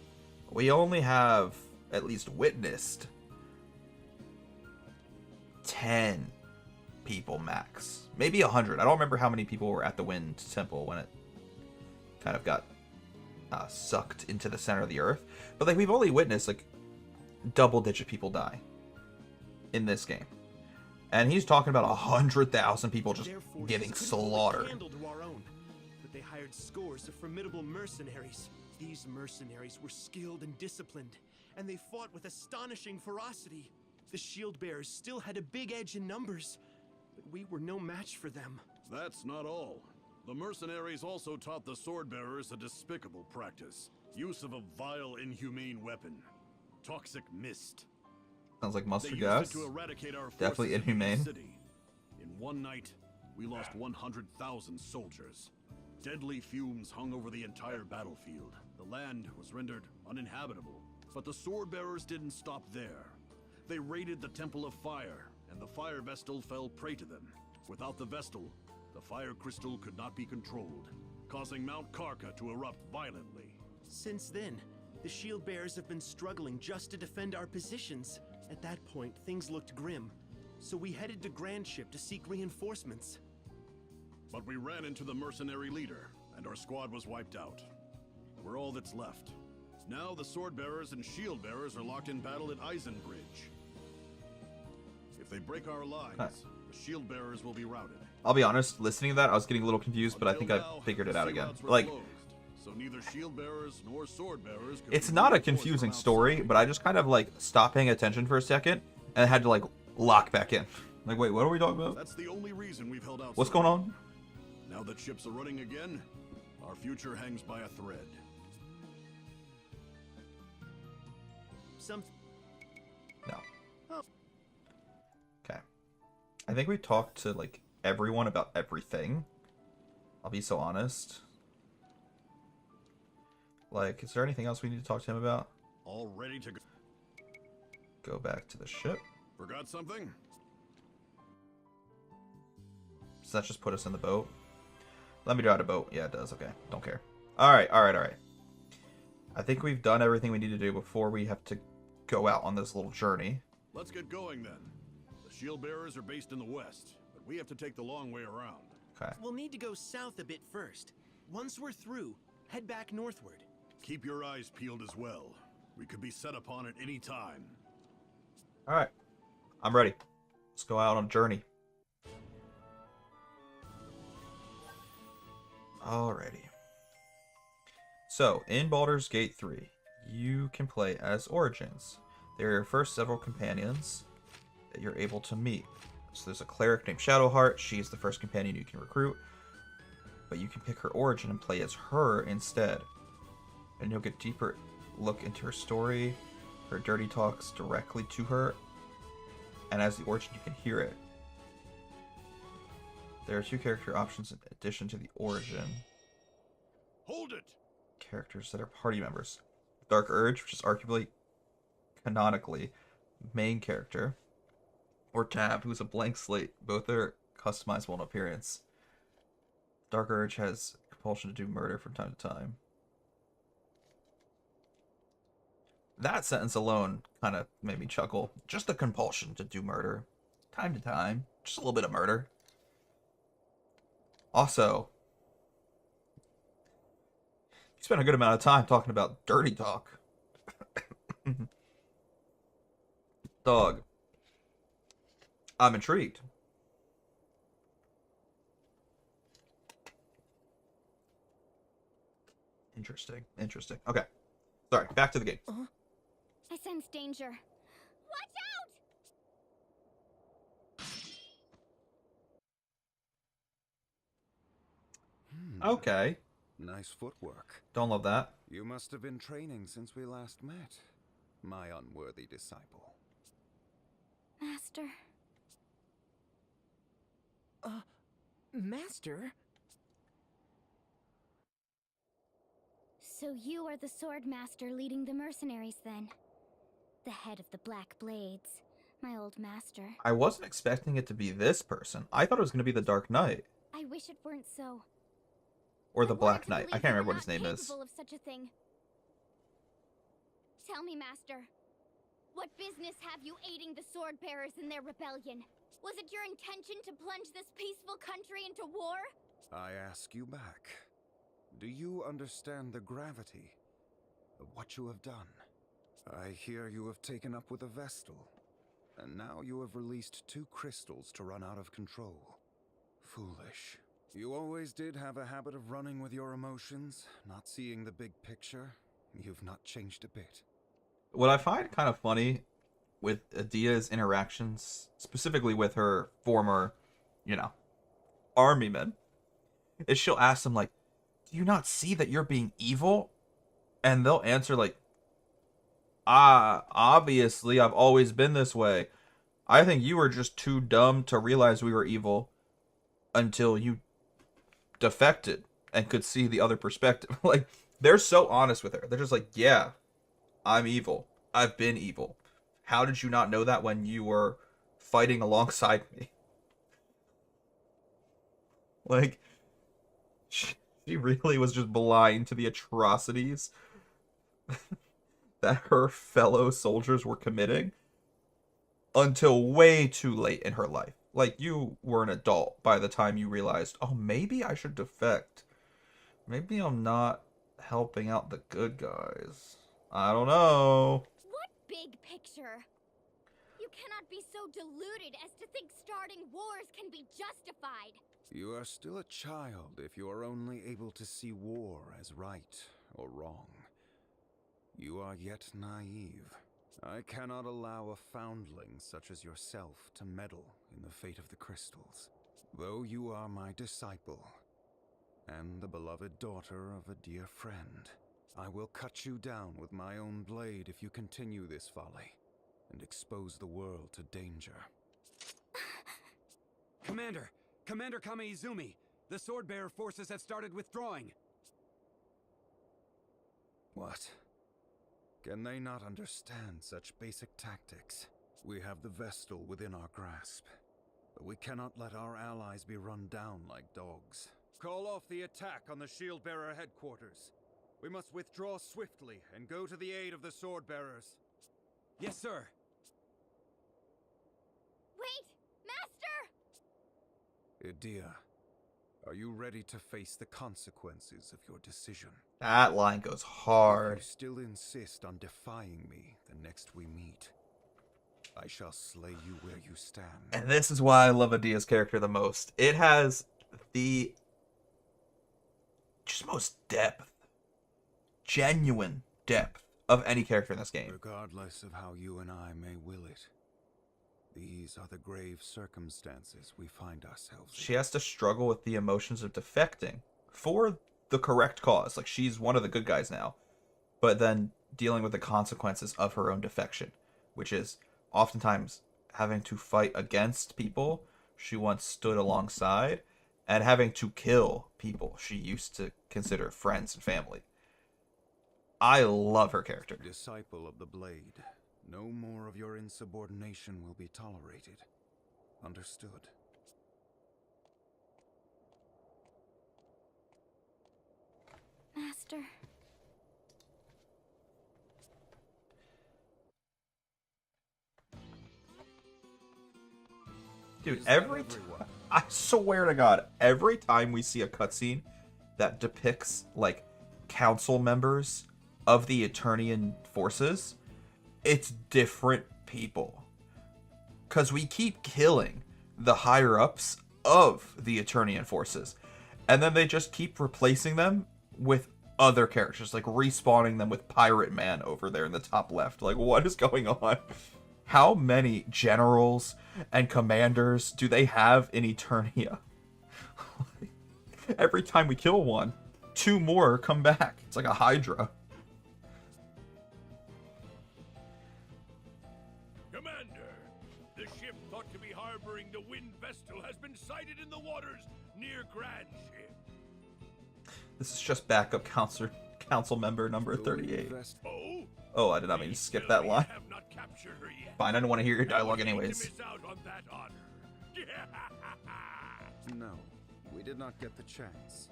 we only have at least witnessed 10 people max. Maybe 100. I don't remember how many people were at the Wind Temple when it kind of got sucked into the center of the earth. But, like, we've only witnessed, like, double-digit people die in this game. And he's talking about 100,000 people just getting slaughtered. But they hired scores of formidable mercenaries. These mercenaries were skilled and disciplined, and they fought with astonishing ferocity. The shield bearers still had a big edge in numbers, but we were no match for them. That's not all. The mercenaries also taught the sword bearers a despicable practice. Use of a vile, inhumane weapon. Toxic mist. Sounds like mustard They gas. used it to eradicate our Definitely forces from the inhumane. city. In one night, we lost 100,000 soldiers. Deadly fumes hung over the entire battlefield. The land was rendered uninhabitable. But the sword bearers didn't stop there. They raided the Temple of Fire, and the Fire Vestal fell prey to them. Without the Vestal, the Fire Crystal could not be controlled, causing Mount Karka to erupt violently. Since then, the shield bearers have been struggling just to defend our positions. At that point, things looked grim, so we headed to Grandship to seek reinforcements. But we ran into the mercenary leader, and our squad was wiped out. We're all that's left. Now the sword bearers and shield bearers are locked in battle at Eisenbridge. If they break our lines, the shield bearers will be routed. I'll be honest, listening to that, I was getting a little confused, but I think I figured it out again. Like, so neither shield bearers nor sword bearers could it's not a confusing story, but I just kind of, like, stopped paying attention for a second, and had to, like, lock back in. Like, wait, what are we talking about? That's the only reason we've held out. What's going on? Now that ships are running again, our future hangs by a thread. No. Okay. I think we talked to, like, everyone about everything. I'll be so honest. Like, is there anything else we need to talk to him about? All ready to go. Go back to the ship. Forgot something? Does that just put us in the boat? Let me drive a boat. Yeah, it does. Okay. Don't care. Alright, alright, alright. I think we've done everything we need to do before we have to go out on this little journey. Let's get going then. The shield bearers are based in the west, but we have to take the long way around. Okay. We'll need to go south a bit first. Once we're through, head back northward. Keep your eyes peeled as well. We could be set upon at any time. Alright. I'm ready. Let's go out on a journey. Alrighty. So, in Baldur's Gate 3, you can play as Origins. They're your first several companions that you're able to meet. So there's a cleric named Shadowheart. She's the first companion you can recruit. But you can pick her origin and play as her instead. And you'll get deeper look into her story, her dirty talks directly to her, and as the origin you can hear it. There are 2 character options in addition to the origin. Hold it! Characters that are party members. Dark Urge, which is arguably, canonically, main character. Or Tab, who's a blank slate. Both are customizable in appearance. Dark Urge has compulsion to do murder from time to time. That sentence alone kind of made me chuckle. Just the compulsion to do murder. Time to time. Just a little bit of murder. Also, you spent a good amount of time talking about dirty talk. Dog. I'm intrigued. Interesting. Interesting. Okay. Sorry, back to the game. I sense danger. Watch out! Okay. Nice footwork. Don't love that. You must have been training since we last met, my unworthy disciple. Master. Master? So you are the sword master leading the mercenaries then? The head of the Black Blades, my old master. I wasn't expecting it to be this person. I thought it was going to be the Dark Knight. I wish it weren't so. Or the Black Knight. I can't remember what his name is. Of such a thing. Tell me, Master, what business have you aiding the sword bearers in their rebellion? Was it your intention to plunge this peaceful country into war? I ask you back. Do you understand the gravity of what you have done? I hear you have taken up with a Vestal, and now you have released 2 crystals to run out of control. Foolish. You always did have a habit of running with your emotions, not seeing the big picture. You've not changed a bit. What I find kind of funny with Adia's interactions, specifically with her former, army men, is she'll ask them, like, do you not see that you're being evil? And they'll answer, like, obviously, I've always been this way. I think you were just too dumb to realize we were evil until you defected and could see the other perspective. Like, they're so honest with her. They're just like, yeah, I'm evil. I've been evil. How did you not know that when you were fighting alongside me? Like, she really was just blind to the atrocities that her fellow soldiers were committing until way too late in her life. Like, you were an adult by the time you realized, oh, maybe I should defect. Maybe I'm not helping out the good guys. I don't know. What big picture? You cannot be so deluded as to think starting wars can be justified. You are still a child if you are only able to see war as right or wrong. You are yet naive. I cannot allow a foundling such as yourself to meddle in the fate of the crystals. Though you are my disciple, and the beloved daughter of a dear friend, I will cut you down with my own blade if you continue this folly, and expose the world to danger. Commander Kame-Izumi! The sword-bearer forces have started withdrawing! What? Can they not understand such basic tactics? We have the Vestal within our grasp, but we cannot let our allies be run down like dogs. Call off the attack on the shield-bearer headquarters. We must withdraw swiftly and go to the aid of the sword-bearers. Yes, sir! Wait! Master! Idia, are you ready to face the consequences of your decision? That line goes hard. If you still insist on defying me the next we meet, I shall slay you where you stand. And this is why I love Adia's character the most. It has the just most depth, genuine depth of any character in this game. Regardless of how you and I may will it, these are the grave circumstances we find ourselves in. She has to struggle with the emotions of defecting for the correct cause. Like, she's one of the good guys now, but then dealing with the consequences of her own defection, which is oftentimes having to fight against people she once stood alongside and having to kill people she used to consider friends and family. I love her character. Disciple of the Blade, no more of your insubordination will be tolerated. Understood? Master. Dude, I swear to God, every time we see a cutscene that depicts, like, council members of the Eternian forces, it's different people. Because we keep killing the higher-ups of the Eternian forces, and then they just keep replacing them with other characters, like respawning them with Pirate Man over there in the top left. Like, what is going on? How many generals and commanders do they have in Eternia? Every time we kill one, 2 more come back. It's like a Hydra. Commander, the ship thought to be harboring the Wind Vestal has been sighted in the waters near Grandship. This is just backup council member number 38. Oh? Oh, I did not mean to skip that line. Have not captured her yet. Fine, I don't want to hear your Now dialogue we need to anyways. miss out on that honor. No, we did not get the chance.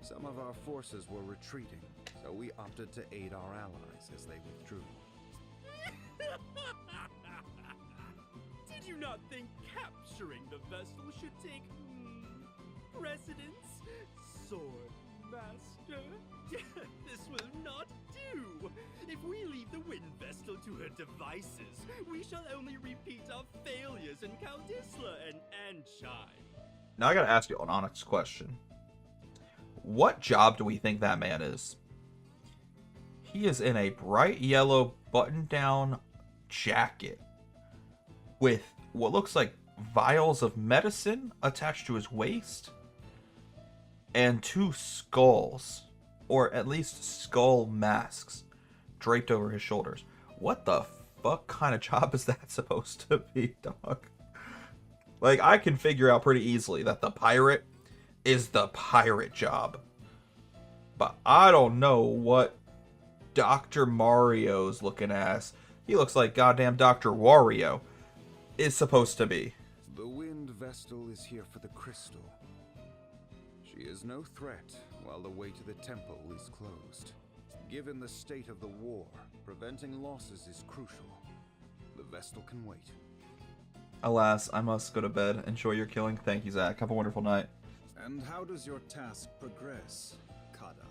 Some of our forces were retreating, so we opted to aid our allies as they withdrew. Did you not think capturing the vessel should take precedence? Sword Master? This will not do! If we leave the Wind Vestal to her devices, we shall only repeat our failures in Caldisla and Anshine. Now I gotta ask you an honest question. What job do we think that man is? He is in a bright yellow button-down jacket with what looks like vials of medicine attached to his waist and 2 skulls, or at least skull masks, draped over his shoulders. What the fuck kind of job is that supposed to be, dog? Like, I can figure out pretty easily that the pirate is the pirate job. But I don't know what Dr. Mario's looking ass, he looks like goddamn Dr. Wario, is supposed to be. The Wind Vestal is here for the crystal. She is no threat while the way to the temple is closed. Given the state of the war, preventing losses is crucial. The Vestal can wait. Alas, I must go to bed. Enjoy your killing. Thank you, Zach. Have a wonderful night. And how does your task progress, Kada?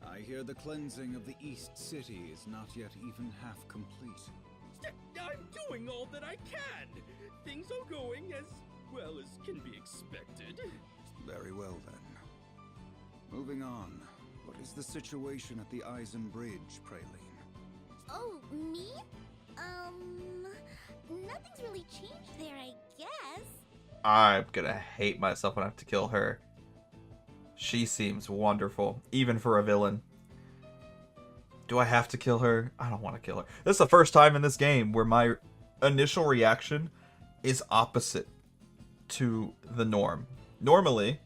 I hear the cleansing of the East City is not yet even half complete. I'm doing all that I can. Things are going as well as can be expected. Very well then. Moving on. What is the situation at the Eisen Bridge, Praline? Oh, me? Nothing's really changed there, I guess. I'm gonna hate myself when I have to kill her. She seems wonderful, even for a villain. Do I have to kill her? I don't want to kill her. This is the first time in this game where my initial reaction is opposite to the norm. Normally,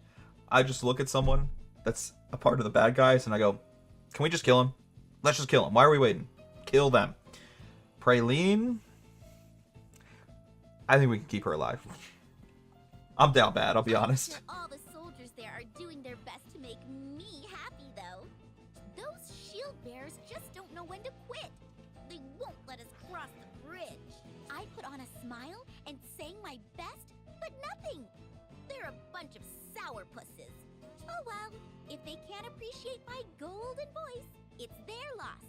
I just look at someone that's a part of the bad guys and I go, can we just kill him? Let's just kill him. Why are we waiting? Kill them. Praline, I think we can keep her alive. I'm down bad, I'll be honest. All the soldiers there are doing their best to make me happy, though. Those shield bearers just don't know when to quit. They won't let us cross the bridge. I put on a smile and sang my best, but nothing. They're a bunch of sourpusses. Oh well, if they can't appreciate my golden voice, it's their loss.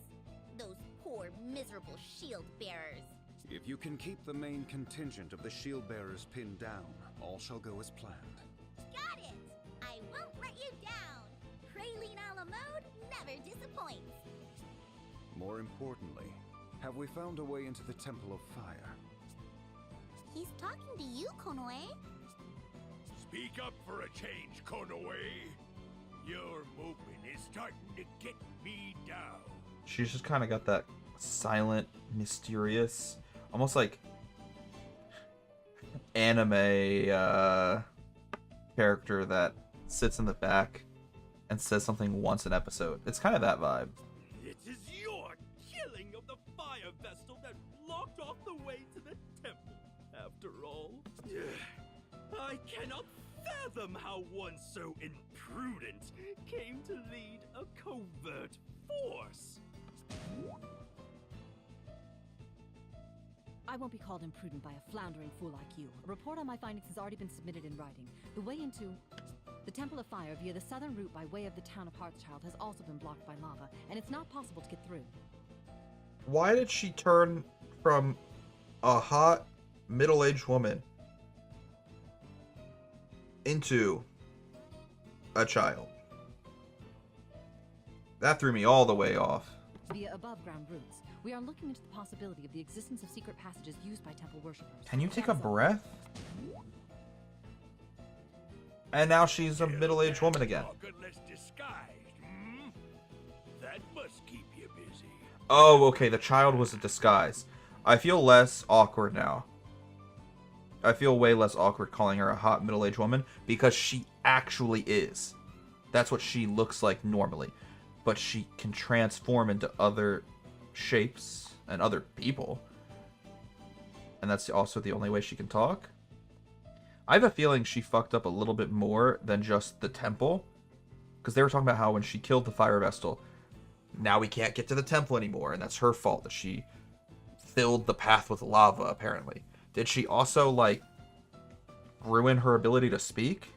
Those poor, miserable shield bearers. If you can keep the main contingent of the shield bearers pinned down, all shall go as planned. Got it! I won't let you down. Praline a la mode never disappoints. More importantly, have we found a way into the Temple of Fire? He's talking to you, Konoe. Speak up for a change, Konoe. Your movement is starting to get me down. She's just kind of got that silent, mysterious, almost like anime character that sits in the back and says something once an episode. It's kind of that vibe. It is your killing of the Fire Vestal that blocked off the way to the temple, after all. I cannot fathom how one so imprudent came to lead a covert force. I won't be called imprudent by a floundering fool like you. A report on my findings has already been submitted in writing. The way into the Temple of Fire via the southern route by way of the town of Hearthchild has also been blocked by lava, and it's not possible to get through. Why did she turn from a hot, middle-aged woman into a child? That threw me all the way off. Via above-ground routes, we are looking into the possibility of the existence of secret passages used by temple worshippers. Can you take a breath? And now she's a middle-aged woman again. Disguised, hmm? That must keep you busy. Oh, okay, the child was a disguise. I feel less awkward now. I feel way less awkward calling her a hot middle-aged woman because she actually is. That's what she looks like normally. But she can transform into other shapes and other people. And that's also the only way she can talk. I have a feeling she fucked up a little bit more than just the temple. Because they were talking about how when she killed the Fire Vestal, now we can't get to the temple anymore. And that's her fault that she filled the path with lava, apparently. Did she also, like, ruin her ability to speak?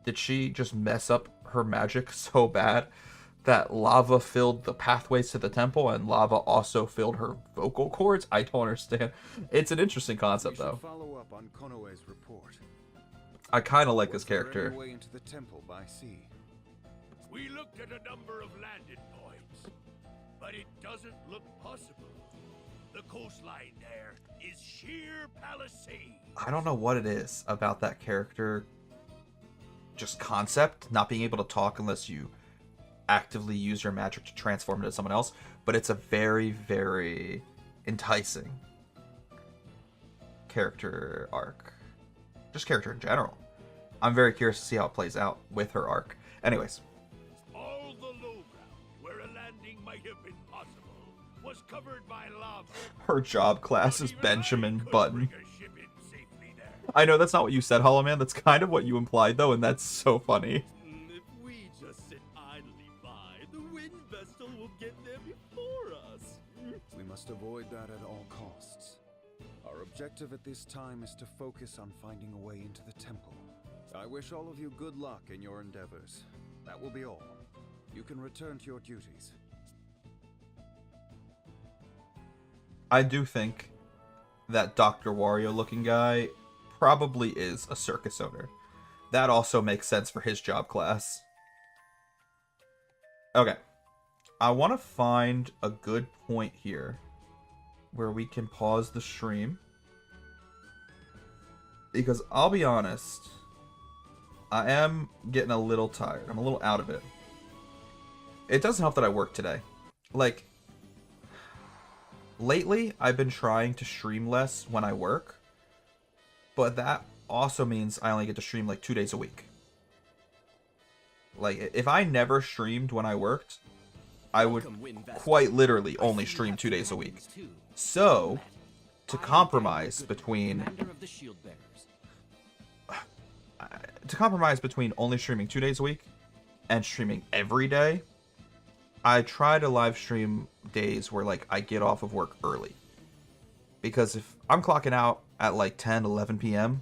Did she just mess up her magic so bad that lava filled the pathways to the temple and lava also filled her vocal cords? I don't understand. It's an interesting concept, though. Follow up on Konoe's report. I kind of like this character. Way into the temple by sea. We looked at a number of landing points, but it doesn't look possible. The coastline there is sheer palisade. I don't know what it is about that character. Just concept, not being able to talk unless you actively use your magic to transform into someone else, but it's a very, very enticing character arc. Just character in general. I'm very curious to see how it plays out with her arc. Anyways. All the low ground where a landing might have been possible was covered by lava. Her job class is Benjamin Button. I know that's not what you said, Hollow Man. That's kind of what you implied, though, and that's so funny. If we just sit idly by, the wind vestal will get there before us. We must avoid that at all costs. Our objective at this time is to focus on finding a way into the temple. I wish all of you good luck in your endeavors. That will be all. You can return to your duties. I do think that Dr. Wario-looking guy probably is a circus owner. That also makes sense for his job class. Okay. I want to find a good point here where we can pause the stream. Because I'll be honest, I am getting a little tired. I'm a little out of it. It doesn't help that I work today. Like, lately, I've been trying to stream less when I work. But that also means I only get to stream like 2 days a week. Like, if I never streamed when I worked, I would quite literally only stream 2 days a week. So, to compromise between only streaming 2 days a week and streaming every day, I try to live stream days where, like, I get off of work early. Because if I'm clocking out at like 10, 11 p.m.,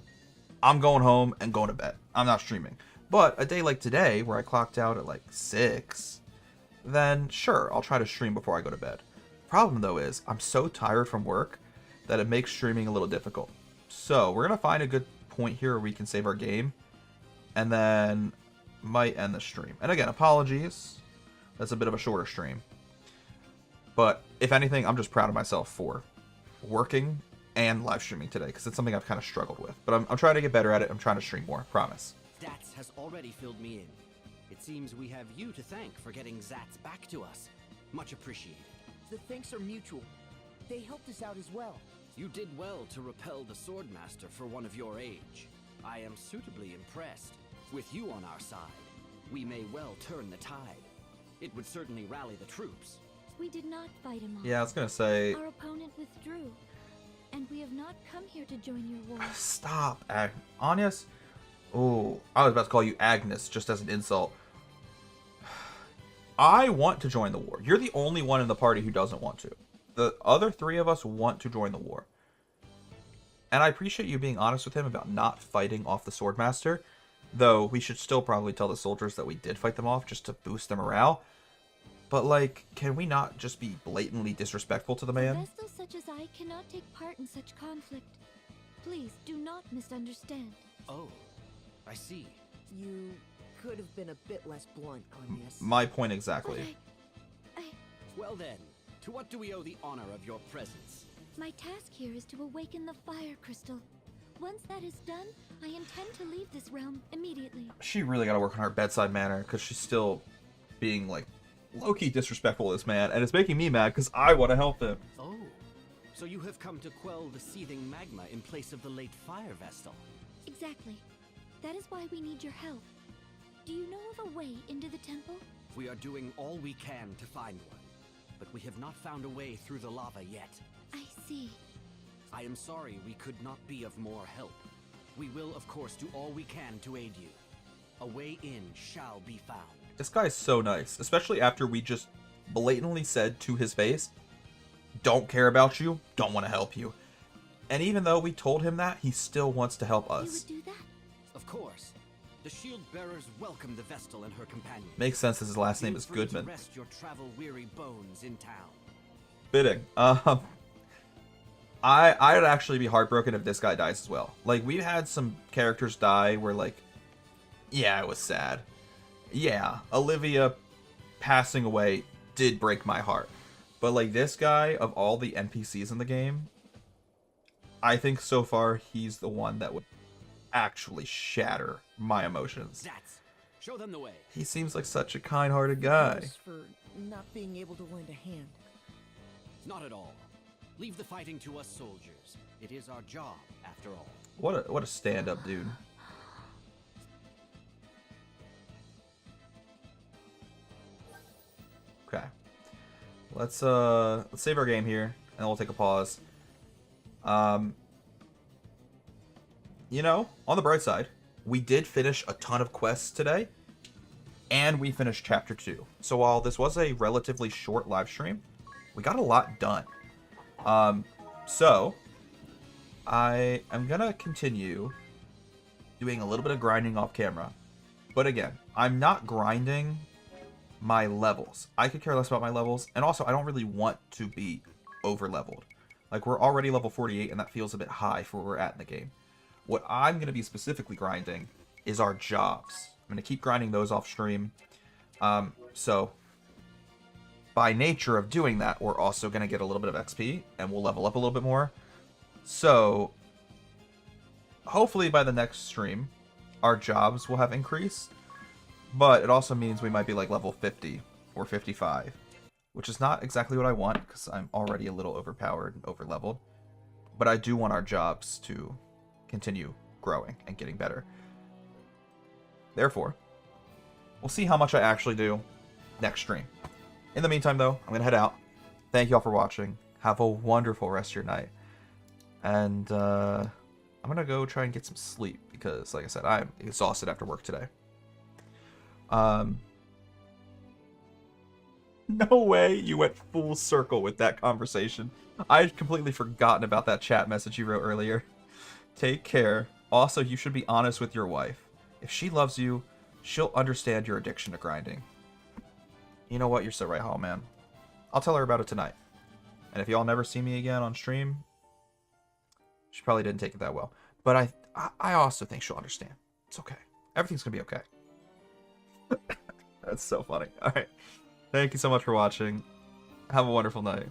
I'm going home and going to bed. I'm not streaming. But a day like today, where I clocked out at like 6, then sure, I'll try to stream before I go to bed. Problem, though, is I'm so tired from work that it makes streaming a little difficult. So we're going to find a good point here where we can save our game, and then might end the stream. And again, apologies. That's a bit of a shorter stream. But if anything, I'm just proud of myself for working and live streaming today, because it's something I've kind of struggled with. But I'm trying to get better at it. I'm trying to stream more. Promise. Zats has already filled me in. It seems we have you to thank for getting Zats back to us. Much appreciated. The thanks are mutual. They helped us out as well. You did well to repel the Swordmaster for one of your age. I am suitably impressed. With you on our side, we may well turn the tide. It would certainly rally the troops. We did not fight him off. Yeah, I was gonna say. Our opponent withdrew, and we have not come here to join your war. Stop, Agnes. Oh, I was about to call you Agnes just as an insult. I want to join the war. You're the only one in the party who doesn't want to. The other 3 of us want to join the war. And I appreciate you being honest with him about not fighting off the Swordmaster, though we should still probably tell the soldiers that we did fight them off just to boost their morale. But, like, can we not just be blatantly disrespectful to the man? Vestals such as I cannot take part in such conflict. Please do not misunderstand. Oh, I see. You could have been a bit less blunt, Agnes. My point exactly. Well then, to what do we owe the honor of your presence? My task here is to awaken the fire crystal. Once that is done, I intend to leave this realm immediately. She really got to work on her bedside manner, because she's still being, like, low-key disrespectful to this man, and it's making me mad because I want to help him. Oh, So you have come to quell the seething magma in place of the late fire vestal? Exactly. That is why we need your help. Do you know of a way into the temple? We are doing all we can to find one, but we have not found a way through the lava yet. I see. I am sorry we could not be of more help. We will, of course, do all we can to aid you. A way in shall be found. This guy's so nice, especially after we just blatantly said to his face, don't care about you, don't want to help you. And even though we told him that, he still wants to help us. You would do that? Of course. The shield bearers welcome the Vestal and her companions. Makes sense as his last name is Feel free Goodman. to rest your travel-weary bones in town. Fitting. I'd actually be heartbroken if this guy dies as well. Like, we've had some characters die where, like, yeah, it was sad. Yeah, Olivia passing away did break my heart. But, like, this guy, of all the NPCs in the game, I think so far he's the one that would actually shatter my emotions. Zats, show them the way. He seems like such a kind-hearted guy. For not being able to lend a hand. Not at all. Leave the fighting to us soldiers. It is our job, after all. What a stand-up dude. Okay. Let's save our game here, and we'll take a pause. You know, on the bright side, we did finish a ton of quests today, and we finished Chapter 2. So while this was a relatively short live stream, we got a lot done. So I am gonna continue doing a little bit of grinding off camera. But again, I'm not grinding my levels. I could care less about my levels, and also I don't really want to be over leveled. Like, we're already level 48, and that feels a bit high for where we're at in the game. What I'm going to be specifically grinding is our jobs. I'm going to keep grinding those off stream. So, by nature of doing that, we're also going to get a little bit of XP, and we'll level up a little bit more. So, hopefully by the next stream, our jobs will have increased. But it also means we might be like level 50 or 55. Which is not exactly what I want, because I'm already a little overpowered and over-leveled. But I do want our jobs to continue growing and getting better. Therefore, we'll see how much I actually do next stream. In the meantime, though, I'm going to head out. Thank you all for watching. Have a wonderful rest of your night. And I'm going to go try and get some sleep, because, like I said, I'm exhausted after work today. No way you went full circle with that conversation. I'd completely forgotten about that chat message you wrote earlier. Take care. Also, you should be honest with your wife. If she loves you, she'll understand your addiction to grinding. You know what? You're so right, Hall Man. I'll tell her about it tonight. And if y'all never see me again on stream, she probably didn't take it that well. But I also think she'll understand. It's okay. Everything's gonna be okay. That's so funny. Alright. Thank you so much for watching. Have a wonderful night.